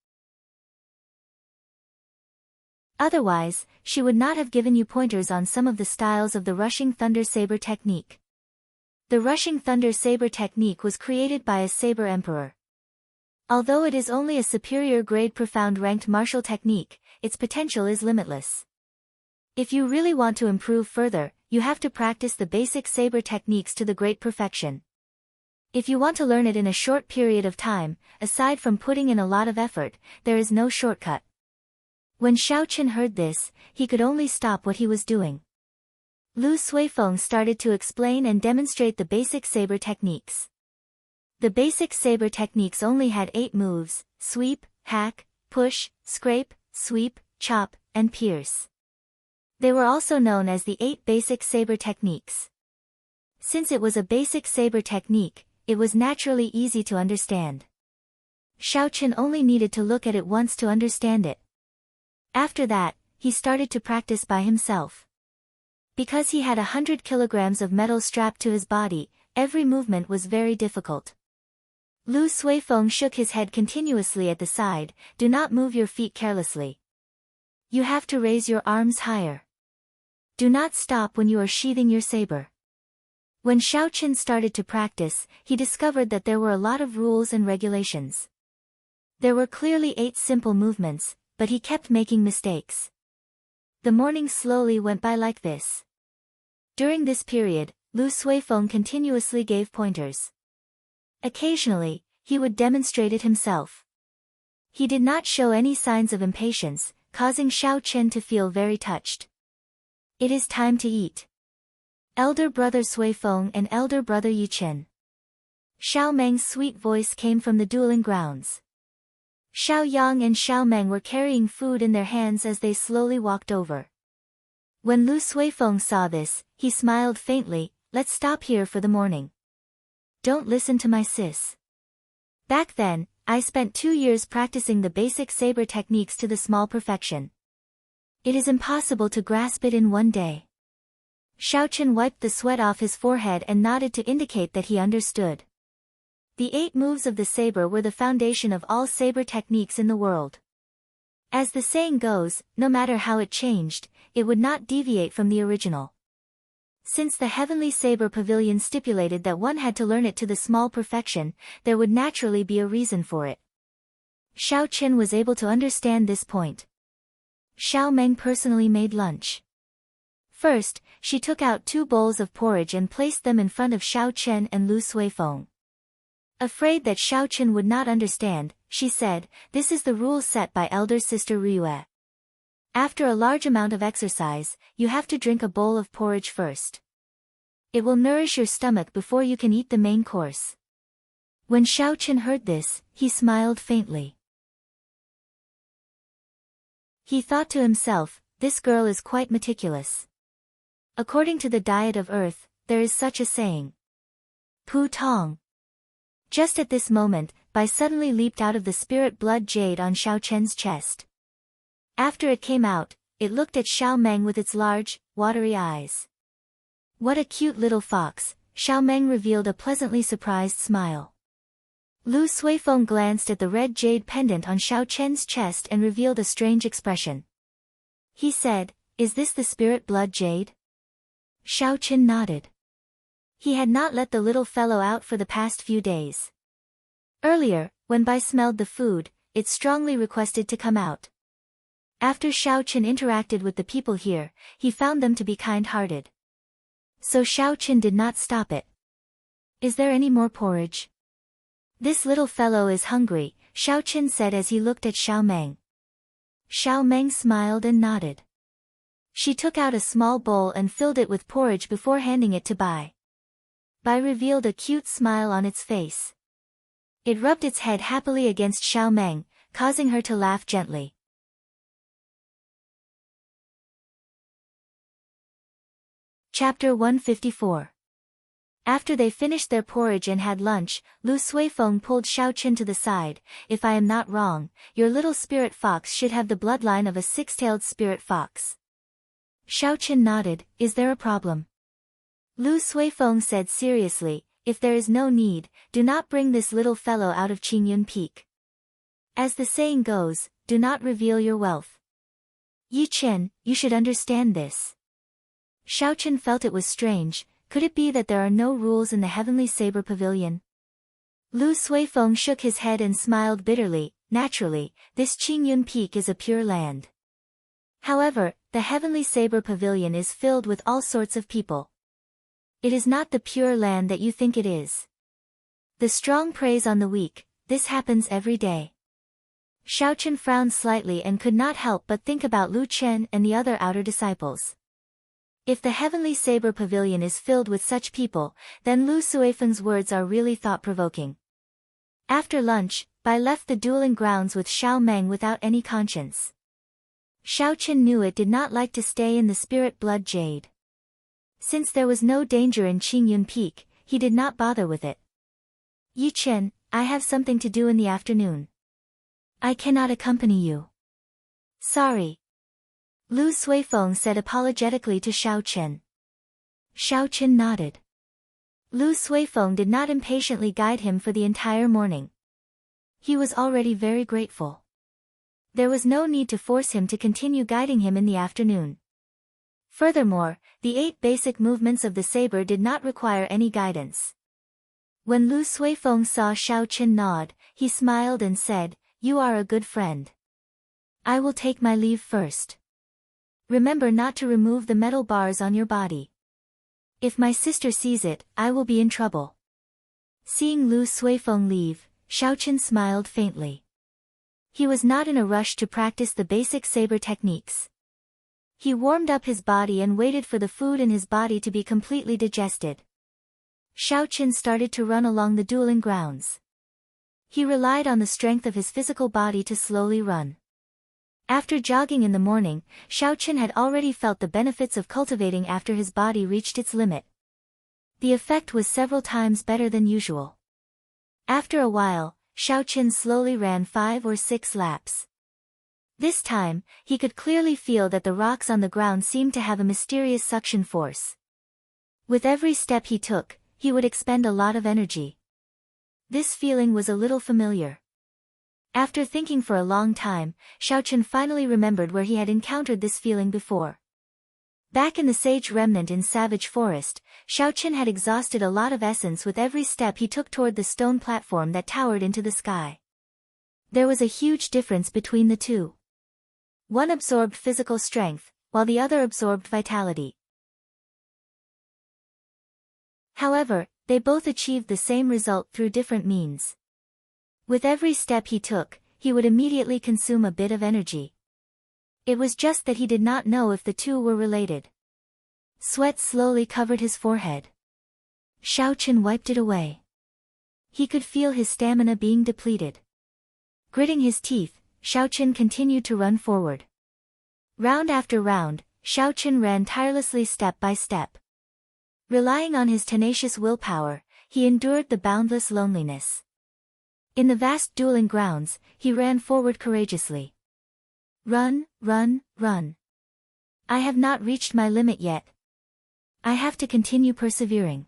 A: Otherwise, she would not have given you pointers on some of the styles of the rushing thunder saber technique. The rushing thunder saber technique was created by a saber emperor. Although it is only a superior grade profound ranked martial technique, its potential is limitless. If you really want to improve further, you have to practice the basic saber techniques to the great perfection. If you want to learn it in a short period of time, aside from putting in a lot of effort, there is no shortcut. When Xiaoqun heard this, he could only stop what he was doing. Lu Suifeng started to explain and demonstrate the basic saber techniques. The basic saber techniques only had 8 moves: sweep, hack, push, scrape, sweep, chop, and pierce. They were also known as the 8 basic saber techniques. Since it was a basic saber technique, it was naturally easy to understand. Xiaoqun only needed to look at it once to understand it. After that, he started to practice by himself. Because he had 100 kilograms of metal strapped to his body, every movement was very difficult. Lu Suifeng shook his head continuously at the side, do not move your feet carelessly. You have to raise your arms higher. Do not stop when you are sheathing your saber. When Xiaoqun started to practice, he discovered that there were a lot of rules and regulations. There were clearly 8 simple movements, but he kept making mistakes. The morning slowly went by like this. During this period, Lu Suifeng continuously gave pointers. Occasionally, he would demonstrate it himself. He did not show any signs of impatience, causing Xiaoqun to feel very touched. It is time to eat. Elder brother Suifeng and elder brother Yichen. Xiao Meng's sweet voice came from the dueling grounds. Xiao Yang and Xiao Meng were carrying food in their hands as they slowly walked over. When Lu Suifeng saw this, he smiled faintly, let's stop here for the morning. Don't listen to my sis. Back then, I spent 2 years practicing the basic saber techniques to the small perfection. It is impossible to grasp it in one day. Xiaoqun wiped the sweat off his forehead and nodded to indicate that he understood. The 8 moves of the saber were the foundation of all saber techniques in the world. As the saying goes, no matter how it changed, it would not deviate from the original. Since the Heavenly Saber Pavilion stipulated that one had to learn it to the small perfection, there would naturally be a reason for it. Xiaoqun was able to understand this point. Xiao Meng personally made lunch. First, she took out 2 bowls of porridge and placed them in front of Xiaoqun and Lu Suifeng. Afraid that Xiaoqun would not understand, she said, this is the rule set by elder sister Ryue. After a large amount of exercise, you have to drink a bowl of porridge first. It will nourish your stomach before you can eat the main course. When Xiaoqun heard this, he smiled faintly. He thought to himself, this girl is quite meticulous. According to the diet of earth, there is such a saying. Pu Tong. Just at this moment, Bai suddenly leaped out of the spirit blood jade on Xiaoqun's chest. After it came out, it looked at Xiao Meng with its large, watery eyes. What a cute little fox, Xiao Meng revealed a pleasantly surprised smile. Lu Suifeng glanced at the red jade pendant on Xiao Chen's chest and revealed a strange expression. He said, "Is this the spirit blood jade?" Xiao Chen nodded. He had not let the little fellow out for the past few days. Earlier, when Bai smelled the food, it strongly requested to come out. After Xiao Chen interacted with the people here, he found them to be kind-hearted. So Xiao Chen did not stop it. "Is there any more porridge?" "This little fellow is hungry," Xiao Chen said as he looked at Xiao Meng. Xiao Meng smiled and nodded. She took out a small bowl and filled it with porridge before handing it to Bai. Bai revealed a cute smile on its face. It rubbed its head happily against Xiao Meng, causing her to laugh gently. Chapter 154. After they finished their porridge and had lunch, Lu Suifeng pulled Xiao Chen to the side. "If I am not wrong, your little spirit fox should have the bloodline of a six-tailed spirit fox." Xiao Chen nodded. "Is there a problem?" Lu Suifeng said seriously, "If there is no need, do not bring this little fellow out of Qingyun Peak. As the saying goes, do not reveal your wealth. Yi Chen, you should understand this." Xiao Chen felt it was strange. Could it be that there are no rules in the Heavenly Saber Pavilion? Lu Suifeng shook his head and smiled bitterly. "Naturally, this Qingyun Peak is a pure land. However, the Heavenly Saber Pavilion is filled with all sorts of people. It is not the pure land that you think it is. The strong preys on the weak. This happens every day." Xiao Chen frowned slightly and could not help but think about Lu Chen and the other outer disciples. If the Heavenly Saber Pavilion is filled with such people, then Lu Suifeng's words are really thought-provoking. After lunch, Bai left the dueling grounds with Xiao Meng without any conscience. Xiao Chen knew it did not like to stay in the spirit blood jade. Since there was no danger in Qingyun Peak, he did not bother with it. "Yi Chen, I have something to do in the afternoon. I cannot accompany you." "Sorry." Lu Suifeng said apologetically to Xiao Chen. Xiao Chen nodded. Lu Suifeng did not impatiently guide him for the entire morning. He was already very grateful. There was no need to force him to continue guiding him in the afternoon. Furthermore, the 8 basic movements of the saber did not require any guidance. When Lu Suifeng saw Xiao Chen nod, he smiled and said, "You are a good friend. I will take my leave first. Remember not to remove the metal bars on your body. If my sister sees it, I will be in trouble." Seeing Lu Suifeng leave, Xiao Chen smiled faintly. He was not in a rush to practice the basic saber techniques. He warmed up his body and waited for the food in his body to be completely digested. Xiao Chen started to run along the dueling grounds. He relied on the strength of his physical body to slowly run. After jogging in the morning, Xiao Chen had already felt the benefits of cultivating after his body reached its limit. The effect was several times better than usual. After a while, Xiao Chen slowly ran 5 or 6 laps. This time, he could clearly feel that the rocks on the ground seemed to have a mysterious suction force. With every step he took, he would expend a lot of energy. This feeling was a little familiar. After thinking for a long time, Xiao Chen finally remembered where he had encountered this feeling before. Back in the sage remnant in Savage Forest, Xiao Chen had exhausted a lot of essence with every step he took toward the stone platform that towered into the sky. There was a huge difference between the two. One absorbed physical strength, while the other absorbed vitality. However, they both achieved the same result through different means. With every step he took, he would immediately consume a bit of energy. It was just that he did not know if the two were related. Sweat slowly covered his forehead. Xiao Chen wiped it away. He could feel his stamina being depleted. Gritting his teeth, Xiao Chen continued to run forward. Round after round, Xiao Chen ran tirelessly step by step. Relying on his tenacious willpower, he endured the boundless loneliness. In the vast dueling grounds, he ran forward courageously. Run, run, run. I have not reached my limit yet. I have to continue persevering.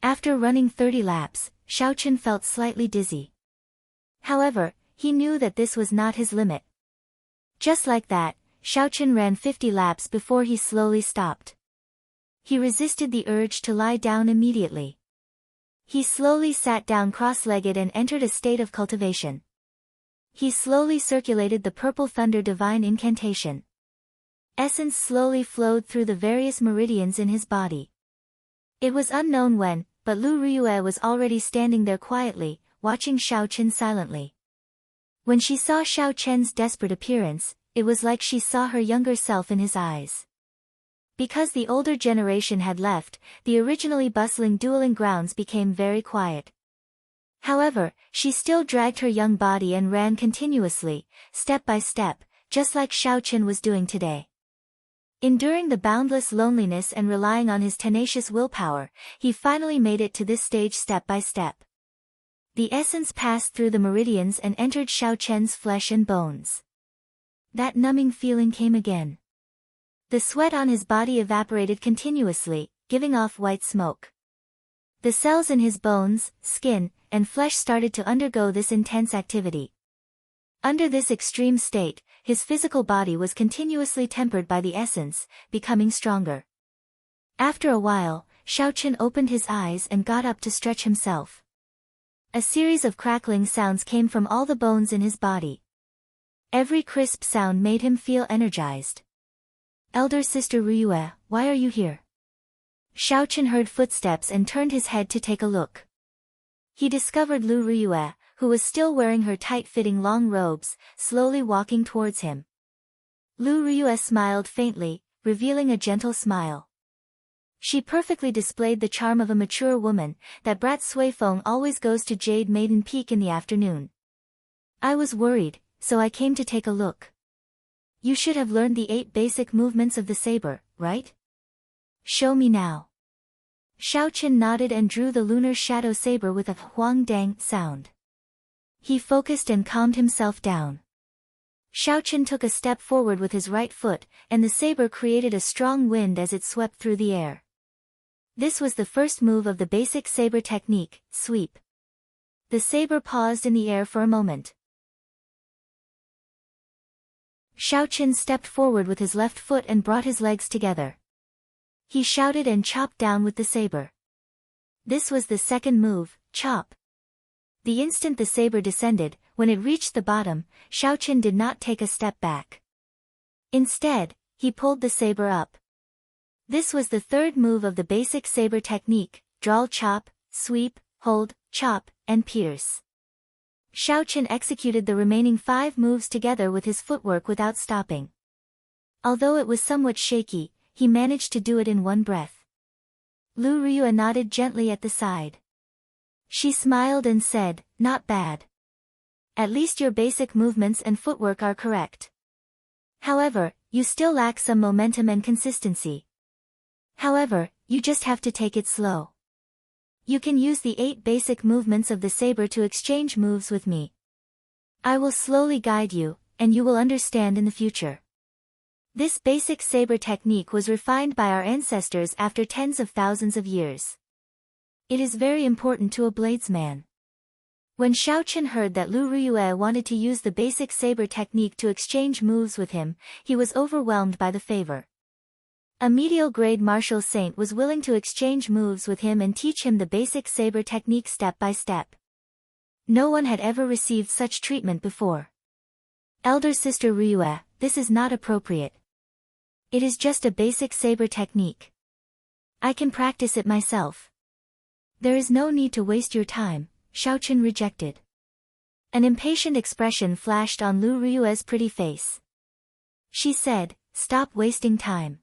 A: After running 30 laps, Xiao Chen felt slightly dizzy. However, he knew that this was not his limit. Just like that, Xiao Chen ran 50 laps before he slowly stopped. He resisted the urge to lie down immediately. He slowly sat down cross-legged and entered a state of cultivation. He slowly circulated the purple thunder divine incantation. Essence slowly flowed through the various meridians in his body. It was unknown when, but Lu Riyue was already standing there quietly, watching Xiao Chen silently. When she saw Xiao Chen's desperate appearance, it was like she saw her younger self in his eyes. Because the older generation had left, the originally bustling dueling grounds became very quiet. However, she still dragged her young body and ran continuously, step by step, just like Xiao Chen was doing today. Enduring the boundless loneliness and relying on his tenacious willpower, he finally made it to this stage step by step. The essence passed through the meridians and entered Xiao Chen's flesh and bones. That numbing feeling came again. The sweat on his body evaporated continuously, giving off white smoke. The cells in his bones, skin, and flesh started to undergo this intense activity. Under this extreme state, his physical body was continuously tempered by the essence, becoming stronger. After a while, Xiao Chen opened his eyes and got up to stretch himself. A series of crackling sounds came from all the bones in his body. Every crisp sound made him feel energized. "Elder Sister Riyue, why are you here?" Xiao Chen heard footsteps and turned his head to take a look. He discovered Lu Riyue, who was still wearing her tight-fitting long robes, slowly walking towards him. Lu Riyue smiled faintly, revealing a gentle smile. She perfectly displayed the charm of a mature woman. That brat Suifeng always goes to Jade Maiden Peak in the afternoon. "I was worried, so I came to take a look. You should have learned the 8 basic movements of the saber, right? Show me now." Xiao Chen nodded and drew the lunar shadow saber with a huang dang sound. He focused and calmed himself down. Xiao Chen took a step forward with his right foot, and the saber created a strong wind as it swept through the air. This was the first move of the basic saber technique, sweep. The saber paused in the air for a moment. Xiao Chen stepped forward with his left foot and brought his legs together. He shouted and chopped down with the saber. This was the second move, chop. The instant the saber descended, when it reached the bottom, Xiao Chen did not take a step back. Instead, he pulled the saber up. This was the third move of the basic saber technique, drawl chop, sweep, hold, chop, and pierce. Xiao Chen executed the remaining 5 moves together with his footwork without stopping. Although it was somewhat shaky, he managed to do it in one breath. Lu Riyue nodded gently at the side. She smiled and said, "Not bad. At least your basic movements and footwork are correct. However, you still lack some momentum and consistency. However, you just have to take it slow. You can use the 8 basic movements of the saber to exchange moves with me. I will slowly guide you, and you will understand in the future." This basic saber technique was refined by our ancestors after tens of thousands of years. It is very important to a bladesman. When Xiao Chen heard that Lu Riyue wanted to use the basic saber technique to exchange moves with him, he was overwhelmed by the favor. A medial-grade martial saint was willing to exchange moves with him and teach him the basic saber technique step by step. No one had ever received such treatment before. "Elder Sister Riyue, this is not appropriate. It is just a basic saber technique. I can practice it myself." "There is no need to waste your time," Xiao Chen rejected. An impatient expression flashed on Lu Riyue's pretty face. She said, "Stop wasting time.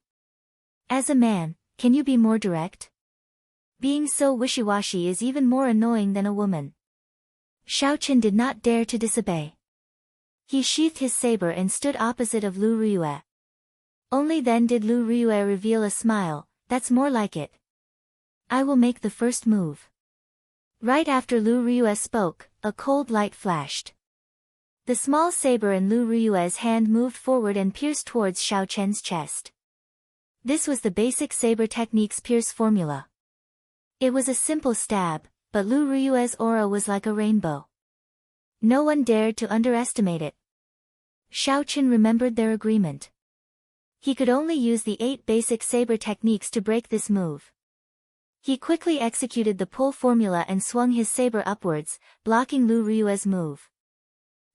A: As a man, can you be more direct? Being so wishy-washy is even more annoying than a woman." Xiao Chen did not dare to disobey. He sheathed his saber and stood opposite of Lu Riyue. Only then did Lu Riyue reveal a smile. "That's more like it. I will make the first move." Right after Lu Riyue spoke, a cold light flashed. The small saber in Lu Riyue's hand moved forward and pierced towards Xiao Chen's chest. This was the basic saber technique's pierce formula. It was a simple stab, but Lu Riyue's aura was like a rainbow. No one dared to underestimate it. Xiao Qin remembered their agreement. He could only use the 8 basic saber techniques to break this move. He quickly executed the pull formula and swung his saber upwards, blocking Lu Riyue's move.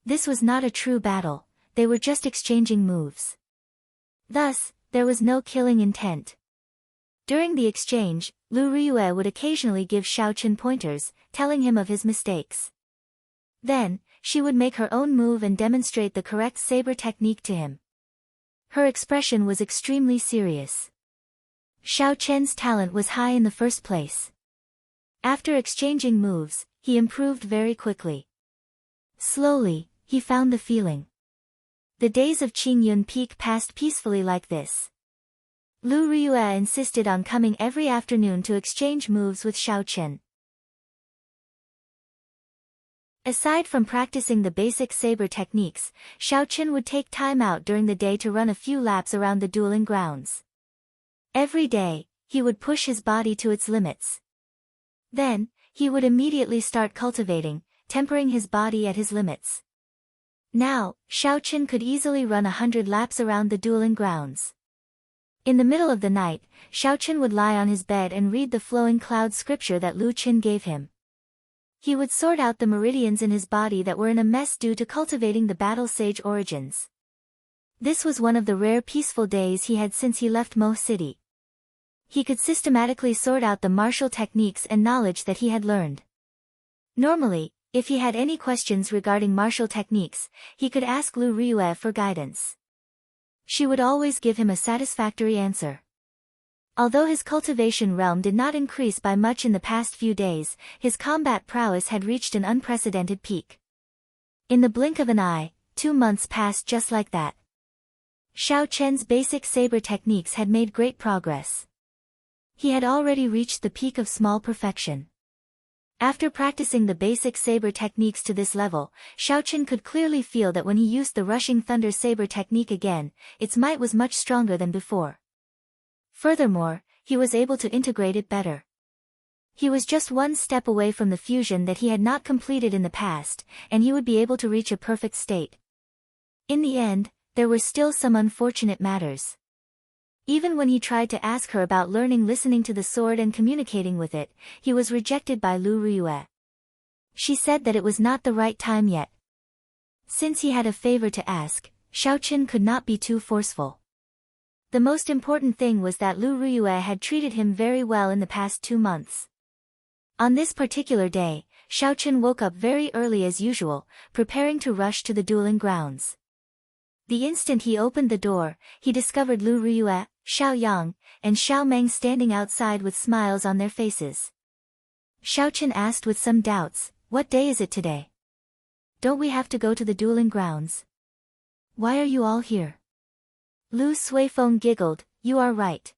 A: This was not a true battle, they were just exchanging moves. Thus, there was no killing intent. During the exchange, Lu Riyue would occasionally give Xiao Qin pointers, telling him of his mistakes. Then, she would make her own move and demonstrate the correct saber technique to him. Her expression was extremely serious. Xiao Chen's talent was high in the first place. After exchanging moves, he improved very quickly. Slowly, he found the feeling. The days of Qingyun Peak passed peacefully like this. Lu Riyue insisted on coming every afternoon to exchange moves with Xiao Qin. Aside from practicing the basic saber techniques, Xiao Qin would take time out during the day to run a few laps around the dueling grounds. Every day, he would push his body to its limits. Then, he would immediately start cultivating, tempering his body at his limits. Now, Xiao Qin could easily run 100 laps around the dueling grounds. In the middle of the night, Xiao Qin would lie on his bed and read the flowing cloud scripture that Lu Qin gave him. He would sort out the meridians in his body that were in a mess due to cultivating the battle sage origins. This was one of the rare peaceful days he had since he left Mo City. He could systematically sort out the martial techniques and knowledge that he had learned. Normally, if he had any questions regarding martial techniques, he could ask Lu Riyue for guidance. She would always give him a satisfactory answer. Although his cultivation realm did not increase by much in the past few days, his combat prowess had reached an unprecedented peak. In the blink of an eye, 2 months passed just like that. Xiao Chen's basic saber techniques had made great progress. He had already reached the peak of small perfection. After practicing the basic saber techniques to this level, Xiao Qin could clearly feel that when he used the rushing thunder saber technique again, its might was much stronger than before. Furthermore, he was able to integrate it better. He was just one step away from the fusion that he had not completed in the past, and he would be able to reach a perfect state. In the end, there were still some unfortunate matters. Even when he tried to ask her about learning listening to the sword and communicating with it, he was rejected by Lu Riyue. She said that it was not the right time yet. Since he had a favor to ask, Xiao Qin could not be too forceful. The most important thing was that Lu Riyue had treated him very well in the past 2 months. On this particular day, Xiao Qin woke up very early as usual, preparing to rush to the dueling grounds. The instant he opened the door, he discovered Lu Riyue, Xiao Yang, and Xiao Meng standing outside with smiles on their faces. Xiao Qin asked with some doubts, "What day is it today? Don't we have to go to the dueling grounds? Why are you all here?" Lu Suifeng giggled, "You are right.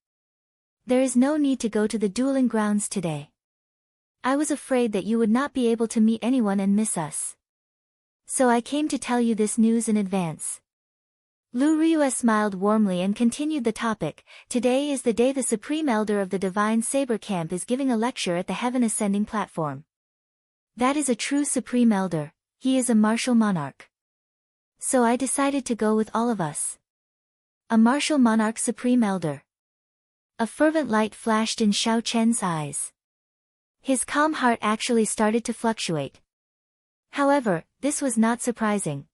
A: There is no need to go to the dueling grounds today. I was afraid that you would not be able to meet anyone and miss us. So I came to tell you this news in advance." Lu Riyue smiled warmly and continued the topic. "Today is the day the Supreme Elder of the Divine Saber Camp is giving a lecture at the Heaven Ascending platform. That is a true Supreme Elder, he is a martial monarch. So I decided to go with all of us." A martial monarch Supreme Elder. A fervent light flashed in Xiao Chen's eyes. His calm heart actually started to fluctuate. However, this was not surprising.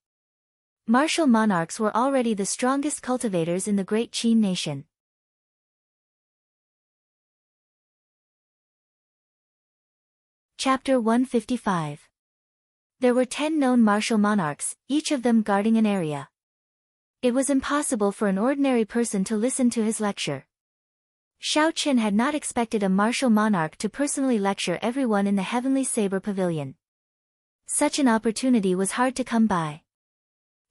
A: Martial monarchs were already the strongest cultivators in the great Qin nation. Chapter 155. There were 10 known martial monarchs, each of them guarding an area. It was impossible for an ordinary person to listen to his lecture. Xiao Qin had not expected a martial monarch to personally lecture everyone in the Heavenly Saber Pavilion. Such an opportunity was hard to come by.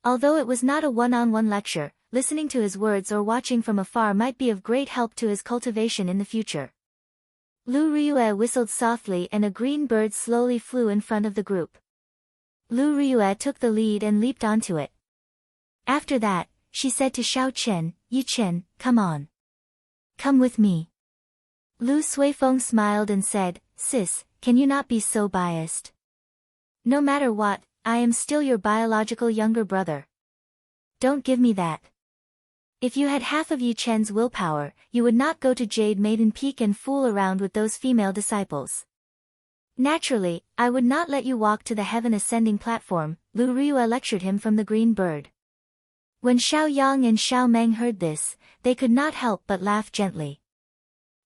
A: Although it was not a one-on-one lecture, listening to his words or watching from afar might be of great help to his cultivation in the future. Lu Riyue whistled softly and a green bird slowly flew in front of the group. Lu Riyue took the lead and leaped onto it. After that, she said to Xiao Qin, "Yi Qin, come on. Come with me." Lu Suifeng smiled and said, "Sis, can you not be so biased? No matter what, I am still your biological younger brother. Don't give me that. If you had half of Yi Chen's willpower, you would not go to Jade Maiden Peak and fool around with those female disciples. Naturally, I would not let you walk to the heaven ascending platform, Lu Riyue lectured him from the green bird. When Xiao Yang and Xiao Meng heard this, they could not help but laugh gently.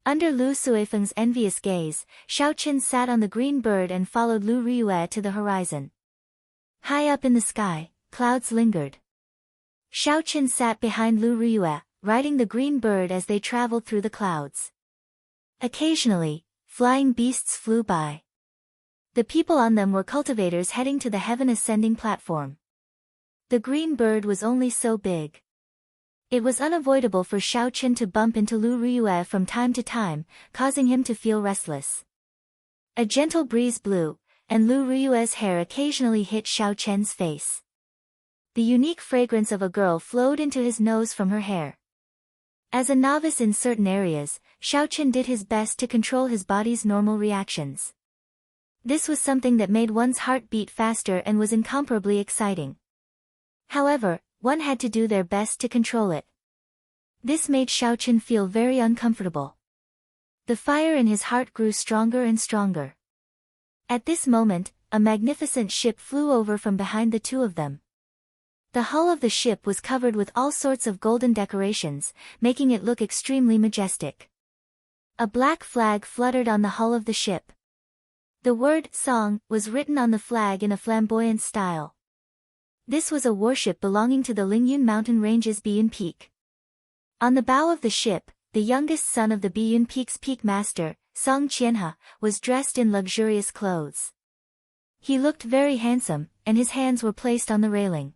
A: Under Lu Suifeng's envious gaze, Xiao Qin sat on the green bird and followed Lu Riyue to the horizon. High up in the sky, clouds lingered. Xiao Qin sat behind Lu Riyue, riding the green bird as they traveled through the clouds. Occasionally, flying beasts flew by. The people on them were cultivators heading to the heaven ascending platform. The green bird was only so big. It was unavoidable for Xiao Qin to bump into Lu Riyue from time to time, causing him to feel restless. A gentle breeze blew, and Lu Riyue's hair occasionally hit Xiao Chen's face. The unique fragrance of a girl flowed into his nose from her hair. As a novice in certain areas, Xiao Qin did his best to control his body's normal reactions. This was something that made one's heart beat faster and was incomparably exciting. However, one had to do their best to control it. This made Xiao Qin feel very uncomfortable. The fire in his heart grew stronger and stronger. At this moment, a magnificent ship flew over from behind the two of them. The hull of the ship was covered with all sorts of golden decorations, making it look extremely majestic. A black flag fluttered on the hull of the ship. The word "song" was written on the flag in a flamboyant style. This was a warship belonging to the Lingyun Mountain Range's Biyun Peak. On the bow of the ship, the youngest son of the Biyun Peak's peak master, Song Qianhe, was dressed in luxurious clothes. He looked very handsome, and his hands were placed on the railing.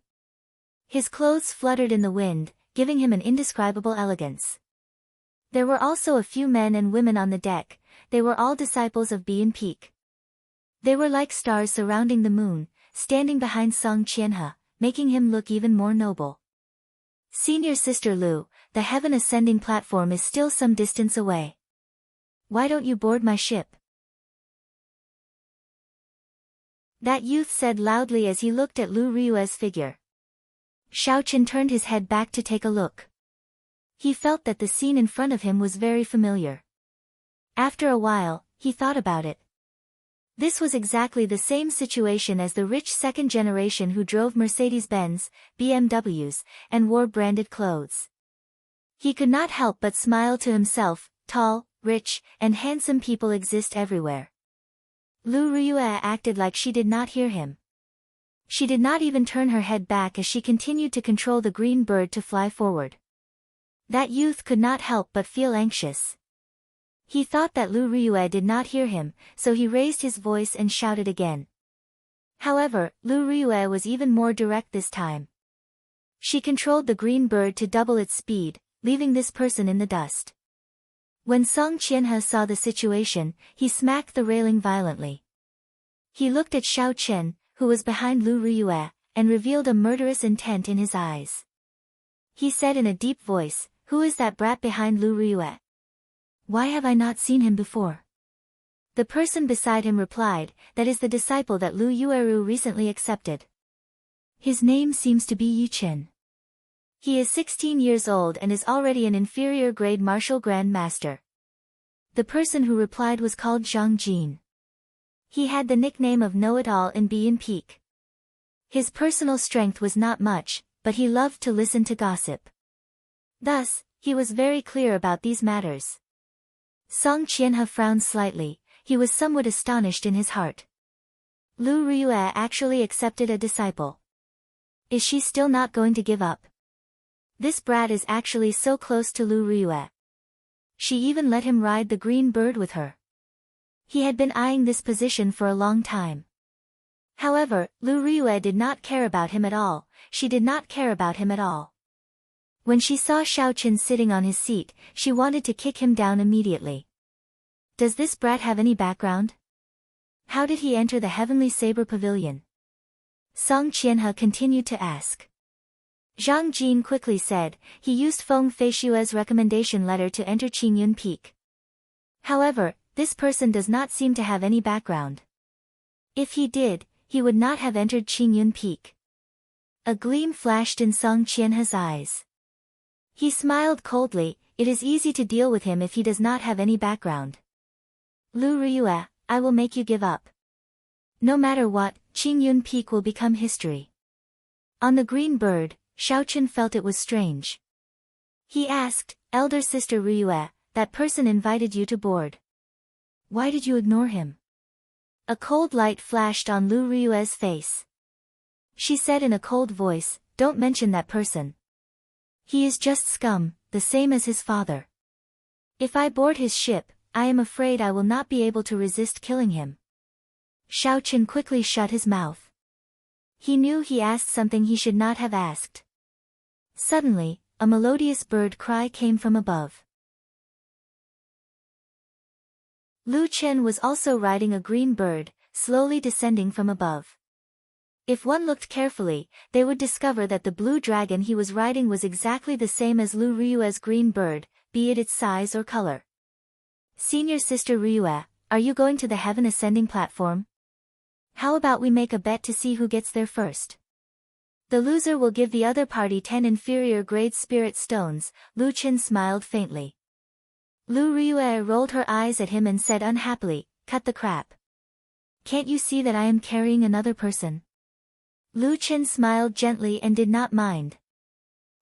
A: His clothes fluttered in the wind, giving him an indescribable elegance. There were also a few men and women on the deck. They were all disciples of Biyun Peak. They were like stars surrounding the moon, standing behind Song Qianhe, making him look even more noble. Senior Sister Lu, the heaven ascending platform is still some distance away. Why don't you board my ship? That youth said loudly as he looked at Lu Riyue's figure. Xiao Qin turned his head back to take a look. He felt that the scene in front of him was very familiar. After a while, he thought about it. This was exactly the same situation as the rich second generation who drove Mercedes-Benz, BMWs, and wore branded clothes. He could not help but smile to himself. Tall, rich, and handsome people exist everywhere. Lu Riyue acted like she did not hear him. She did not even turn her head back as she continued to control the green bird to fly forward. That youth could not help but feel anxious. He thought that Lu Riyue did not hear him, so he raised his voice and shouted again. However, Lu Riyue was even more direct this time. She controlled the green bird to double its speed, leaving this person in the dust. When Song Qianhe saw the situation, he smacked the railing violently. He looked at Xiao Qin, who was behind Lu Riyue, and revealed a murderous intent in his eyes. He said in a deep voice, "Who is that brat behind Lu Riyue? Why have I not seen him before?" The person beside him replied, "That is the disciple that Lu Yueru recently accepted. His name seems to be Yi Chen. He is 16 years old and is already an inferior grade martial grand master." The person who replied was called Zhang Jin. He had the nickname of Know-It-All in Biyun Peak. His personal strength was not much, but he loved to listen to gossip. Thus, he was very clear about these matters. Song Qianhe frowned slightly. He was somewhat astonished in his heart. Lu Riyue actually accepted a disciple. Is she still not going to give up? This brat is actually so close to Lu Riyue. She even let him ride the green bird with her. He had been eyeing this position for a long time. However, Lu Riyue did not care about him at all. She did not care about him at all. When she saw Xiao Qin sitting on his seat, she wanted to kick him down immediately. Does this brat have any background? How did he enter the Heavenly Saber Pavilion? Song Qianhe continued to ask. Zhang Jin quickly said, he used Feng Feishue's recommendation letter to enter Qingyun Peak. However, this person does not seem to have any background. If he did, he would not have entered Qingyun Peak. A gleam flashed in Song Qianhe's eyes. He smiled coldly. It is easy to deal with him if he does not have any background. Lu Ryue, I will make you give up. No matter what, Qingyun Peak will become history. On the green bird, Xiaochen felt it was strange. He asked, Elder Sister Ryue, that person invited you to board. Why did you ignore him? A cold light flashed on Lu Ryue's face. She said in a cold voice, don't mention that person. He is just scum, the same as his father. If I board his ship, I am afraid I will not be able to resist killing him. Xiaochen quickly shut his mouth. He knew he asked something he should not have asked. Suddenly, a melodious bird cry came from above. Lu Chen was also riding a green bird, slowly descending from above. If one looked carefully, they would discover that the blue dragon he was riding was exactly the same as Lu Ryue's green bird, be it its size or color. Senior Sister Ryue, are you going to the heaven ascending platform? How about we make a bet to see who gets there first? The loser will give the other party 10 inferior grade spirit stones. Lu Chen smiled faintly. Lu Ryue rolled her eyes at him and said unhappily, cut the crap. Can't you see that I am carrying another person? Lu Chen smiled gently and did not mind.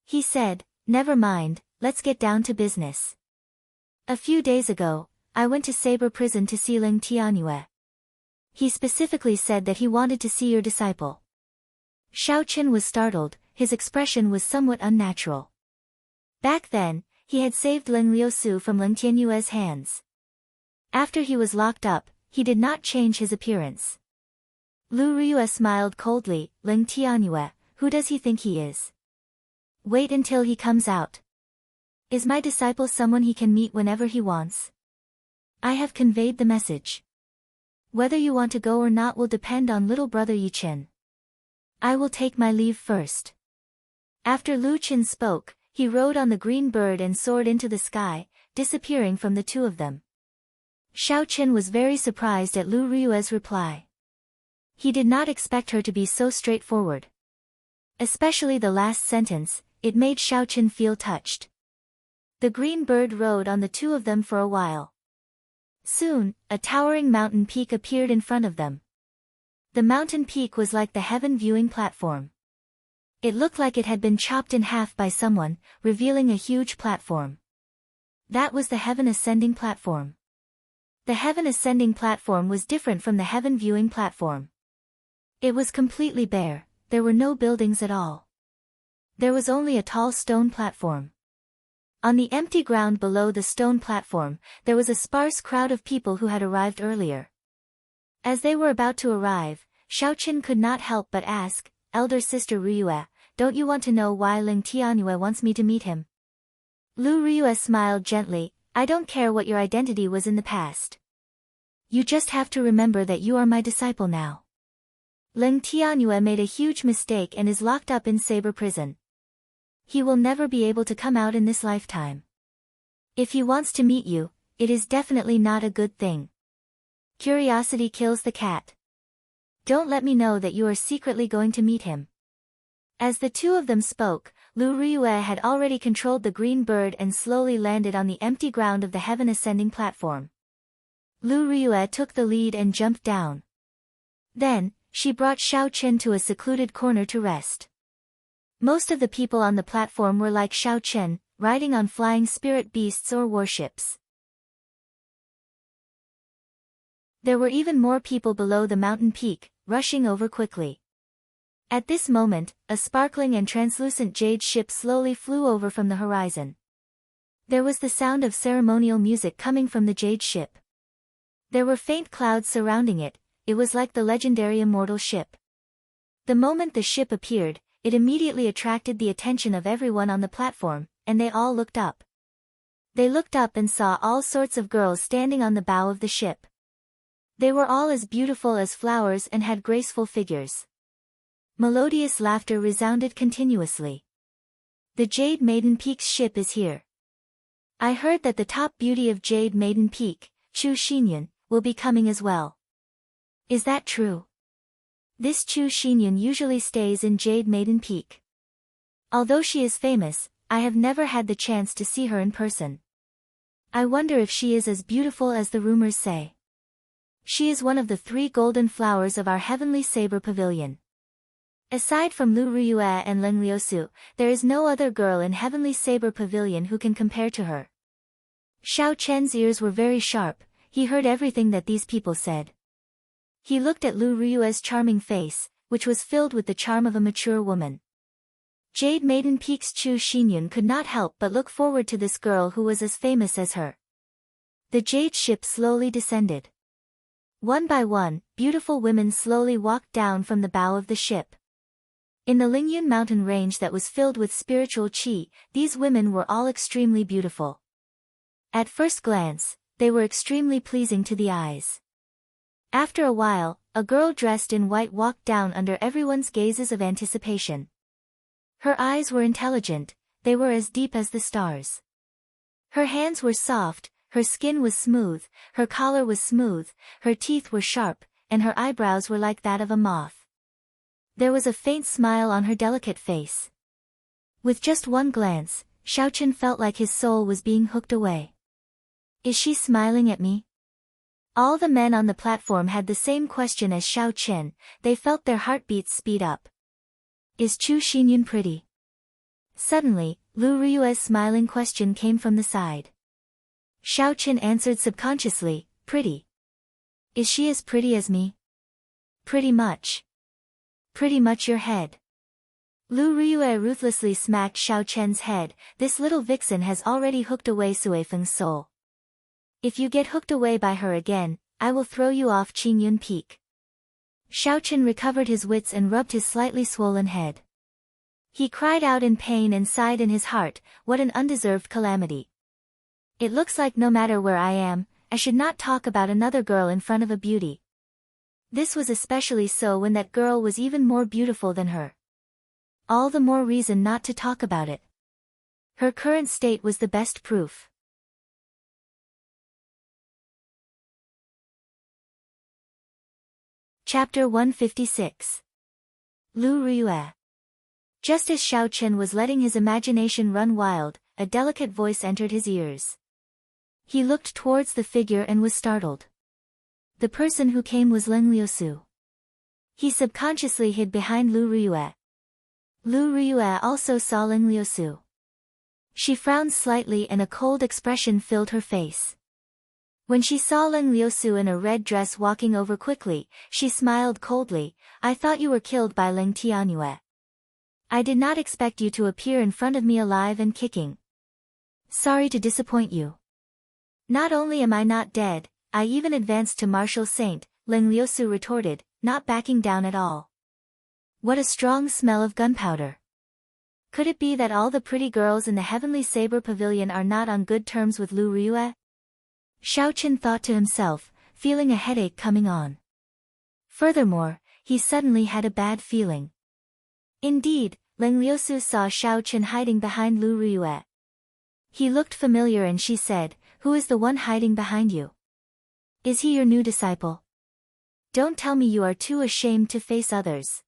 A: He said, never mind, let's get down to business. A few days ago, I went to Saber Prison to see Ling Tianyue. He specifically said that he wanted to see your disciple. Xiaochen was startled, his expression was somewhat unnatural. Back then, he had saved Ling Liusu from Ling Tianyue's hands. After he was locked up, he did not change his appearance. Lu Ryue smiled coldly, Ling Tianyue, who does he think he is? Wait until he comes out. Is my disciple someone he can meet whenever he wants? I have conveyed the message. Whether you want to go or not will depend on little brother Yichen. I will take my leave first. After Lu Chen spoke, he rode on the green bird and soared into the sky, disappearing from the two of them. Xiaochen was very surprised at Lu Ryue's reply. He did not expect her to be so straightforward. Especially the last sentence, it made Xiaochen feel touched. The green bird rode on the two of them for a while. Soon, a towering mountain peak appeared in front of them. The mountain peak was like the heaven viewing platform. It looked like it had been chopped in half by someone, revealing a huge platform. That was the heaven ascending platform. The heaven ascending platform was different from the heaven viewing platform. It was completely bare, there were no buildings at all. There was only a tall stone platform. On the empty ground below the stone platform, there was a sparse crowd of people who had arrived earlier. As they were about to arrive, Xiaochen could not help but ask, Elder Sister Ryue, don't you want to know why Ling Tianyue wants me to meet him? Lu Ryue smiled gently, I don't care what your identity was in the past. You just have to remember that you are my disciple now. Ling Tianyue made a huge mistake and is locked up in Saber Prison. He will never be able to come out in this lifetime. If he wants to meet you, it is definitely not a good thing. Curiosity kills the cat. Don't let me know that you are secretly going to meet him. As the two of them spoke, Lu Ryue had already controlled the green bird and slowly landed on the empty ground of the heaven ascending platform. Lu Ryue took the lead and jumped down. Then, she brought Xiaochen to a secluded corner to rest. Most of the people on the platform were like Xiaochen, riding on flying spirit beasts or warships. There were even more people below the mountain peak, rushing over quickly. At this moment, a sparkling and translucent jade ship slowly flew over from the horizon. There was the sound of ceremonial music coming from the jade ship. There were faint clouds surrounding it, it was like the legendary immortal ship. The moment the ship appeared, it immediately attracted the attention of everyone on the platform, and they all looked up. They looked up and saw all sorts of girls standing on the bow of the ship. They were all as beautiful as flowers and had graceful figures. Melodious laughter resounded continuously. The Jade Maiden Peak's ship is here. I heard that the top beauty of Jade Maiden Peak, Chu Xinyun, will be coming as well. Is that true? This Chu Xinyun usually stays in Jade Maiden Peak. Although she is famous, I have never had the chance to see her in person. I wonder if she is as beautiful as the rumors say. She is one of the 3 golden flowers of our Heavenly Saber Pavilion. Aside from Lu Riyue and Leng Liusu, there is no other girl in Heavenly Saber Pavilion who can compare to her. Xiao Chen's ears were very sharp, he heard everything that these people said. He looked at Lu Riyue's charming face, which was filled with the charm of a mature woman. Jade Maiden Peak's Chu Xinyun could not help but look forward to this girl who was as famous as her. The jade ship slowly descended. One by one, beautiful women slowly walked down from the bow of the ship. In the Lingyun mountain range that was filled with spiritual qi, these women were all extremely beautiful. At first glance, they were extremely pleasing to the eyes. After a while, a girl dressed in white walked down under everyone's gazes of anticipation. Her eyes were intelligent, they were as deep as the stars. Her hands were soft, her skin was smooth, her collar was smooth, her teeth were sharp, and her eyebrows were like that of a moth. There was a faint smile on her delicate face. With just one glance, Xiaochen felt like his soul was being hooked away. Is she smiling at me? All the men on the platform had the same question as Xiaochen, they felt their heartbeats speed up. Is Chu Xinyun pretty? Suddenly, Lu Riyue's smiling question came from the side. Xiaochen answered subconsciously, pretty. Is she as pretty as me? Pretty much. Pretty much your head. Lu Riyue ruthlessly smacked Xiaochen's head, this little vixen has already hooked away Suifeng's soul. If you get hooked away by her again, I will throw you off Qingyun Peak. Xiaochen recovered his wits and rubbed his slightly swollen head. He cried out in pain and sighed in his heart, what an undeserved calamity. It looks like no matter where I am, I should not talk about another girl in front of a beauty. This was especially so when that girl was even more beautiful than her. All the more reason not to talk about it. Her current state was the best proof. Chapter 156. Lu Riyue. Just as Xiaochen was letting his imagination run wild, a delicate voice entered his ears. He looked towards the figure and was startled. The person who came was Leng Liusu. He subconsciously hid behind Lu Riyue. Lu Riyue also saw Leng Liusu. She frowned slightly and a cold expression filled her face. When she saw Leng Liusu in a red dress walking over quickly, she smiled coldly, I thought you were killed by Leng Tianyue. I did not expect you to appear in front of me alive and kicking. Sorry to disappoint you. Not only am I not dead, I even advanced to martial saint, Leng Liusu retorted, not backing down at all. What a strong smell of gunpowder. Could it be that all the pretty girls in the Heavenly Saber Pavilion are not on good terms with Lu Riyue? Xiaochen thought to himself, feeling a headache coming on. Furthermore, he suddenly had a bad feeling. Indeed, Leng Liusu saw Xiaochen hiding behind Lu Riyue. He looked familiar and she said, who is the one hiding behind you? Is he your new disciple? Don't tell me you are too ashamed to face others.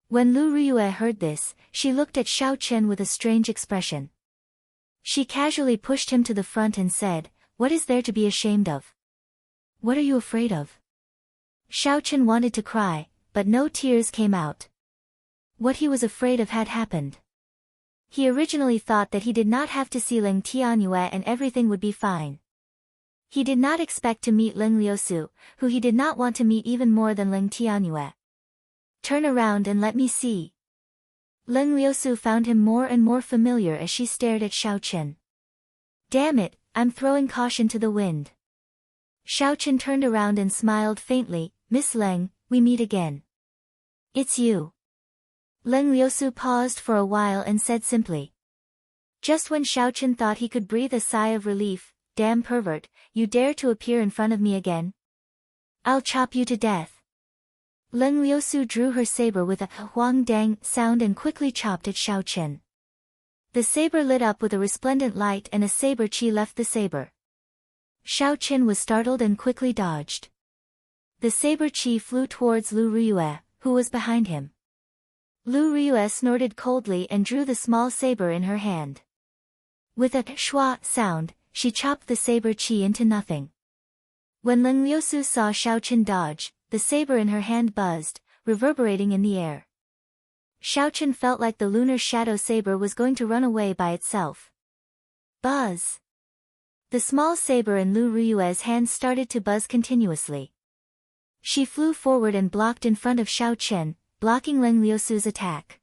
A: When Lu Riyue heard this, she looked at Xiaochen with a strange expression. She casually pushed him to the front and said, what is there to be ashamed of? What are you afraid of? Xiaochen wanted to cry, but no tears came out. What he was afraid of had happened. He originally thought that he did not have to see Leng Tianyue and everything would be fine. He did not expect to meet Leng Liusu, who he did not want to meet even more than Leng Tianyue. Turn around and let me see. Leng Liusu found him more and more familiar as she stared at Xiaochen. Damn it, I'm throwing caution to the wind. Xiaochen turned around and smiled faintly, Miss Leng, we meet again. It's you. Leng Liusu paused for a while and said simply. Just when Xiaochen thought he could breathe a sigh of relief, damn pervert, you dare to appear in front of me again? I'll chop you to death. Leng Liusu drew her saber with a huang dang sound and quickly chopped at Xiaochen. The saber lit up with a resplendent light and a saber chi left the saber. Xiao Qin was startled and quickly dodged. The saber chi flew towards Lu Riyue, who was behind him. Lu Riyue snorted coldly and drew the small saber in her hand. With a shua sound, she chopped the saber chi into nothing. When Leng Liusu saw Xiao Qin dodge, the saber in her hand buzzed, reverberating in the air. Xiao Qin felt like the lunar shadow saber was going to run away by itself. Buzz! The small saber in Lu Riyue's hand started to buzz continuously. She flew forward and blocked in front of Xiao Qin, blocking Leng Liusu's attack.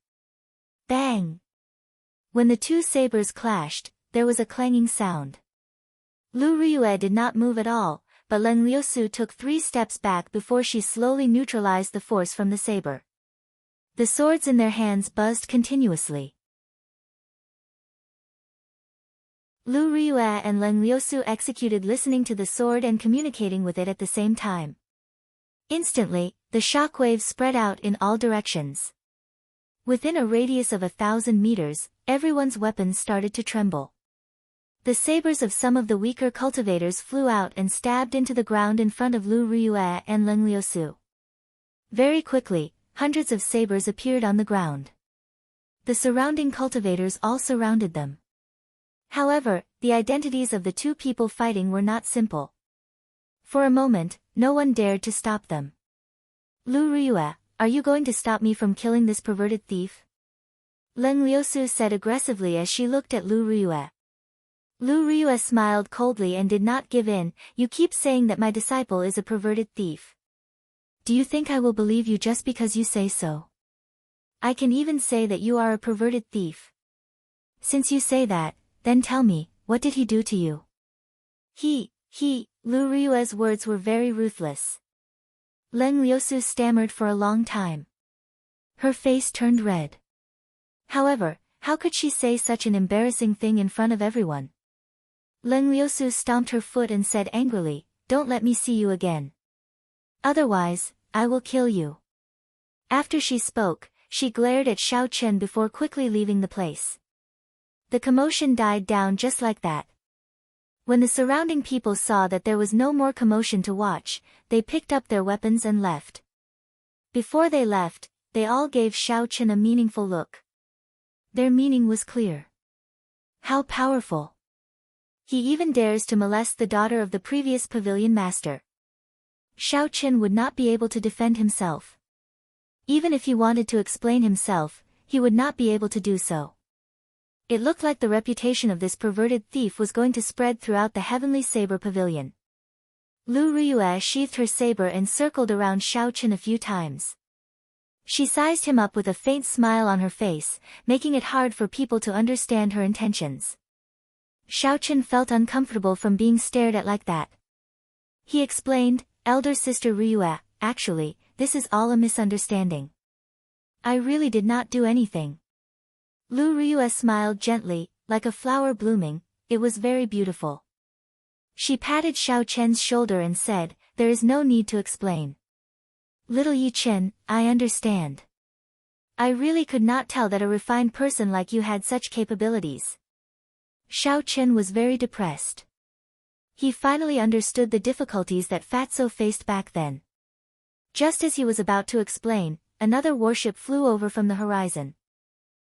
A: Bang! When the two sabers clashed, there was a clanging sound. Lu Riyue did not move at all, but Leng Liusu took 3 steps back before she slowly neutralized the force from the saber. The swords in their hands buzzed continuously. Lu Riyue and Leng Liusu executed listening to the sword and communicating with it at the same time. Instantly, the shockwaves spread out in all directions. Within a radius of 1,000 meters, everyone's weapons started to tremble. The sabers of some of the weaker cultivators flew out and stabbed into the ground in front of Lu Riyue and Leng Liusu. Very quickly, hundreds of sabers appeared on the ground. The surrounding cultivators all surrounded them. However, the identities of the two people fighting were not simple. For a moment, no one dared to stop them. Lu Riyue, are you going to stop me from killing this perverted thief? Leng Liusu said aggressively as she looked at Lu Riyue. Lu Riyue smiled coldly and did not give in. You keep saying that my disciple is a perverted thief. Do you think I will believe you just because you say so? I can even say that you are a perverted thief. Since you say that, then tell me, what did he do to you? Lu Riyue's words were very ruthless. Leng Liusu stammered for a long time. Her face turned red. However, how could she say such an embarrassing thing in front of everyone? Leng Liusu stomped her foot and said angrily, "Don't let me see you again. Otherwise, I will kill you." After she spoke, she glared at Xiao Qin before quickly leaving the place. The commotion died down just like that. When the surrounding people saw that there was no more commotion to watch, they picked up their weapons and left. Before they left, they all gave Xiao Qin a meaningful look. Their meaning was clear. How powerful! He even dares to molest the daughter of the previous pavilion master. Xiao Qin would not be able to defend himself. Even if he wanted to explain himself, he would not be able to do so. It looked like the reputation of this perverted thief was going to spread throughout the Heavenly Saber Pavilion. Lu Riyue sheathed her saber and circled around Xiao Qin a few times. She sized him up with a faint smile on her face, making it hard for people to understand her intentions. Xiao Qin felt uncomfortable from being stared at like that. He explained, "Elder sister Riyue, actually, this is all a misunderstanding. I really did not do anything." Lu Riyue smiled gently, like a flower blooming. It was very beautiful. She patted Xiao Qin's shoulder and said, "There is no need to explain. Little Yi Qin, I understand. I really could not tell that a refined person like you had such capabilities." Xiao Qin was very depressed. He finally understood the difficulties that Fatso faced back then. Just as he was about to explain, another warship flew over from the horizon.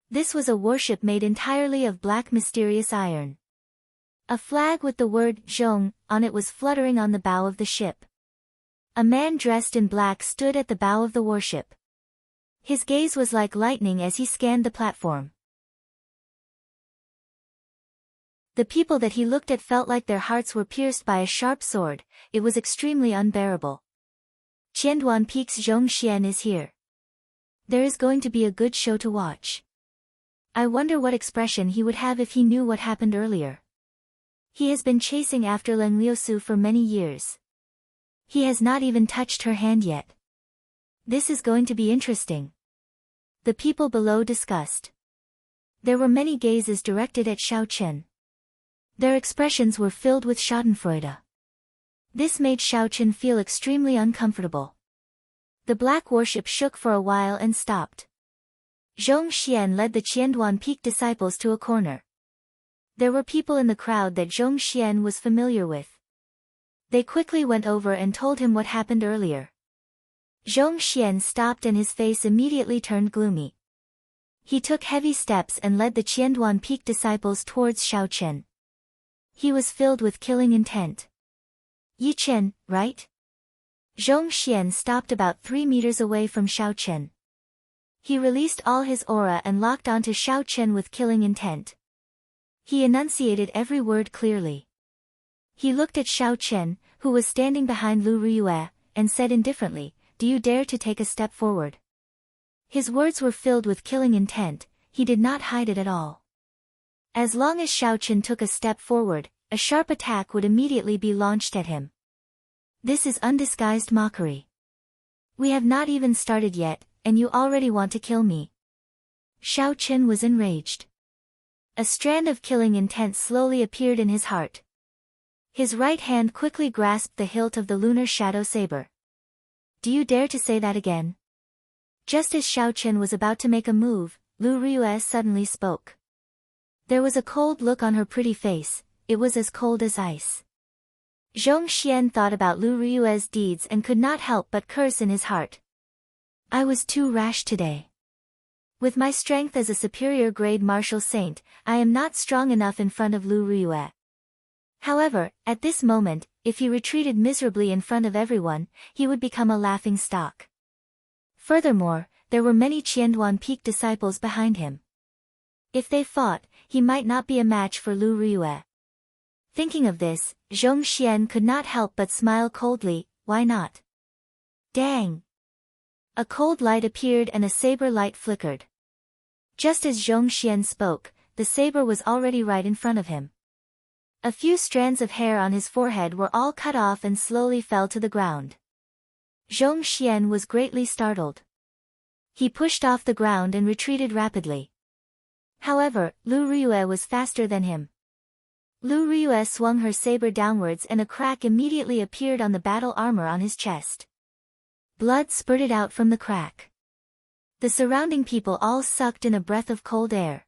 A: This was a warship made entirely of black mysterious iron. A flag with the word Zhong on it was fluttering on the bow of the ship. A man dressed in black stood at the bow of the warship. His gaze was like lightning as he scanned the platform. The people that he looked at felt like their hearts were pierced by a sharp sword. It was extremely unbearable. Qianduan Peak's Zhong Xian is here. There is going to be a good show to watch. I wonder what expression he would have if he knew what happened earlier. He has been chasing after Leng Liusu for many years. He has not even touched her hand yet. This is going to be interesting. The people below discussed. There were many gazes directed at Xiao Qin. Their expressions were filled with schadenfreude. This made Xiao Qin feel extremely uncomfortable. The black warship shook for a while and stopped. Zhong Xian led the Qianduan Peak disciples to a corner. There were people in the crowd that Zhong Xian was familiar with. They quickly went over and told him what happened earlier. Zhong Xian stopped and his face immediately turned gloomy. He took heavy steps and led the Qianduan Peak disciples towards Xiao Chen. He was filled with killing intent. Yi Chen, right? Zhong Xian stopped about 3 meters away from Xiao Chen. He released all his aura and locked onto Xiao Chen with killing intent. He enunciated every word clearly. He looked at Xiao Chen, who was standing behind Lu Riyue, and said indifferently, "Do you dare to take a step forward?" His words were filled with killing intent, he did not hide it at all. As long as Xiao Chen took a step forward, a sharp attack would immediately be launched at him. This is undisguised mockery. We have not even started yet, and you already want to kill me. Xiao Chen was enraged. A strand of killing intent slowly appeared in his heart. His right hand quickly grasped the hilt of the lunar shadow saber. Do you dare to say that again? Just as Xiao Chen was about to make a move, Lu Riyue suddenly spoke. There was a cold look on her pretty face, it was as cold as ice. Zhong Xian thought about Lu Riyue's deeds and could not help but curse in his heart. I was too rash today. With my strength as a superior grade martial saint, I am not strong enough in front of Lu Riyue. However, at this moment, if he retreated miserably in front of everyone, he would become a laughing stock. Furthermore, there were many Qianduan Peak disciples behind him. If they fought, he might not be a match for Lu Riyue. Thinking of this, Zhong Xian could not help but smile coldly, why not? Dang! A cold light appeared and a saber light flickered. Just as Zhong Xian spoke, the saber was already right in front of him. A few strands of hair on his forehead were all cut off and slowly fell to the ground. Zhong Xian was greatly startled. He pushed off the ground and retreated rapidly. However, Lu Riyue was faster than him. Lu Riyue swung her saber downwards and a crack immediately appeared on the battle armor on his chest. Blood spurted out from the crack. The surrounding people all sucked in a breath of cold air.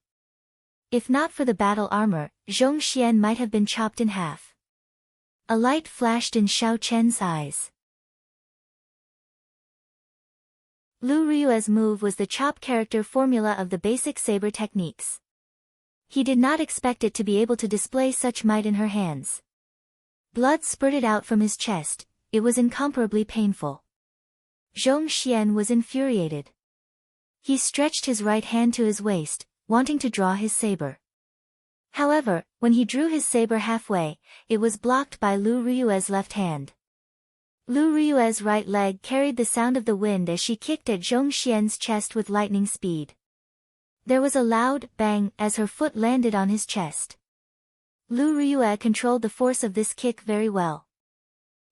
A: If not for the battle armor, Zhong Xian might have been chopped in half. A light flashed in Xiao Chen's eyes. Lu Riyue's move was the chop character formula of the basic saber techniques. He did not expect it to be able to display such might in her hands. Blood spurted out from his chest, it was incomparably painful. Zhong Xian was infuriated. He stretched his right hand to his waist, wanting to draw his saber. However, when he drew his saber halfway, it was blocked by Lu Riyue's left hand. Lu Riyue's right leg carried the sound of the wind as she kicked at Zhong Xian's chest with lightning speed. There was a loud bang as her foot landed on his chest. Lu Riyue controlled the force of this kick very well.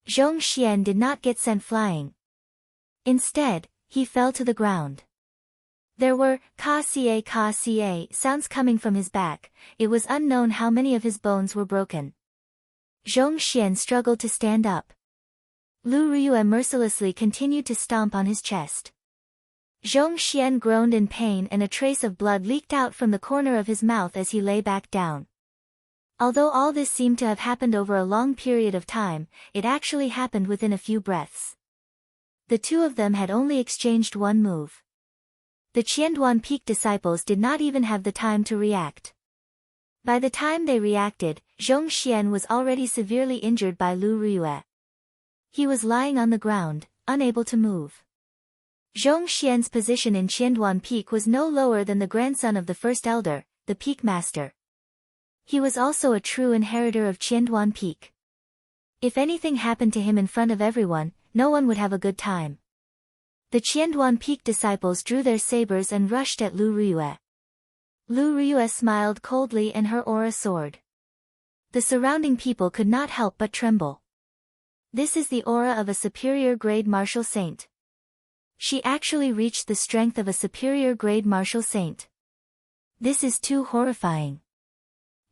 A: Zhong Xian did not get sent flying. Instead, he fell to the ground. There were ka sounds coming from his back, it was unknown how many of his bones were broken. Zhong Xian struggled to stand up. Lu Riyue mercilessly continued to stomp on his chest. Zhong Xian groaned in pain and a trace of blood leaked out from the corner of his mouth as he lay back down. Although all this seemed to have happened over a long period of time, it actually happened within a few breaths. The two of them had only exchanged one move. The Qianduan Peak disciples did not even have the time to react. By the time they reacted, Zhong Xian was already severely injured by Lu Riyue. He was lying on the ground, unable to move. Zhong Xian's position in Qianduan Peak was no lower than the grandson of the first elder, the Peak Master. He was also a true inheritor of Qianduan Peak. If anything happened to him in front of everyone, no one would have a good time. The Qianduan Peak disciples drew their sabers and rushed at Lu Riyue. Lu Riyue smiled coldly and her aura soared. The surrounding people could not help but tremble. This is the aura of a superior grade martial saint. She actually reached the strength of a superior grade martial saint. This is too horrifying.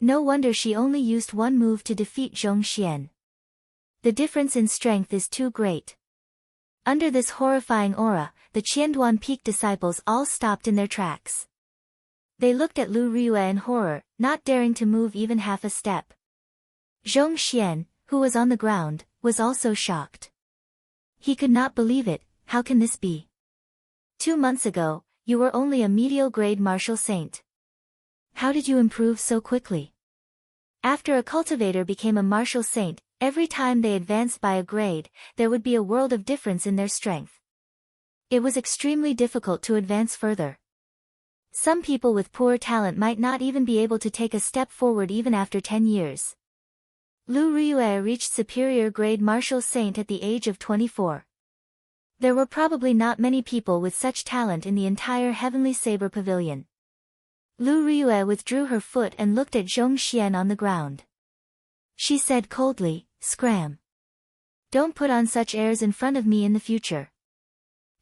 A: No wonder she only used one move to defeat Zhong Xian. The difference in strength is too great. Under this horrifying aura, the Qianduan Peak disciples all stopped in their tracks. They looked at Lu Riyue in horror, not daring to move even half a step. Zhong Xian, who was on the ground, was also shocked. He could not believe it. How can this be? 2 months ago, you were only a medial grade martial saint. How did you improve so quickly? After a cultivator became a martial saint, every time they advanced by a grade, there would be a world of difference in their strength. It was extremely difficult to advance further. Some people with poor talent might not even be able to take a step forward even after 10 years. Lu Ryue reached superior grade martial saint at the age of 24. There were probably not many people with such talent in the entire Heavenly Saber Pavilion. Lu Ryue withdrew her foot and looked at Zhong Xian on the ground. She said coldly, "Scram. Don't put on such airs in front of me in the future.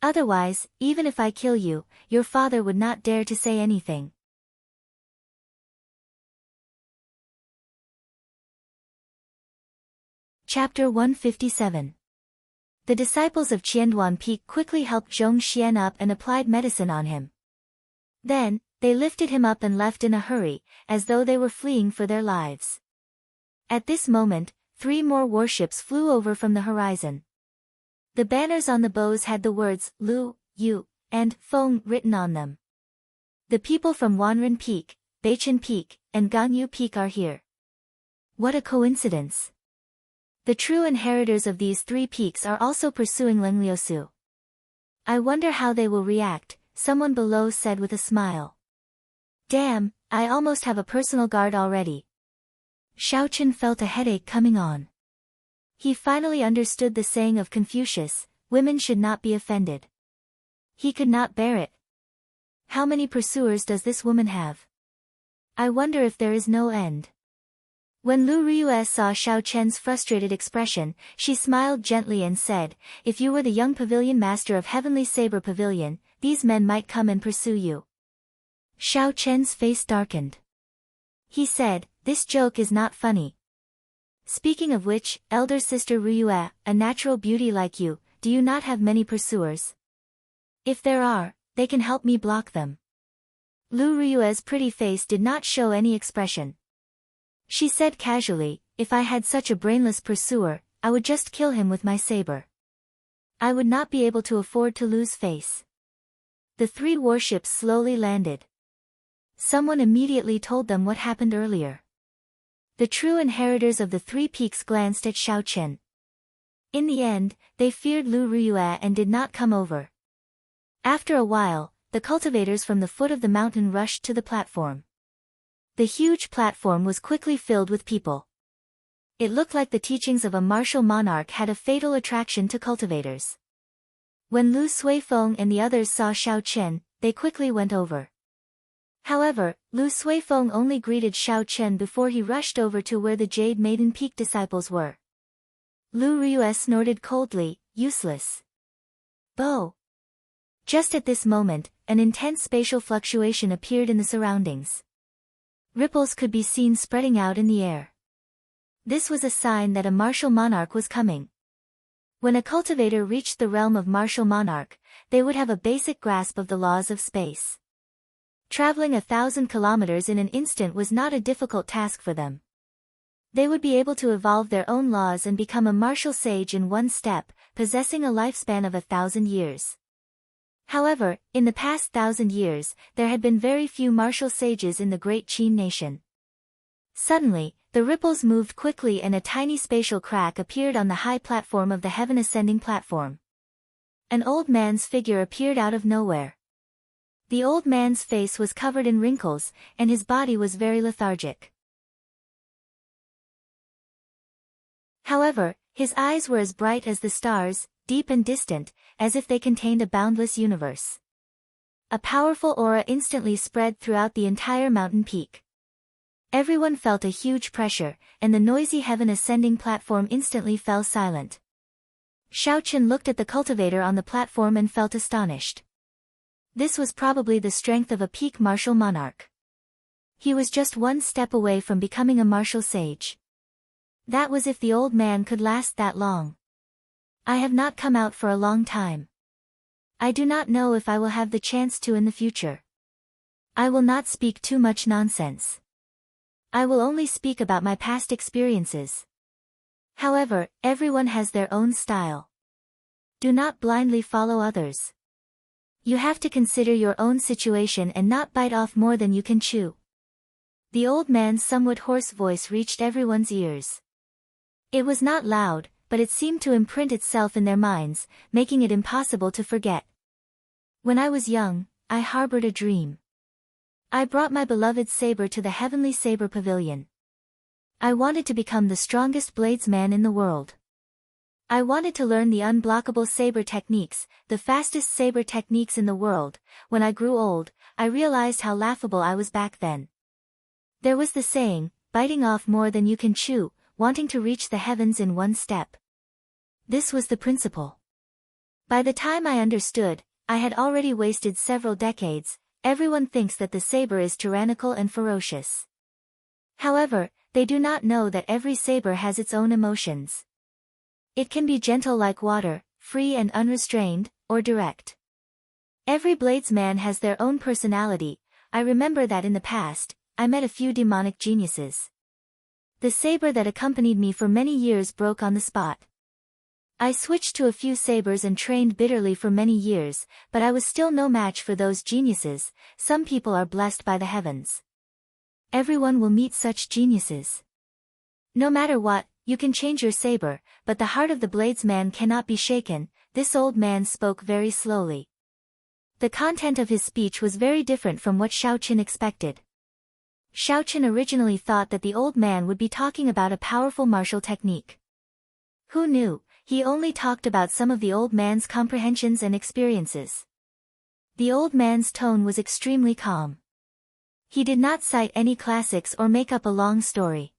A: Otherwise, even if I kill you, your father would not dare to say anything." Chapter 157. The disciples of Qianduan Peak quickly helped Zhong Xian up and applied medicine on him. Then, they lifted him up and left in a hurry, as though they were fleeing for their lives. At this moment, 3 more warships flew over from the horizon. The banners on the bows had the words Lu, Yu, and Feng written on them. The people from Wanren Peak, Beichen Peak, and Ganyu Peak are here. What a coincidence! The true inheritors of these 3 peaks are also pursuing Lengliusu. I wonder how they will react, someone below said with a smile. Damn, I almost have a personal guard already. Xiaochen felt a headache coming on. He finally understood the saying of Confucius, women should not be offended. He could not bear it. How many pursuers does this woman have? I wonder if there is no end. When Lu Ryue saw Xiaochen's frustrated expression, she smiled gently and said, "If you were the young pavilion master of Heavenly Saber Pavilion, these men might come and pursue you." Xiaochen's face darkened. He said, "This joke is not funny. Speaking of which, elder sister Ryue, a natural beauty like you, do you not have many pursuers? If there are, they can help me block them." Lu Ryue's pretty face did not show any expression. She said casually, "If I had such a brainless pursuer, I would just kill him with my saber. I would not be able to afford to lose face." The 3 warships slowly landed. Someone immediately told them what happened earlier. The true inheritors of the 3 peaks glanced at Xiaochen. In the end, they feared Lu Ryue and did not come over. After a while, the cultivators from the foot of the mountain rushed to the platform. The huge platform was quickly filled with people. It looked like the teachings of a martial monarch had a fatal attraction to cultivators. When Lu Suifeng and the others saw Xiaochen, they quickly went over. However, Lu Suifeng only greeted Xiaochen before he rushed over to where the Jade Maiden Peak disciples were. Lu Ryue snorted coldly, "Useless." Bo. Just at this moment, an intense spatial fluctuation appeared in the surroundings. Ripples could be seen spreading out in the air. This was a sign that a martial monarch was coming. When a cultivator reached the realm of martial monarch, they would have a basic grasp of the laws of space. Traveling 1,000 kilometers in an instant was not a difficult task for them. They would be able to evolve their own laws and become a martial sage in one step, possessing a lifespan of 1,000 years. However, in the past 1,000 years, there had been very few martial sages in the great Qin nation. Suddenly, the ripples moved quickly and a tiny spatial crack appeared on the high platform of the heaven ascending platform. An old man's figure appeared out of nowhere. The old man's face was covered in wrinkles, and his body was very lethargic. However, his eyes were as bright as the stars, deep and distant, as if they contained a boundless universe. A powerful aura instantly spread throughout the entire mountain peak. Everyone felt a huge pressure, and the noisy heaven ascending platform instantly fell silent. Xiaochen looked at the cultivator on the platform and felt astonished. This was probably the strength of a peak martial monarch. He was just one step away from becoming a martial sage. That was if the old man could last that long. I have not come out for a long time. I do not know if I will have the chance to in the future. I will not speak too much nonsense. I will only speak about my past experiences. However, everyone has their own style. Do not blindly follow others. You have to consider your own situation and not bite off more than you can chew. The old man's somewhat hoarse voice reached everyone's ears. It was not loud, but it seemed to imprint itself in their minds, making it impossible to forget. When I was young, I harbored a dream. I brought my beloved saber to the heavenly saber pavilion. I wanted to become the strongest bladesman in the world. I wanted to learn the unblockable saber techniques, the fastest saber techniques in the world. When I grew old, I realized how laughable I was back then. There was the saying, biting off more than you can chew, wanting to reach the heavens in one step. This was the principle. By the time I understood, I had already wasted several decades. Everyone thinks that the saber is tyrannical and ferocious. However, they do not know that every saber has its own emotions. It can be gentle like water, free and unrestrained, or direct. Every bladesman has their own personality. I remember that in the past, I met a few demonic geniuses. The saber that accompanied me for many years broke on the spot. I switched to a few sabers and trained bitterly for many years, but I was still no match for those geniuses. Some people are blessed by the heavens. Everyone will meet such geniuses. No matter what, you can change your saber, but the heart of the bladesman cannot be shaken. This old man spoke very slowly. The content of his speech was very different from what Xiaoqin expected. Xiaoqin originally thought that the old man would be talking about a powerful martial technique. Who knew, he only talked about some of the old man's comprehensions and experiences. The old man's tone was extremely calm. He did not cite any classics or make up a long story.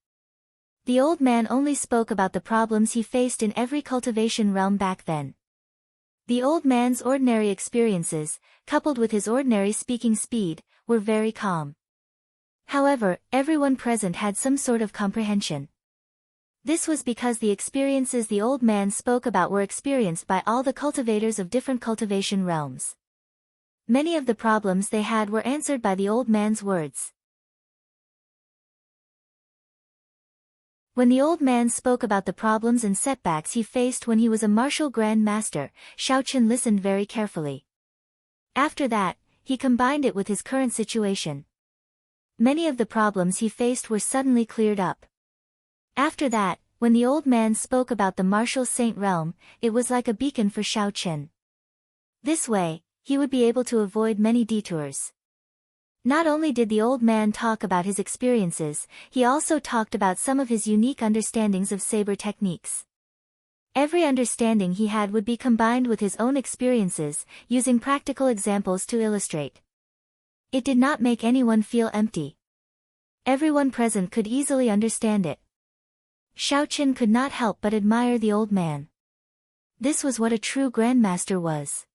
A: The old man only spoke about the problems he faced in every cultivation realm back then. The old man's ordinary experiences, coupled with his ordinary speaking speed, were very calm. However, everyone present had some sort of comprehension. This was because the experiences the old man spoke about were experienced by all the cultivators of different cultivation realms. Many of the problems they had were answered by the old man's words. When the old man spoke about the problems and setbacks he faced when he was a martial grand master, Xiaoqin listened very carefully. After that, he combined it with his current situation. Many of the problems he faced were suddenly cleared up. After that, when the old man spoke about the martial saint realm, it was like a beacon for Xiaoqin. This way, he would be able to avoid many detours. Not only did the old man talk about his experiences, he also talked about some of his unique understandings of saber techniques. Every understanding he had would be combined with his own experiences, using practical examples to illustrate. It did not make anyone feel empty. Everyone present could easily understand it. Xiaoqin could not help but admire the old man. This was what a true grandmaster was.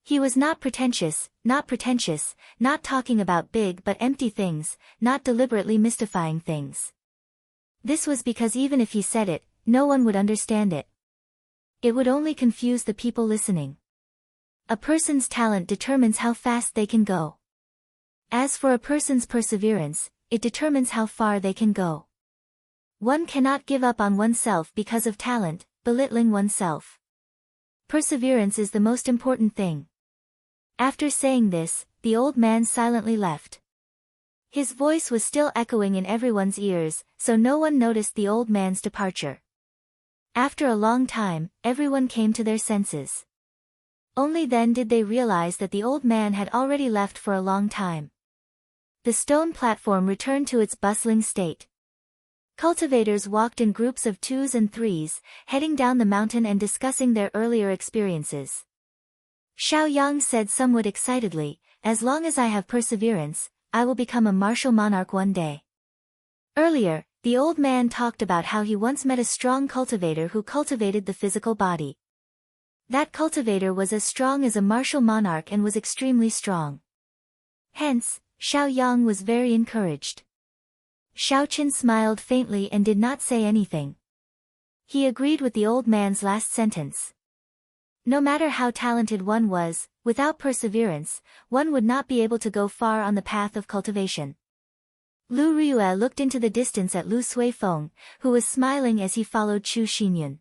A: He was not pretentious, not talking about big but empty things, not deliberately mystifying things. This was because even if he said it, no one would understand it. It would only confuse the people listening. A person's talent determines how fast they can go. As for a person's perseverance, it determines how far they can go. One cannot give up on oneself because of talent, belittling oneself. Perseverance is the most important thing. After saying this, the old man silently left. His voice was still echoing in everyone's ears, so no one noticed the old man's departure. After a long time, everyone came to their senses. Only then did they realize that the old man had already left for a long time. The stone platform returned to its bustling state. Cultivators walked in groups of 2s and 3s, heading down the mountain and discussing their earlier experiences. Xiao Yang said somewhat excitedly, "As long as I have perseverance, I will become a martial monarch one day." Earlier, the old man talked about how he once met a strong cultivator who cultivated the physical body. That cultivator was as strong as a martial monarch and was extremely strong. Hence, Xiao Yang was very encouraged. Xiaoqin smiled faintly and did not say anything. He agreed with the old man's last sentence. No matter how talented one was, without perseverance, one would not be able to go far on the path of cultivation. Lu Riyue looked into the distance at Lu Suifeng, who was smiling as he followed Chu Xinyun.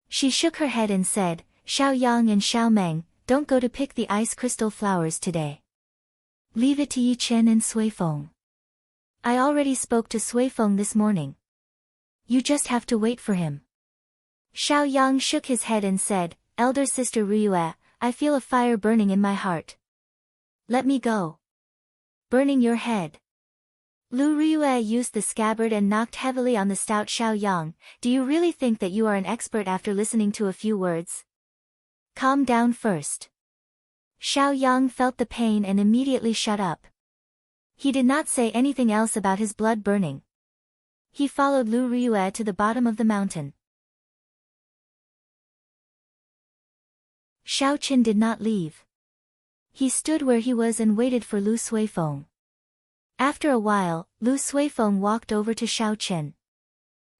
A: She shook her head and said, Xiao Yang and Xiao Meng, don't go to pick the ice crystal flowers today. Leave it to Yi Chen and Suifeng. I already spoke to Suifeng this morning. You just have to wait for him. Xiao Yang shook his head and said, Elder sister Riyue, I feel a fire burning in my heart. Let me go. Burning your head. Lu Riyue used the scabbard and knocked heavily on the stout Xiao Yang. Do you really think that you are an expert after listening to a few words? Calm down first. Xiao Yang felt the pain and immediately shut up. He did not say anything else about his blood burning. He followed Lu Riyue to the bottom of the mountain. Xiao Qin did not leave. He stood where he was and waited for Lu Suifeng. After a while, Lu Suifeng walked over to Xiao Qin.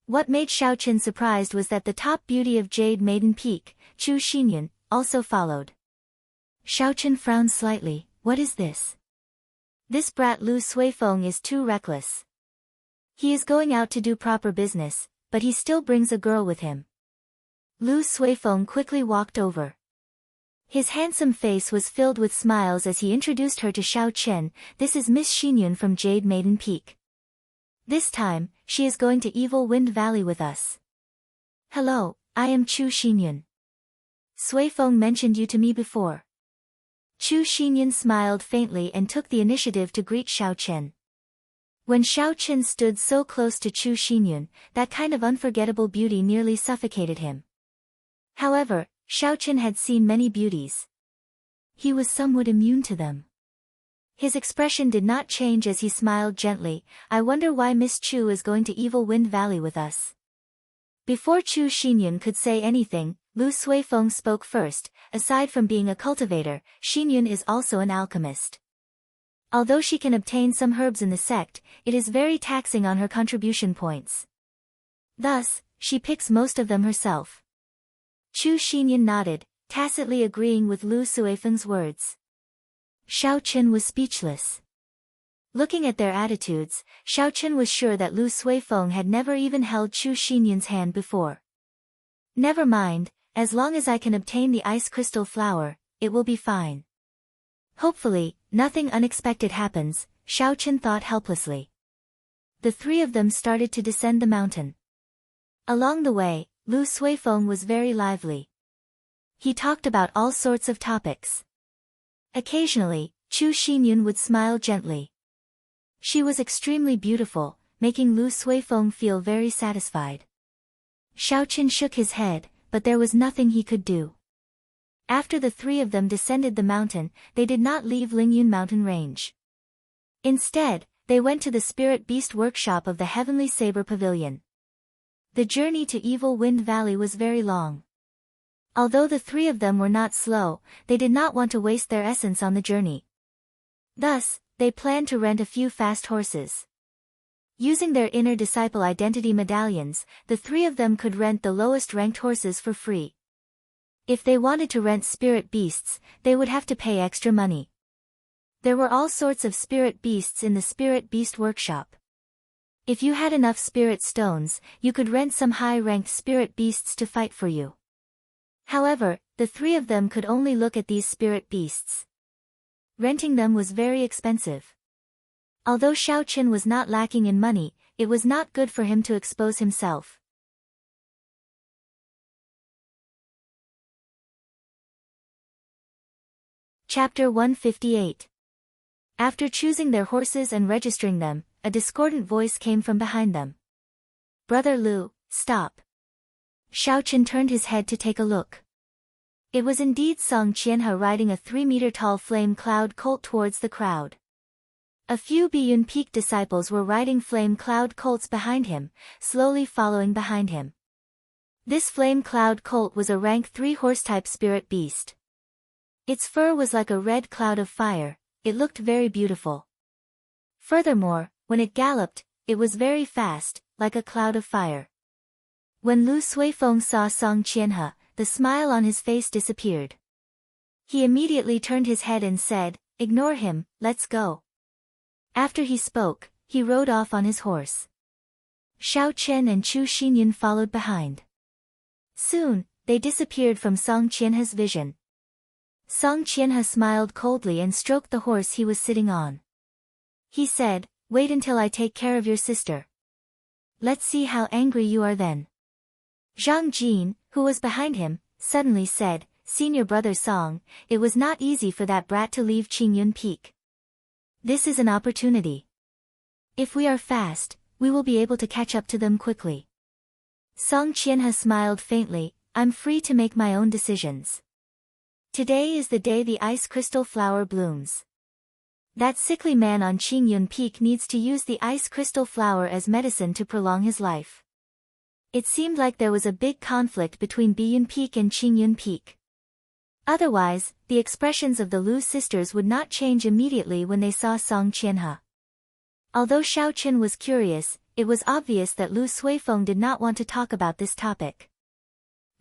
A: What made Xiao Qin surprised was that the top beauty of Jade Maiden Peak, Chu Xinyun, also followed. Xiao Qin frowned slightly. What is this? This brat Lu Suifeng is too reckless. He is going out to do proper business, but he still brings a girl with him. Lu Suifeng quickly walked over. His handsome face was filled with smiles as he introduced her to Xiao Qin. This is Miss Xinyun from Jade Maiden Peak. This time, she is going to Evil Wind Valley with us. Hello, I am Chu Xinyun. Suifeng mentioned you to me before. Chu Xinyun smiled faintly and took the initiative to greet Xiao Qin. When Xiao Qin stood so close to Chu Xinyun, that kind of unforgettable beauty nearly suffocated him. However, Xiao Qin had seen many beauties. He was somewhat immune to them. His expression did not change as he smiled gently. I wonder why Miss Chu is going to Evil Wind Valley with us. Before Chu Xinyun could say anything, Lu Suifeng spoke first. Aside from being a cultivator, Xinyun is also an alchemist. Although she can obtain some herbs in the sect, it is very taxing on her contribution points. Thus, she picks most of them herself. Chu Xinyun nodded, tacitly agreeing with Lu Suifeng's words. Xiao Qin was speechless. Looking at their attitudes, Xiao Qin was sure that Lu Suifeng had never even held Chu Xinyun's hand before. Never mind, as long as I can obtain the ice crystal flower, it will be fine. Hopefully, nothing unexpected happens, Xiao Qin thought helplessly. The three of them started to descend the mountain. Along the way, Lu Suifeng was very lively. He talked about all sorts of topics. Occasionally, Chu Xinyun would smile gently. She was extremely beautiful, making Lu Suifeng feel very satisfied. Xiao Qin shook his head, but there was nothing he could do. After the three of them descended the mountain, they did not leave Lingyun mountain range. Instead, they went to the spirit beast workshop of the Heavenly Saber Pavilion. The journey to Evil Wind Valley was very long. Although the three of them were not slow, they did not want to waste their essence on the journey. Thus, they planned to rent a few fast horses. Using their inner disciple identity medallions, the three of them could rent the lowest ranked horses for free. If they wanted to rent spirit beasts, they would have to pay extra money. There were all sorts of spirit beasts in the spirit beast workshop. If you had enough spirit stones, you could rent some high-ranked spirit beasts to fight for you. However, the three of them could only look at these spirit beasts. Renting them was very expensive. Although Xiao Qin was not lacking in money, it was not good for him to expose himself. Chapter 158. After choosing their horses and registering them, a discordant voice came from behind them. Brother Lu, stop. Xiao Qin turned his head to take a look. It was indeed Song Qianhe riding a 3-meter-tall flame cloud colt towards the crowd. A few Biyun Peak disciples were riding flame cloud colts behind him, slowly following behind him. This flame cloud colt was a rank 3 horse-type spirit beast. Its fur was like a red cloud of fire, it looked very beautiful. Furthermore, when it galloped, it was very fast, like a cloud of fire. When Lu Suifeng saw Song Qianhe, the smile on his face disappeared. He immediately turned his head and said, "Ignore him, let's go." After he spoke, he rode off on his horse. Xiao Qian and Chu Xinyan followed behind. Soon, they disappeared from Song Qianhe's vision. Song Qianhe smiled coldly and stroked the horse he was sitting on. He said, "Wait until I take care of your sister. Let's see how angry you are then." Zhang Jin, who was behind him, suddenly said, "Senior brother Song, it was not easy for that brat to leave Qingyun Peak. This is an opportunity. If we are fast, we will be able to catch up to them quickly." Song Qianhe smiled faintly, "I'm free to make my own decisions. Today is the day the ice crystal flower blooms. That sickly man on Qingyun Peak needs to use the ice crystal flower as medicine to prolong his life." It seemed like there was a big conflict between Biyun Peak and Qingyun Peak. Otherwise, the expressions of the Lu sisters would not change immediately when they saw Song Qianhe. Although Xiao Qian was curious, it was obvious that Lu Suifeng did not want to talk about this topic.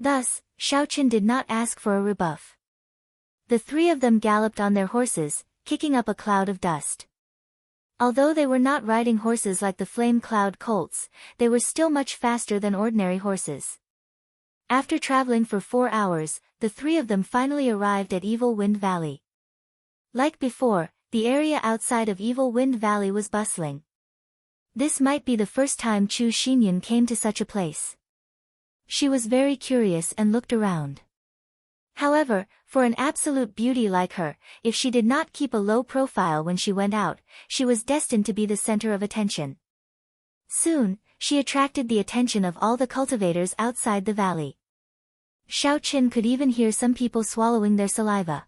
A: Thus, Xiao Qian did not ask for a rebuff. The three of them galloped on their horses, kicking up a cloud of dust. Although they were not riding horses like the Flame Cloud colts, they were still much faster than ordinary horses. After traveling for 4 hours, the three of them finally arrived at Evil Wind Valley. Like before, the area outside of Evil Wind Valley was bustling. This might be the first time Chu Xinyan came to such a place. She was very curious and looked around. However, for an absolute beauty like her, if she did not keep a low profile when she went out, she was destined to be the center of attention. Soon, she attracted the attention of all the cultivators outside the valley. Xiao Qian could even hear some people swallowing their saliva.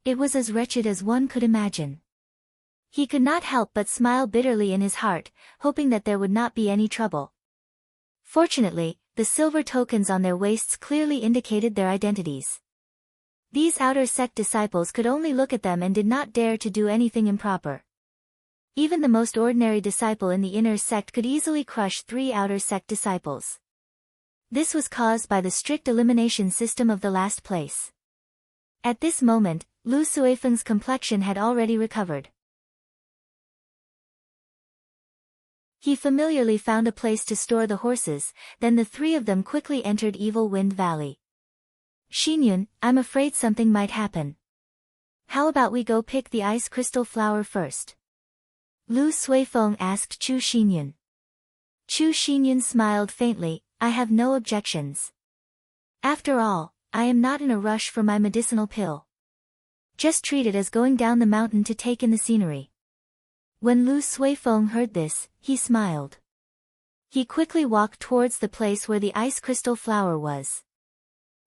A: It was as wretched as one could imagine. He could not help but smile bitterly in his heart, hoping that there would not be any trouble. Fortunately, the silver tokens on their waists clearly indicated their identities. These outer sect disciples could only look at them and did not dare to do anything improper. Even the most ordinary disciple in the inner sect could easily crush 3 outer sect disciples. This was caused by the strict elimination system of the last place. At this moment, Lu Suifeng's complexion had already recovered. He familiarly found a place to store the horses, then the three of them quickly entered Evil Wind Valley. "Xinyan, I'm afraid something might happen. How about we go pick the ice crystal flower first?" Lu Suifeng asked Chu Xinyan. Chu Xinyan smiled faintly, "I have no objections. After all, I am not in a rush for my medicinal pill. Just treat it as going down the mountain to take in the scenery." When Lu Suifeng heard this, he smiled. He quickly walked towards the place where the ice crystal flower was.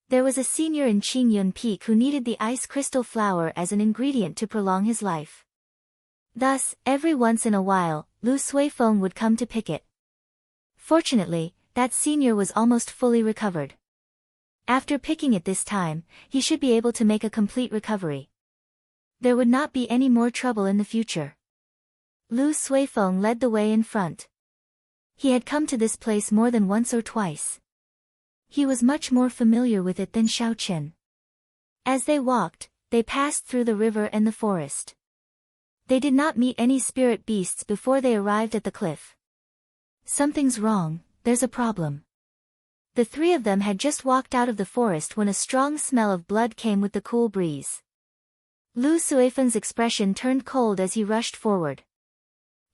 A: There was a senior in Qingyun Peak who needed the ice crystal flower as an ingredient to prolong his life. Thus, every once in a while, Lu Suifeng would come to pick it. Fortunately, that senior was almost fully recovered. After picking it this time, he should be able to make a complete recovery. There would not be any more trouble in the future. Lu Suifeng led the way in front. He had come to this place more than once or twice. He was much more familiar with it than Xiao Qian. As they walked, they passed through the river and the forest. They did not meet any spirit beasts before they arrived at the cliff. "Something's wrong, there's a problem." The three of them had just walked out of the forest when a strong smell of blood came with the cool breeze. Lu Suifeng's expression turned cold as he rushed forward.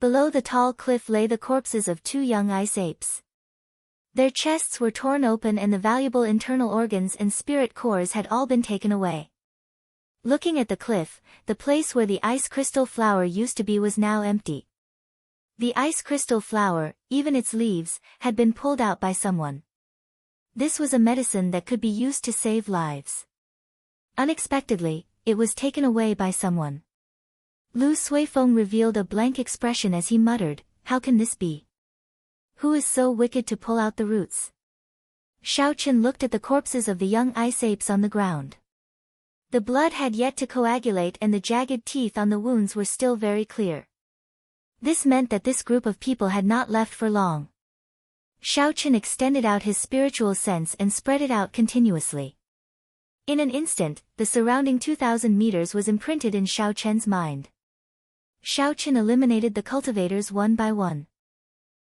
A: Below the tall cliff lay the corpses of 2 young ice apes. Their chests were torn open and the valuable internal organs and spirit cores had all been taken away. Looking at the cliff, the place where the ice crystal flower used to be was now empty. The ice crystal flower, even its leaves, had been pulled out by someone. This was a medicine that could be used to save lives. Unexpectedly, it was taken away by someone. Lu Suifeng revealed a blank expression as he muttered, "How can this be? Who is so wicked to pull out the roots?" Xiao Qian looked at the corpses of the young ice apes on the ground. The blood had yet to coagulate and the jagged teeth on the wounds were still very clear. This meant that this group of people had not left for long. Xiao Qian extended out his spiritual sense and spread it out continuously. In an instant, the surrounding 2,000 meters was imprinted in Xiao Qian's mind. Xiao Chen eliminated the cultivators one by one.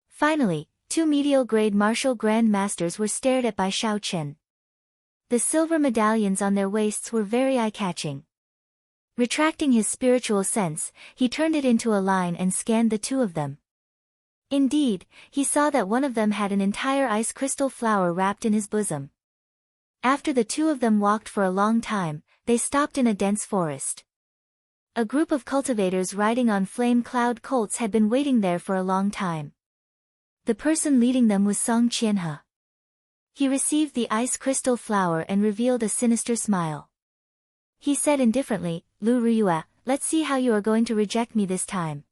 A: Finally, 2 medial-grade martial grand masters were stared at by Xiao Chen. The silver medallions on their waists were very eye-catching. Retracting his spiritual sense, he turned it into a line and scanned the 2 of them. Indeed, he saw that one of them had an entire ice crystal flower wrapped in his bosom. After the 2 of them walked for a long time, they stopped in a dense forest. A group of cultivators riding on flame cloud colts had been waiting there for a long time. The person leading them was Song Qianhe. He received the ice crystal flower and revealed a sinister smile. He said indifferently, "Lu Riyue, let's see how you are going to reject me this time.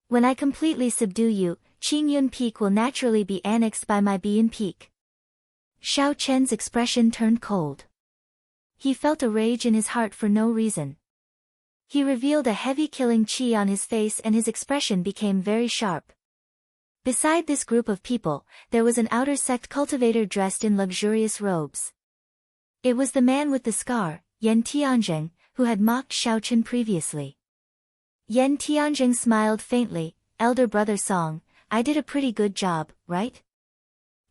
A: When I completely subdue you, Qingyun Peak will naturally be annexed by my Bian Peak." Xiao Chen's expression turned cold. He felt a rage in his heart for no reason. He revealed a heavy killing qi on his face and his expression became very sharp. Beside this group of people, there was an outer sect cultivator dressed in luxurious robes. It was the man with the scar, Yan Tianzheng, who had mocked Xiao Chen previously. Yan Tianzheng smiled faintly, "Elder brother Song, I did a pretty good job, right?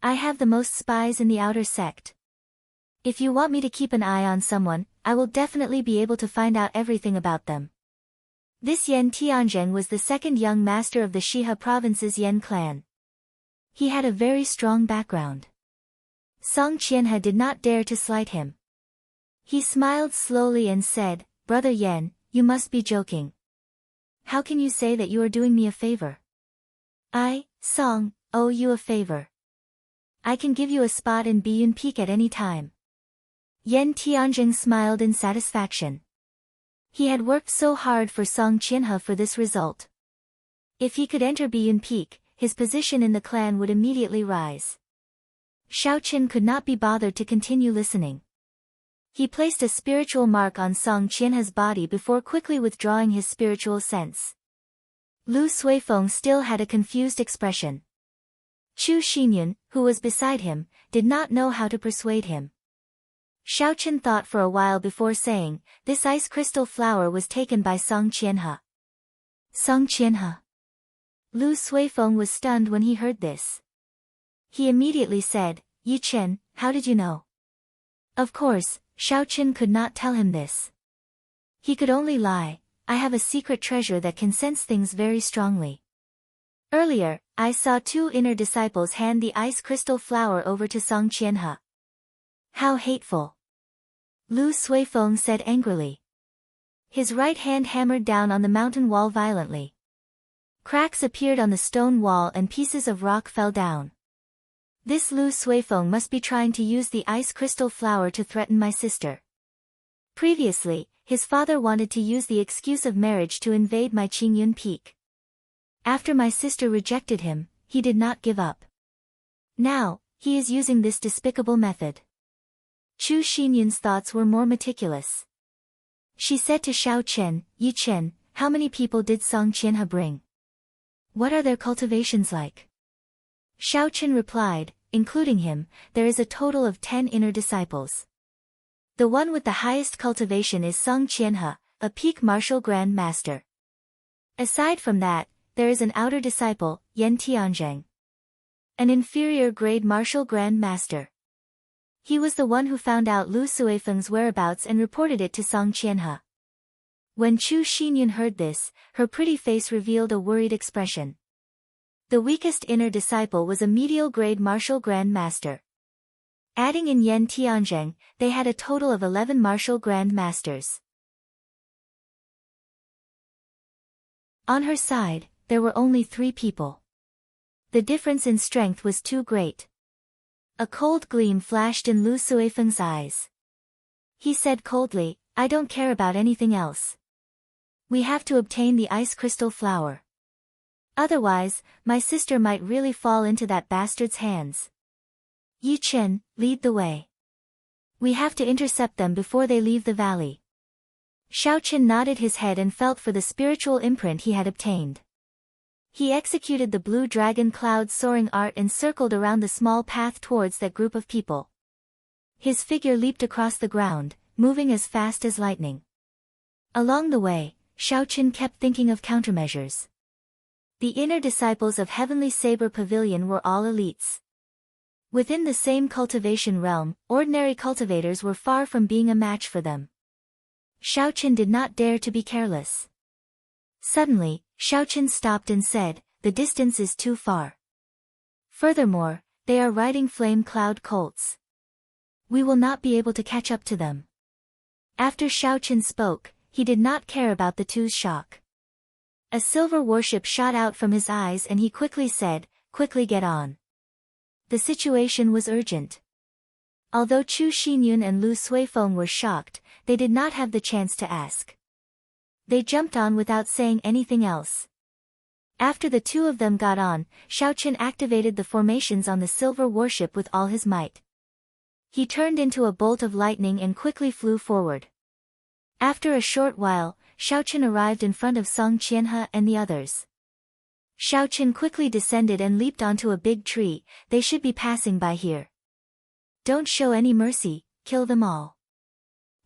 A: I have the most spies in the outer sect. If you want me to keep an eye on someone, I will definitely be able to find out everything about them." This Yan Tianzheng was the second young master of the Shihe province's Yan clan. He had a very strong background. Song Qianhe did not dare to slight him. He smiled slowly and said, "Brother Yan, you must be joking. How can you say that you are doing me a favor? I, Song, owe you a favor. I can give you a spot in Biyun Peak at any time." Yan Tianzheng smiled in satisfaction. He had worked so hard for Song Qianhe for this result. If he could enter Biyun Peak, his position in the clan would immediately rise. Xiao Chen could not be bothered to continue listening. He placed a spiritual mark on Song Qianhe's body before quickly withdrawing his spiritual sense. Lu Suifeng still had a confused expression. Chu Xinyun, who was beside him, did not know how to persuade him. Xiao Chen thought for a while before saying, "This ice crystal flower was taken by Song Qianhe." Song Qianhe. Lu Suifeng was stunned when he heard this. He immediately said, "Yi Chen, how did you know?" Of course, Xiao Chen could not tell him this. He could only lie, "I have a secret treasure that can sense things very strongly. Earlier, I saw 2 inner disciples hand the ice crystal flower over to Song Qianhe." "How hateful!" Lu Suifeng said angrily. His right hand hammered down on the mountain wall violently. Cracks appeared on the stone wall and pieces of rock fell down. "This Lu Suifeng must be trying to use the ice crystal flower to threaten my sister. Previously, his father wanted to use the excuse of marriage to invade my Qingyun Peak. After my sister rejected him, he did not give up. Now, he is using this despicable method." Chu Xinyun's thoughts were more meticulous. She said to Xiao Chen, "Yi Chen, how many people did Song Qianhe bring? What are their cultivations like?" Xiao Chen replied, "Including him, there is a total of 10 inner disciples. The one with the highest cultivation is Song Qianhe, a peak martial grand master. Aside from that, there is an outer disciple, Yan Tianzheng, an inferior grade martial grand master. He was the one who found out Lu Suifeng's whereabouts and reported it to Song Qianhe." When Chu Xinyun heard this, her pretty face revealed a worried expression. The weakest inner disciple was a medial grade martial grand master. Adding in Yan Tianzheng, they had a total of 11 martial grand masters. On her side, there were only 3 people. The difference in strength was too great. A cold gleam flashed in Lu Suifeng's eyes. He said coldly, "I don't care about anything else. We have to obtain the ice crystal flower. Otherwise, my sister might really fall into that bastard's hands. Yi Chen, lead the way. We have to intercept them before they leave the valley." Xiao Chen nodded his head and felt for the spiritual imprint he had obtained. He executed the blue dragon cloud soaring art and circled around the small path towards that group of people. His figure leaped across the ground, moving as fast as lightning. Along the way, Shaoqun kept thinking of countermeasures. The inner disciples of Heavenly Saber Pavilion were all elites. Within the same cultivation realm, ordinary cultivators were far from being a match for them. Shaoqun did not dare to be careless. Suddenly, Shaoqun stopped and said, "The distance is too far. Furthermore, they are riding flame cloud colts. We will not be able to catch up to them." After Shaoqun spoke, he did not care about the two's shock. A silver warship shot out from his eyes and he quickly said, "Quickly get on." The situation was urgent. Although Chu Xinyun and Lu Suifeng were shocked, they did not have the chance to ask. They jumped on without saying anything else. After the two of them got on, Shaoqun activated the formations on the silver warship with all his might. He turned into a bolt of lightning and quickly flew forward. After a short while, Shaoqun arrived in front of Song Qianhe and the others. Shaoqun quickly descended and leaped onto a big tree. "They should be passing by here. Don't show any mercy, kill them all."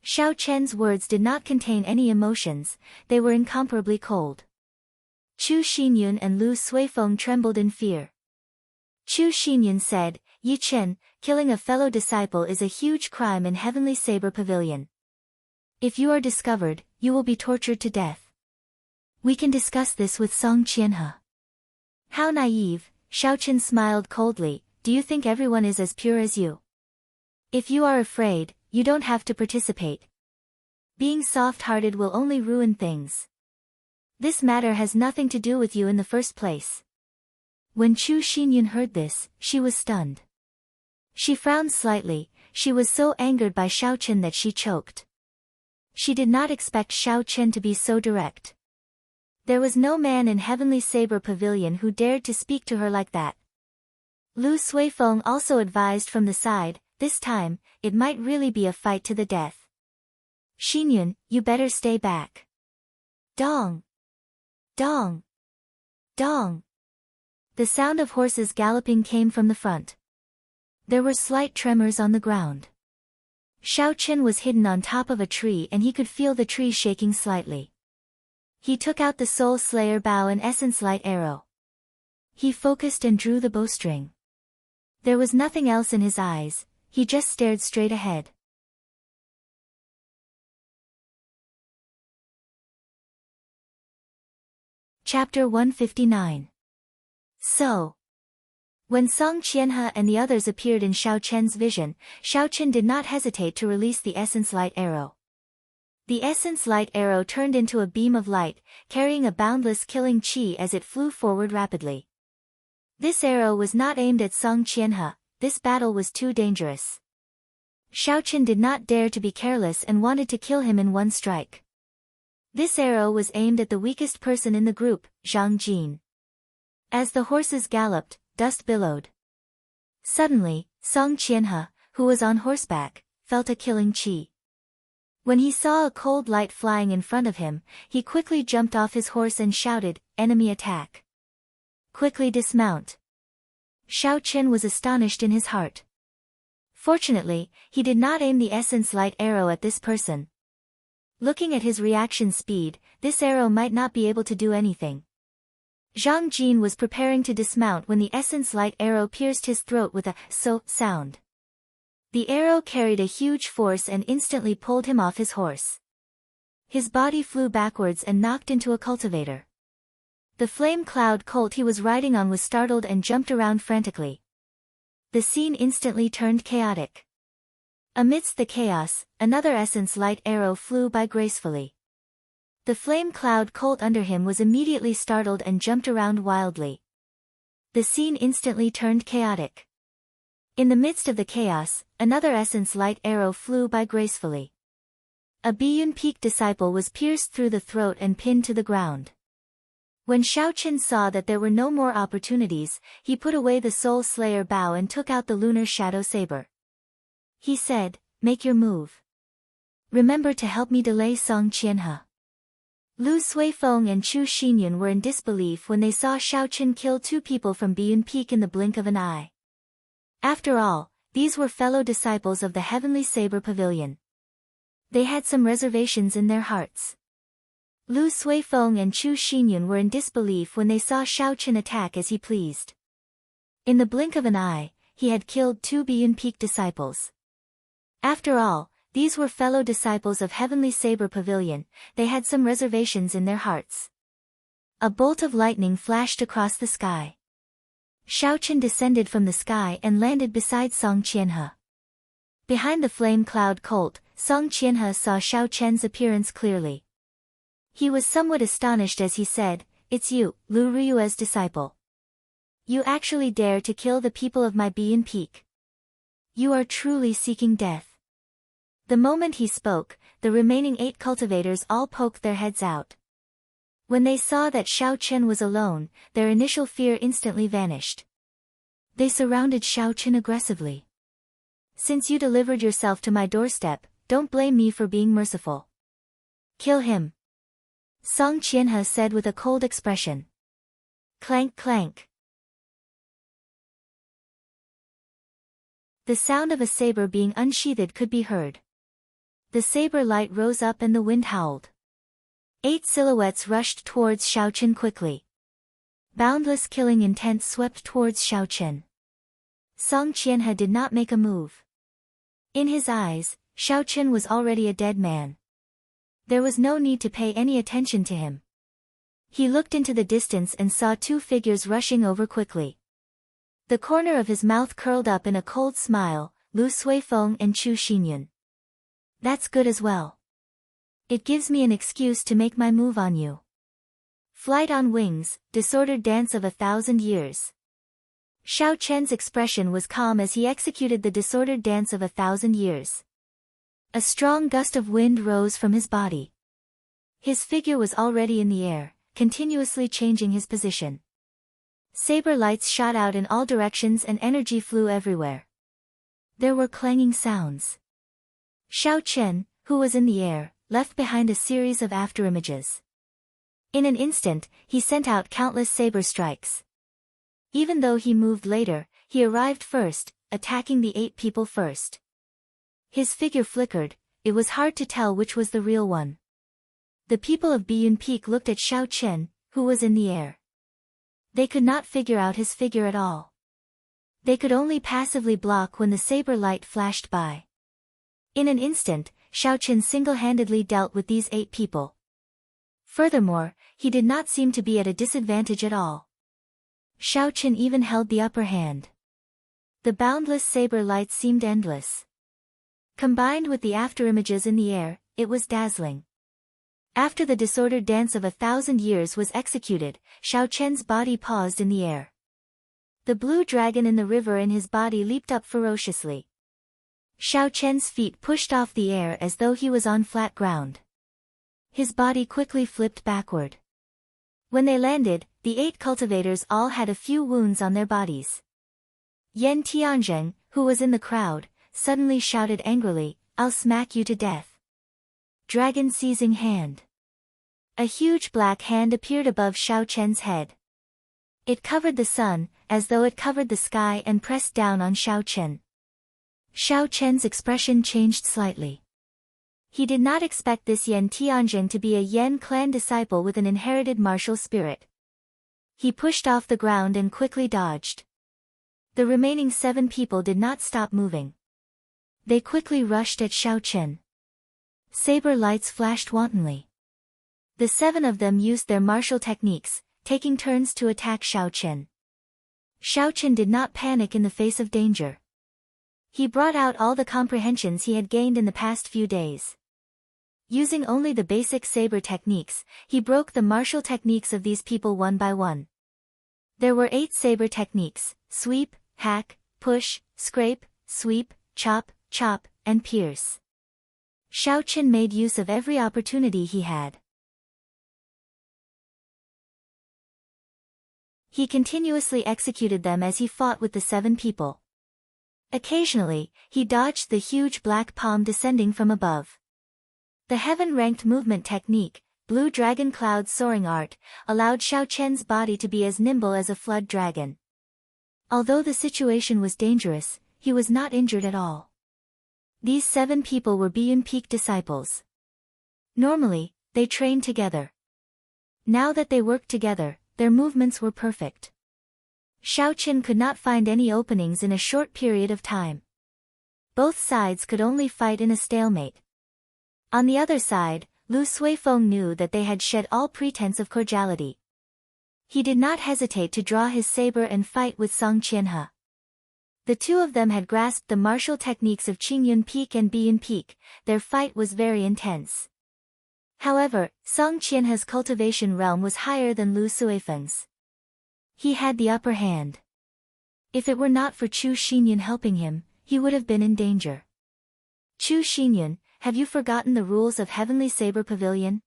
A: Xiao Chen's words did not contain any emotions, they were incomparably cold. Chu Xinyun and Lu Suifeng trembled in fear. Chu Xinyun said, "Yi Chen, killing a fellow disciple is a huge crime in Heavenly Saber Pavilion. If you are discovered, you will be tortured to death. We can discuss this with Song Qianhe." How naive, Shaoqun smiled coldly, "Do you think everyone is as pure as you? If you are afraid, you don't have to participate. Being soft-hearted will only ruin things. This matter has nothing to do with you in the first place." When Chu Xinyun heard this, she was stunned. She frowned slightly, she was so angered by Shaoqun that she choked. She did not expect Shaoqun to be so direct. There was no man in Heavenly Saber Pavilion who dared to speak to her like that. Lu Suifeng also advised from the side, "This time, it might really be a fight to the death. Xinyun, you better stay back." Dong! Dong! Dong! The sound of horses galloping came from the front. There were slight tremors on the ground. Shaoqun was hidden on top of a tree and he could feel the tree shaking slightly. He took out the Soul Slayer bow and Essence Light arrow. He focused and drew the bowstring. There was nothing else in his eyes, he just stared straight ahead. Chapter 159. So. When Song Qianhe and the others appeared in Shaoqun's vision, Shaoqun did not hesitate to release the Essence Light arrow. The Essence Light arrow turned into a beam of light, carrying a boundless killing chi as it flew forward rapidly. This arrow was not aimed at Song Qianhe, this battle was too dangerous. Shaoqun did not dare to be careless and wanted to kill him in one strike. This arrow was aimed at the weakest person in the group, Zhang Jin. As the horses galloped, dust billowed. Suddenly, Song Qianhe, who was on horseback, felt a killing chi. When he saw a cold light flying in front of him, he quickly jumped off his horse and shouted, "Enemy attack! Quickly dismount!" Shaoqun was astonished in his heart. Fortunately, he did not aim the Essence Light arrow at this person. Looking at his reaction speed, this arrow might not be able to do anything. Zhang Jin was preparing to dismount when the Essence Light arrow pierced his throat with a "so" sound. The arrow carried a huge force and instantly pulled him off his horse. His body flew backwards and knocked into a cultivator. The flame cloud colt he was riding on was startled and jumped around frantically. The scene instantly turned chaotic. Amidst the chaos, another Essence Light arrow flew by gracefully. The flame cloud colt under him was immediately startled and jumped around wildly. The scene instantly turned chaotic. In the midst of the chaos, another Essence Light arrow flew by gracefully. A Biyun Peak disciple was pierced through the throat and pinned to the ground. When Shaoqun saw that there were no more opportunities, he put away the Soul Slayer bow and took out the Lunar Shadow Saber. He said, "Make your move. Remember to help me delay Song Qianhe." Lu Suifeng and Chu Xinyun were in disbelief when they saw Shaoqun kill two people from Biyun Peak in the blink of an eye. After all, these were fellow disciples of the Heavenly Saber Pavilion. They had some reservations in their hearts. Lu Suifeng and Chu Xinyun were in disbelief when they saw Shao Chen attack as he pleased. In the blink of an eye, he had killed 2 Biyun Peak disciples. After all, these were fellow disciples of Heavenly Saber Pavilion. They had some reservations in their hearts. A bolt of lightning flashed across the sky. Shao Chen descended from the sky and landed beside Song Qianhe. Behind the flame cloud colt, Song Qianhe saw Shao Chen's appearance clearly. He was somewhat astonished as he said, "It's you, Lu Riyue's disciple. You actually dare to kill the people of my Biyun Peak. You are truly seeking death." The moment he spoke, the remaining 8 cultivators all poked their heads out. When they saw that Shao Chen was alone, their initial fear instantly vanished. They surrounded Shao Chen aggressively. "Since you delivered yourself to my doorstep, don't blame me for being merciful. Kill him," Song Qianhe said with a cold expression. Clank clank. The sound of a saber being unsheathed could be heard. The saber light rose up and the wind howled. 8 silhouettes rushed towards Shao Chen quickly. Boundless killing intent swept towards Shao Chen. Song Qianhe did not make a move. In his eyes, Shao Chen was already a dead man. There was no need to pay any attention to him. He looked into the distance and saw 2 figures rushing over quickly. The corner of his mouth curled up in a cold smile, Lu Suifeng and Chu Xinyun. "That's good as well. It gives me an excuse to make my move on you." Flight on wings, disordered dance of 1,000 years. Shao Chen's expression was calm as he executed the disordered dance of 1,000 years. A strong gust of wind rose from his body. His figure was already in the air, continuously changing his position. Saber lights shot out in all directions and energy flew everywhere. There were clanging sounds. Shao Chen, who was in the air, left behind a series of afterimages. In an instant, he sent out countless saber strikes. Even though he moved later, he arrived first, attacking the 8 people first. His figure flickered, it was hard to tell which was the real one. The people of Biyun Peak looked at Shao Chen, who was in the air. They could not figure out his figure at all. They could only passively block when the saber light flashed by. In an instant, Shao Chen single-handedly dealt with these 8 people. Furthermore, he did not seem to be at a disadvantage at all. Shao Chen even held the upper hand. The boundless saber light seemed endless. Combined with the afterimages in the air, it was dazzling. After the disordered dance of 1,000 years was executed, Shao Chen's body paused in the air. The blue dragon in the river in his body leaped up ferociously. Shao Chen's feet pushed off the air as though he was on flat ground. His body quickly flipped backward. When they landed, the 8 cultivators all had a few wounds on their bodies. Yan Tianzheng, who was in the crowd, suddenly shouted angrily, "I'll smack you to death." Dragon seizing hand. A huge black hand appeared above Shao Chen's head. It covered the sun, as though it covered the sky and pressed down on Shao Chen. Shao Chen's expression changed slightly. He did not expect this Yan Tianzheng to be a Yan clan disciple with an inherited martial spirit. He pushed off the ground and quickly dodged. The remaining 7 people did not stop moving. They quickly rushed at Shao Chen. Saber lights flashed wantonly. The 7 of them used their martial techniques, taking turns to attack Shao Chen. Shao Chen did not panic in the face of danger. He brought out all the comprehensions he had gained in the past few days. Using only the basic saber techniques, he broke the martial techniques of these people one by one. There were 8 saber techniques: sweep, hack, push, scrape, sweep, chop, chop, and pierce. Shao Chen made use of every opportunity he had. He continuously executed them as he fought with the 7 people. Occasionally, he dodged the huge black palm descending from above. The heaven-ranked movement technique, Blue Dragon Cloud Soaring Art, allowed Shao Chen's body to be as nimble as a flood dragon. Although the situation was dangerous, he was not injured at all. These 7 people were Biyun Peak disciples. Normally, they trained together. Now that they worked together, their movements were perfect. Xiao Qin could not find any openings in a short period of time. Both sides could only fight in a stalemate. On the other side, Lu Suifeng knew that they had shed all pretense of cordiality. He did not hesitate to draw his saber and fight with Song Qianhe. The two of them had grasped the martial techniques of Qingyun Peak and Biyun Peak. Their fight was very intense. However, Song Qianhe's cultivation realm was higher than Lu Suifeng's. He had the upper hand. If it were not for Chu Xinyun helping him, he would have been in danger. Chu Xinyun, have you forgotten the rules of Heavenly Saber Pavilion?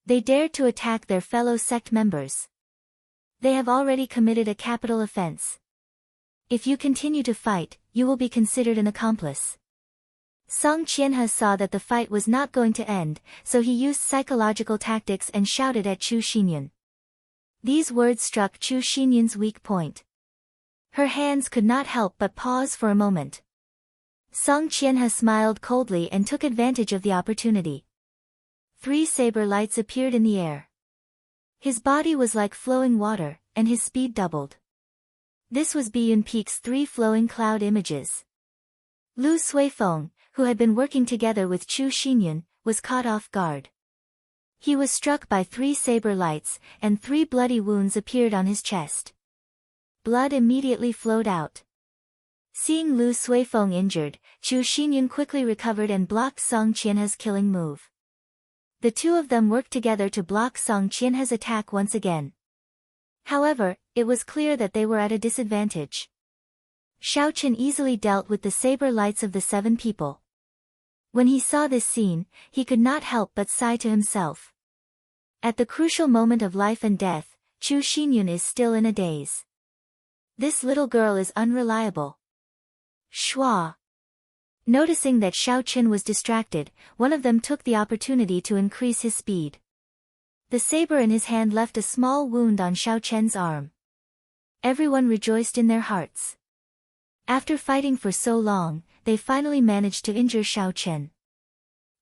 A: They dared to attack their fellow sect members. They have already committed a capital offense. If you continue to fight, you will be considered an accomplice. Song Qianhe saw that the fight was not going to end, so he used psychological tactics and shouted at Chu Xinyun. These words struck Chu Xinyun's weak point. Her hands could not help but pause for a moment. Song Qianhe smiled coldly and took advantage of the opportunity. 3 saber lights appeared in the air. His body was like flowing water, and his speed doubled. This was Biyun Peak's 3 flowing cloud images. Lu Suifeng, who had been working together with Chu Xinyun, was caught off guard. He was struck by 3 saber lights, and 3 bloody wounds appeared on his chest. Blood immediately flowed out. Seeing Lu Suifeng injured, Chu Xinyun quickly recovered and blocked Song Qianhe's killing move. The two of them worked together to block Song Qianhe's attack once again. However, it was clear that they were at a disadvantage. Xiao Qin easily dealt with the saber lights of the 7 people. When he saw this scene, he could not help but sigh to himself. At the crucial moment of life and death, Chu Xinyun is still in a daze. This little girl is unreliable. Schwa. Noticing that Xiao Qin was distracted, one of them took the opportunity to increase his speed. The saber in his hand left a small wound on Xiao Qin's arm. Everyone rejoiced in their hearts. After fighting for so long, they finally managed to injure Xiao Qin.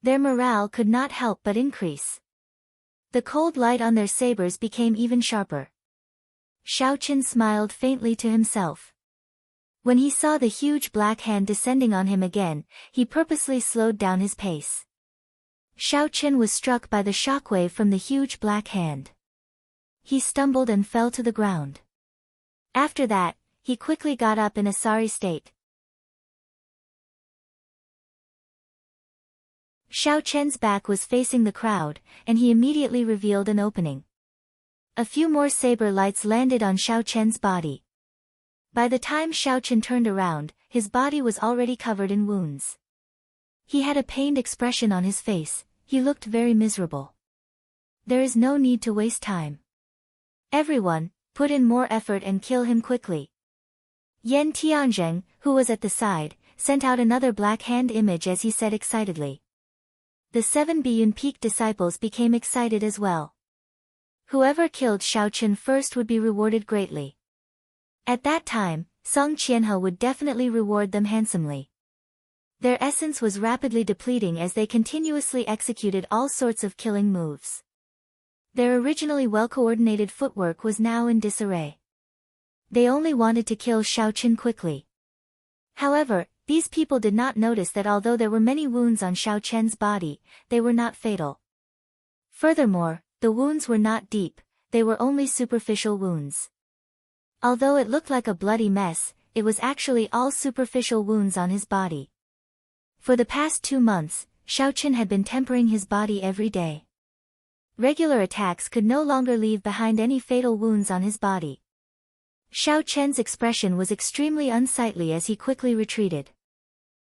A: Their morale could not help but increase. The cold light on their sabers became even sharper. Xiao Qin smiled faintly to himself. When he saw the huge black hand descending on him again, he purposely slowed down his pace. Xiao Qin was struck by the shockwave from the huge black hand. He stumbled and fell to the ground. After that, he quickly got up in a sorry state. Xiao Qin's back was facing the crowd, and he immediately revealed an opening. A few more saber lights landed on Xiao Qin's body. By the time Xiao Qin turned around, his body was already covered in wounds. He had a pained expression on his face. He looked very miserable. There is no need to waste time. Everyone, put in more effort and kill him quickly. Yan Tianzheng, who was at the side, sent out another black hand image as he said excitedly. The 7 Biyun Peak disciples became excited as well. Whoever killed Xiao Qin first would be rewarded greatly. At that time, Song Qianhe would definitely reward them handsomely. Their essence was rapidly depleting as they continuously executed all sorts of killing moves. Their originally well-coordinated footwork was now in disarray. They only wanted to kill Xiao Qin quickly. However, these people did not notice that although there were many wounds on Xiao Qin's body, they were not fatal. Furthermore, the wounds were not deep, they were only superficial wounds. Although it looked like a bloody mess, it was actually all superficial wounds on his body. For the past 2 months, Xiao Qin had been tempering his body every day. Regular attacks could no longer leave behind any fatal wounds on his body. Xiao Qin's expression was extremely unsightly as he quickly retreated.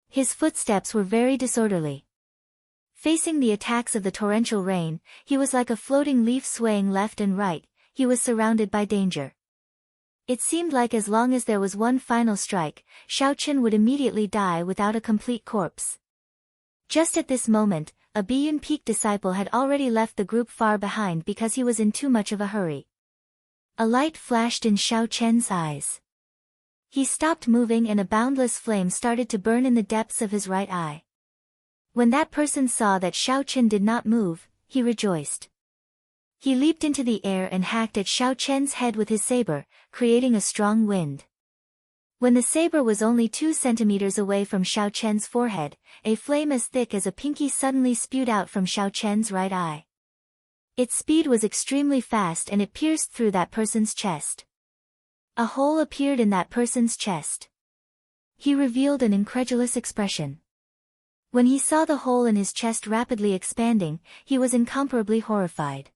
A: His footsteps were very disorderly. Facing the attacks of the torrential rain, he was like a floating leaf swaying left and right. He was surrounded by danger. It seemed like as long as there was one final strike, Xiao Qin would immediately die without a complete corpse. Just at this moment, a Biyun Peak disciple had already left the group far behind because he was in too much of a hurry. A light flashed in Xiao Qin's eyes. He stopped moving and a boundless flame started to burn in the depths of his right eye. When that person saw that Xiao Qin did not move, he rejoiced. He leaped into the air and hacked at Xiao Chen's head with his saber, creating a strong wind. When the saber was only 2 centimeters away from Xiao Chen's forehead, a flame as thick as a pinky suddenly spewed out from Xiao Chen's right eye. Its speed was extremely fast and it pierced through that person's chest. A hole appeared in that person's chest. He revealed an incredulous expression. When he saw the hole in his chest rapidly expanding, he was incomparably horrified.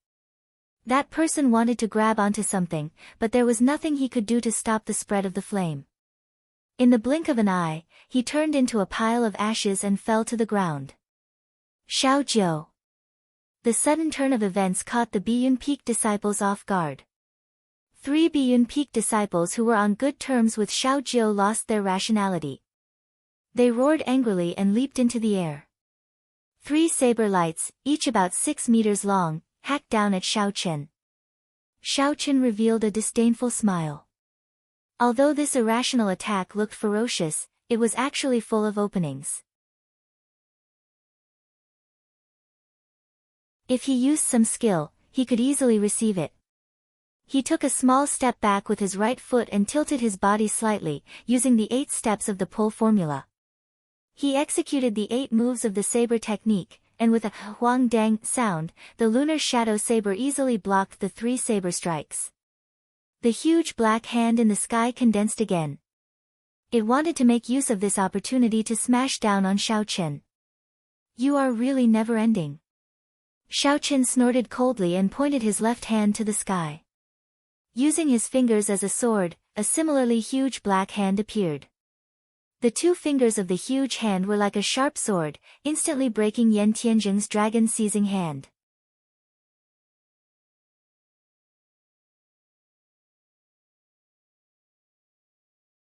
A: That person wanted to grab onto something, but there was nothing he could do to stop the spread of the flame. In the blink of an eye, he turned into a pile of ashes and fell to the ground. Xiao Jiu. The sudden turn of events caught the Biyun Peak disciples off guard. 3 Biyun Peak disciples who were on good terms with Xiao Jiu lost their rationality. They roared angrily and leaped into the air. 3 saber lights, each about 6 meters long, hacked down at Xiao Chen. Xiao Chen revealed a disdainful smile. Although this irrational attack looked ferocious, it was actually full of openings. If he used some skill, he could easily receive it. He took a small step back with his right foot and tilted his body slightly, using the 8 steps of the pull formula. He executed the 8 moves of the saber technique, and with a huang dang sound, the lunar shadow saber easily blocked the 3 saber strikes. The huge black hand in the sky condensed again. It wanted to make use of this opportunity to smash down on Xiao Chen. You are really never-ending. Xiao Chen snorted coldly and pointed his left hand to the sky. Using his fingers as a sword, a similarly huge black hand appeared. The 2 fingers of the huge hand were like a sharp sword, instantly breaking Yan Tianjing's dragon-seizing hand.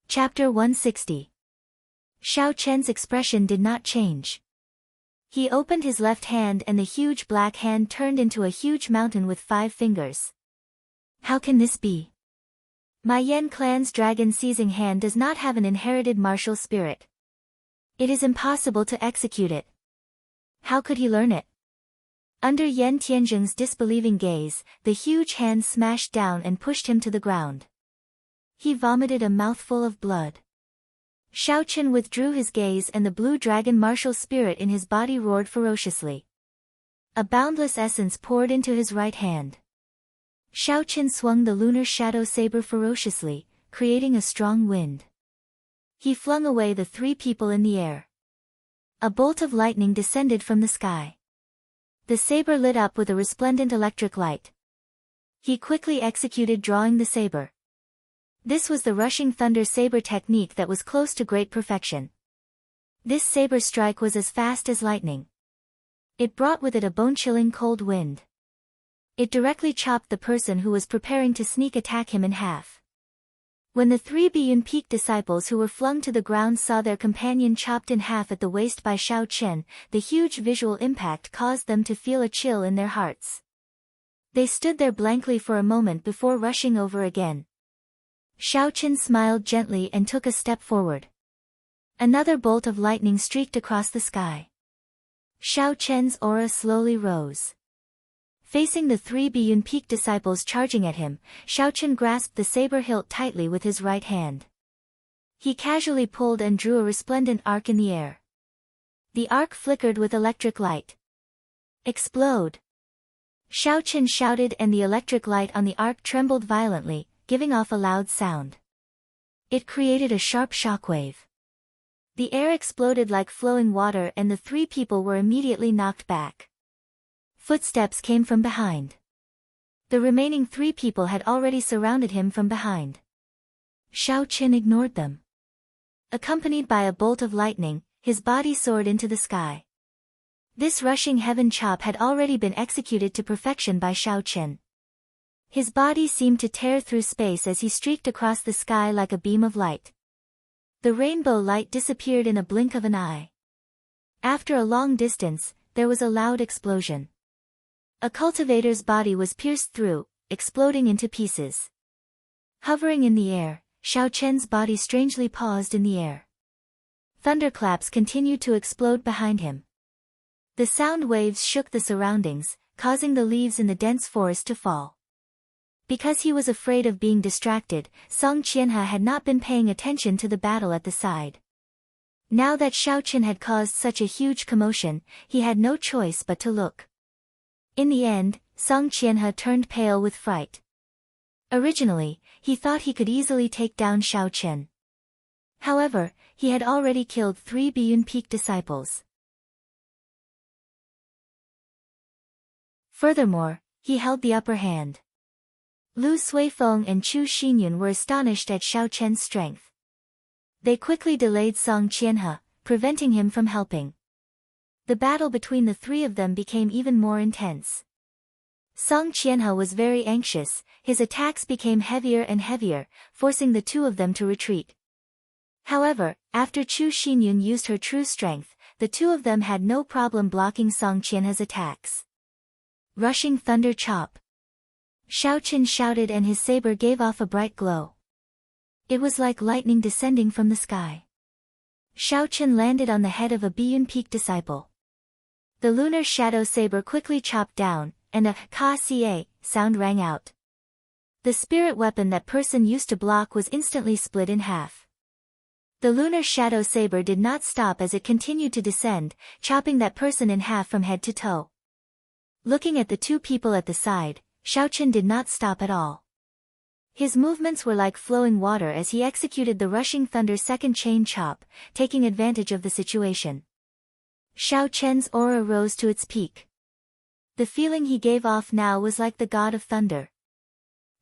A: Chapter 160. Xiao Chen's expression did not change. He opened his left hand and the huge black hand turned into a huge mountain with 5 fingers. How can this be? My Yan clan's dragon-seizing hand does not have an inherited martial spirit. It is impossible to execute it. How could he learn it? Under Yan Tianjing's disbelieving gaze, the huge hand smashed down and pushed him to the ground. He vomited a mouthful of blood. Xiao Chen withdrew his gaze and the blue dragon martial spirit in his body roared ferociously. A boundless essence poured into his right hand. Xiao Chen swung the lunar shadow saber ferociously, creating a strong wind. He flung away the 3 people in the air. A bolt of lightning descended from the sky. The saber lit up with a resplendent electric light. He quickly executed drawing the saber. This was the rushing thunder saber technique that was close to great perfection. This saber strike was as fast as lightning. It brought with it a bone-chilling cold wind. It directly chopped the person who was preparing to sneak attack him in half. When the 3 Biyun Peak disciples who were flung to the ground saw their companion chopped in half at the waist by Xiao Chen, the huge visual impact caused them to feel a chill in their hearts. They stood there blankly for a moment before rushing over again. Xiao Chen smiled gently and took a step forward. Another bolt of lightning streaked across the sky. Xiao Chen's aura slowly rose. Facing the 3 Biyun Peak disciples charging at him, Xiao Chen grasped the saber hilt tightly with his right hand. He casually pulled and drew a resplendent arc in the air. The arc flickered with electric light. Explode! Xiao Chen shouted and the electric light on the arc trembled violently, giving off a loud sound. It created a sharp shockwave. The air exploded like flowing water and the 3 people were immediately knocked back. Footsteps came from behind. The remaining 3 people had already surrounded him from behind. Xiao Chen ignored them. Accompanied by a bolt of lightning, his body soared into the sky. This rushing heaven chop had already been executed to perfection by Xiao Chen. His body seemed to tear through space as he streaked across the sky like a beam of light. The rainbow light disappeared in a blink of an eye. After a long distance, there was a loud explosion. A cultivator's body was pierced through, exploding into pieces. Hovering in the air, Xiao Chen's body strangely paused in the air. Thunderclaps continued to explode behind him. The sound waves shook the surroundings, causing the leaves in the dense forest to fall. Because he was afraid of being distracted, Song Qianhe had not been paying attention to the battle at the side. Now that Xiaoqin had caused such a huge commotion, he had no choice but to look. In the end, Song Qianhe turned pale with fright. Originally, he thought he could easily take down Xiaoqin. However, he had already killed 3 Biyun Peak disciples. Furthermore, he held the upper hand. Lu Suifeng and Chu Xinyun were astonished at Xiaoqin's strength. They quickly delayed Song Qianhe, preventing him from helping. The battle between the 3 of them became even more intense. Song Qianhe was very anxious, his attacks became heavier and heavier, forcing the 2 of them to retreat. However, after Chu Xinyun used her true strength, the 2 of them had no problem blocking Song Qianhe's attacks. Rushing Thunder Chop. Xiaoqin shouted and his saber gave off a bright glow. It was like lightning descending from the sky. Xiaoqin landed on the head of a Biyun Peak disciple. The lunar shadow saber quickly chopped down, and a ka-ca sound rang out. The spirit weapon that person used to block was instantly split in half. The lunar shadow saber did not stop as it continued to descend, chopping that person in half from head to toe. Looking at the 2 people at the side, Xiaoqin did not stop at all. His movements were like flowing water as he executed the rushing thunder second chain chop, taking advantage of the situation. Xiaoqin's aura rose to its peak. The feeling he gave off now was like the god of thunder.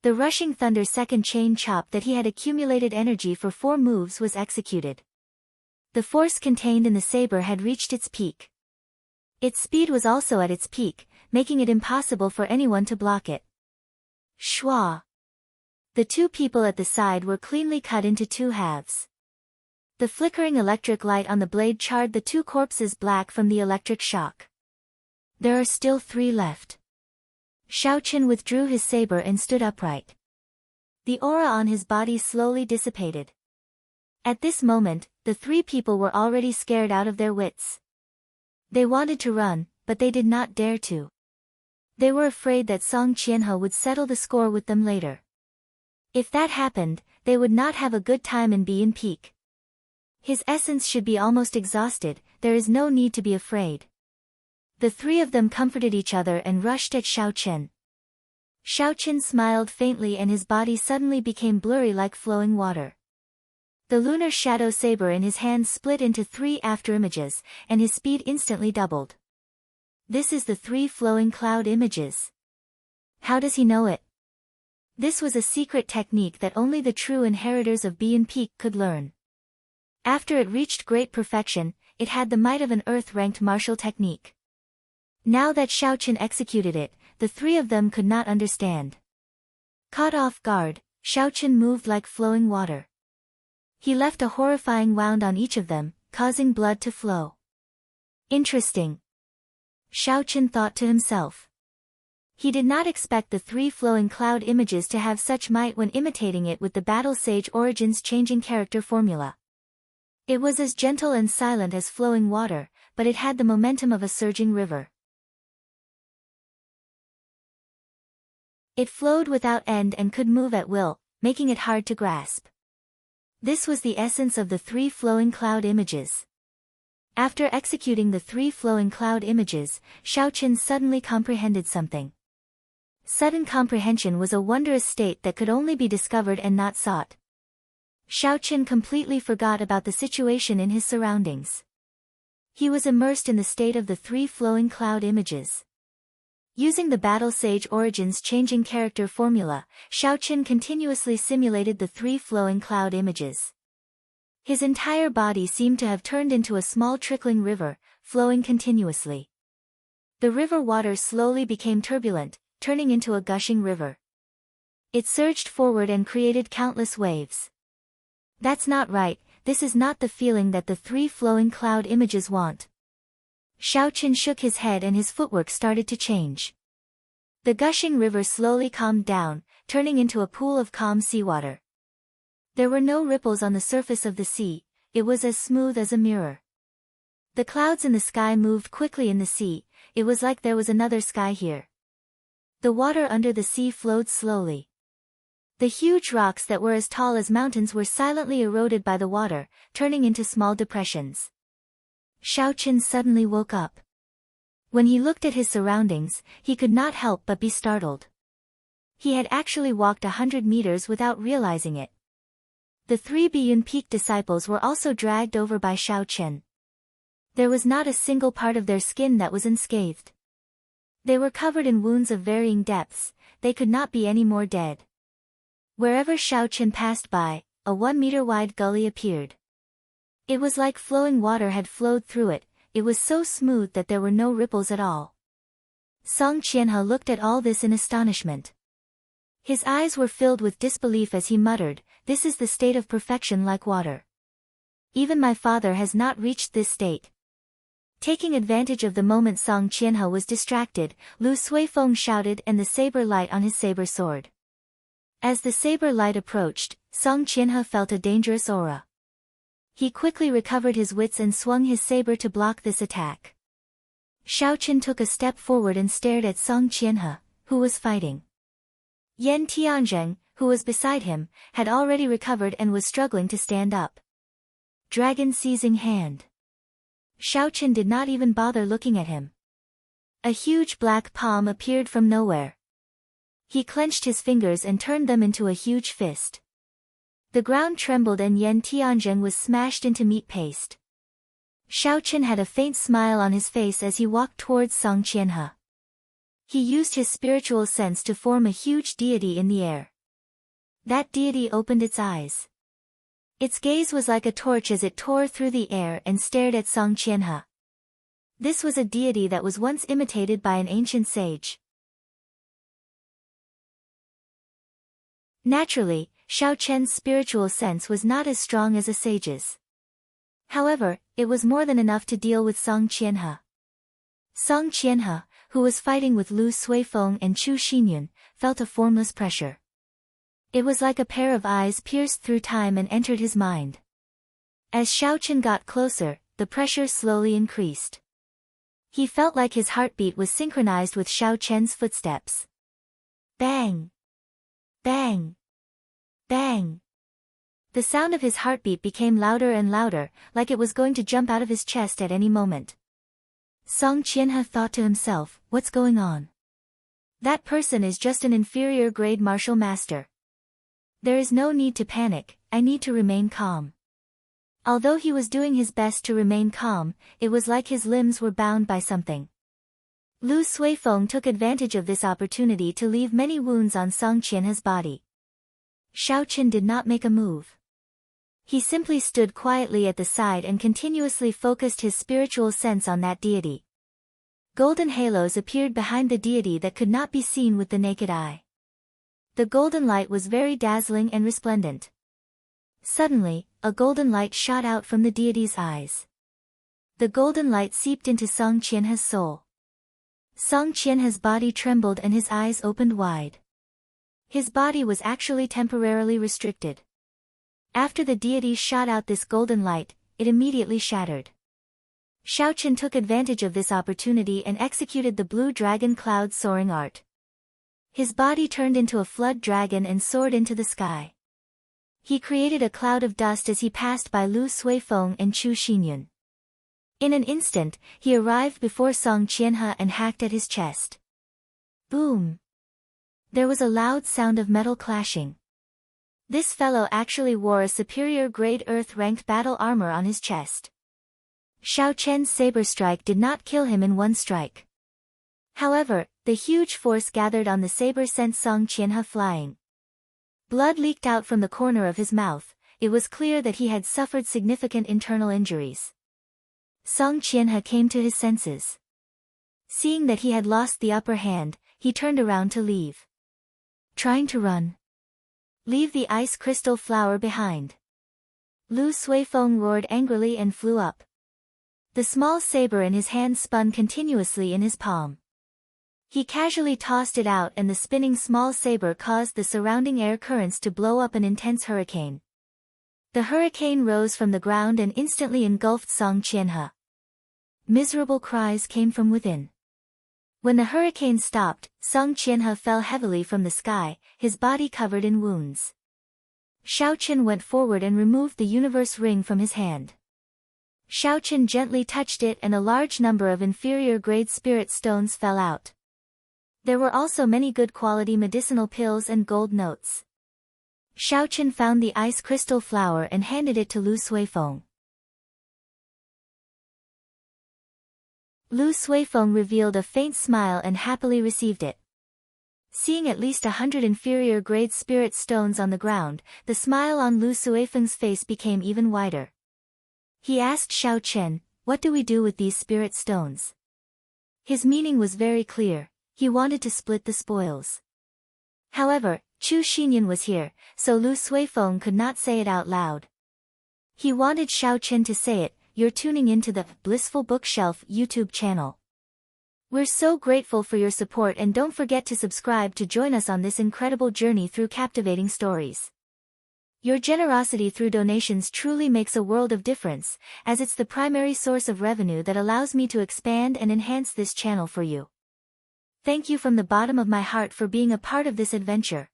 A: The rushing thunder second chain chop that he had accumulated energy for 4 moves was executed. The force contained in the saber had reached its peak. Its speed was also at its peak, making it impossible for anyone to block it. Shua! The 2 people at the side were cleanly cut into 2 halves. The flickering electric light on the blade charred the 2 corpses black from the electric shock. There are still 3 left. Xiaoqin withdrew his saber and stood upright. The aura on his body slowly dissipated. At this moment, the 3 people were already scared out of their wits. They wanted to run, but they did not dare to. They were afraid that Song Qianhe would settle the score with them later. If that happened, they would not have a good time in Biyun Peak. His essence should be almost exhausted, there is no need to be afraid. The 3 of them comforted each other and rushed at Xiaoqin. Xiaoqin smiled faintly and his body suddenly became blurry like flowing water. The lunar shadow saber in his hand split into 3 afterimages, and his speed instantly doubled. This is the 3 flowing cloud images. How does he know it? This was a secret technique that only the true inheritors of Biyun Peak could learn. After it reached great perfection, it had the might of an earth-ranked martial technique. Now that Xiaoqin executed it, the 3 of them could not understand. Caught off guard, Xiaoqin moved like flowing water. He left a horrifying wound on each of them, causing blood to flow. Interesting. Xiaoqin thought to himself. He did not expect the 3 flowing cloud images to have such might when imitating it with the Battle Sage Origins changing character formula. It was as gentle and silent as flowing water, but it had the momentum of a surging river. It flowed without end and could move at will, making it hard to grasp. This was the essence of the 3 flowing cloud images. After executing the 3 flowing cloud images, Xiaoqin suddenly comprehended something. Sudden comprehension was a wondrous state that could only be discovered and not sought. Xiaoqin completely forgot about the situation in his surroundings. He was immersed in the state of the 3 flowing cloud images. Using the Battle Sage Origins changing character formula, Xiaoqin continuously simulated the 3 flowing cloud images. His entire body seemed to have turned into a small trickling river, flowing continuously. The river water slowly became turbulent, turning into a gushing river. It surged forward and created countless waves. That's not right, this is not the feeling that the 3 flowing cloud images want. Xiaoqin shook his head and his footwork started to change. The gushing river slowly calmed down, turning into a pool of calm seawater. There were no ripples on the surface of the sea, it was as smooth as a mirror. The clouds in the sky moved quickly in the sea, it was like there was another sky here. The water under the sea flowed slowly. The huge rocks that were as tall as mountains were silently eroded by the water, turning into small depressions. Xiaochen suddenly woke up. When he looked at his surroundings, he could not help but be startled. He had actually walked 100 meters without realizing it. The 3 Biyun Peak disciples were also dragged over by Xiaochen. There was not a single part of their skin that was unscathed. They were covered in wounds of varying depths, they could not be any more dead. Wherever Xiaochen passed by, a 1-meter-wide gully appeared. It was like flowing water had flowed through it, it was so smooth that there were no ripples at all. Song Qianhe looked at all this in astonishment. His eyes were filled with disbelief as he muttered, "This is the state of perfection like water. Even my father has not reached this state." Taking advantage of the moment Song Qianhe was distracted, Lu Suifeng shouted and the saber light on his saber sword. As the saber light approached, Song Qianhe felt a dangerous aura. He quickly recovered his wits and swung his saber to block this attack. Xiaochen took a step forward and stared at Song Qianhe, who was fighting. Yan Tianzheng, who was beside him, had already recovered and was struggling to stand up. Dragon seizing hand. Xiaochen did not even bother looking at him. A huge black palm appeared from nowhere. He clenched his fingers and turned them into a huge fist. The ground trembled and Yan Tianzheng was smashed into meat paste. Xiaochen had a faint smile on his face as he walked towards Song Qianhe. He used his spiritual sense to form a huge deity in the air. That deity opened its eyes. Its gaze was like a torch as it tore through the air and stared at Song Qianhe. This was a deity that was once imitated by an ancient sage. Naturally, Xiaochen's spiritual sense was not as strong as a sage's. However, it was more than enough to deal with Song Qianhe. Song Qianhe, who was fighting with Lu Suifeng and Chu Xinyun, felt a formless pressure. It was like a pair of eyes pierced through time and entered his mind. As Xiaochen got closer, the pressure slowly increased. He felt like his heartbeat was synchronized with Xiaochen's footsteps. Bang! Bang! Bang! The sound of his heartbeat became louder and louder, like it was going to jump out of his chest at any moment. Song Qianhe thought to himself, what's going on? That person is just an inferior grade martial master. There is no need to panic, I need to remain calm. Although he was doing his best to remain calm, it was like his limbs were bound by something. Lu Suifeng took advantage of this opportunity to leave many wounds on Song Qianhe's body. Xiaochen did not make a move. He simply stood quietly at the side and continuously focused his spiritual sense on that deity. Golden halos appeared behind the deity that could not be seen with the naked eye. The golden light was very dazzling and resplendent. Suddenly, a golden light shot out from the deity's eyes. The golden light seeped into Song Qianhe's soul. Song Qianhe's body trembled and his eyes opened wide. His body was actually temporarily restricted. After the deity shot out this golden light, it immediately shattered. Xiaochen took advantage of this opportunity and executed the blue dragon cloud soaring art. His body turned into a flood dragon and soared into the sky. He created a cloud of dust as he passed by Lu Suifeng and Chu Xinyun. In an instant, he arrived before Song Qianhe and hacked at his chest. Boom! There was a loud sound of metal clashing. This fellow actually wore a superior grade earth-ranked battle armor on his chest. Xiaochen's saber strike did not kill him in one strike. However, the huge force gathered on the saber sent Song Qianhe flying. Blood leaked out from the corner of his mouth, it was clear that he had suffered significant internal injuries. Song Qianhe came to his senses. Seeing that he had lost the upper hand, he turned around to leave. Trying to run. Leave the ice crystal flower behind. Lu Suifeng roared angrily and flew up. The small saber in his hand spun continuously in his palm. He casually tossed it out and the spinning small saber caused the surrounding air currents to blow up an intense hurricane. The hurricane rose from the ground and instantly engulfed Song Qianhe. Miserable cries came from within. When the hurricane stopped, Song Qianhe fell heavily from the sky, his body covered in wounds. Shaoqian went forward and removed the universe ring from his hand. Shaoqian gently touched it and a large number of inferior-grade spirit stones fell out. There were also many good-quality medicinal pills and gold notes. Shaoqian found the ice crystal flower and handed it to Lu Suifeng. Lu Suifeng revealed a faint smile and happily received it. Seeing at least 100 inferior-grade spirit stones on the ground, the smile on Lu Suifeng's face became even wider. He asked Shaoqian, "What do we do with these spirit stones?" His meaning was very clear. He wanted to split the spoils. However, Chu Xinyan was here, so Lu Suifeng could not say it out loud. He wanted Shaoqian to say it. "You're tuning into the Blissful Bookshelf YouTube channel. We're so grateful for your support and don't forget to subscribe to join us on this incredible journey through captivating stories. Your generosity through donations truly makes a world of difference, as it's the primary source of revenue that allows me to expand and enhance this channel for you. Thank you from the bottom of my heart for being a part of this adventure.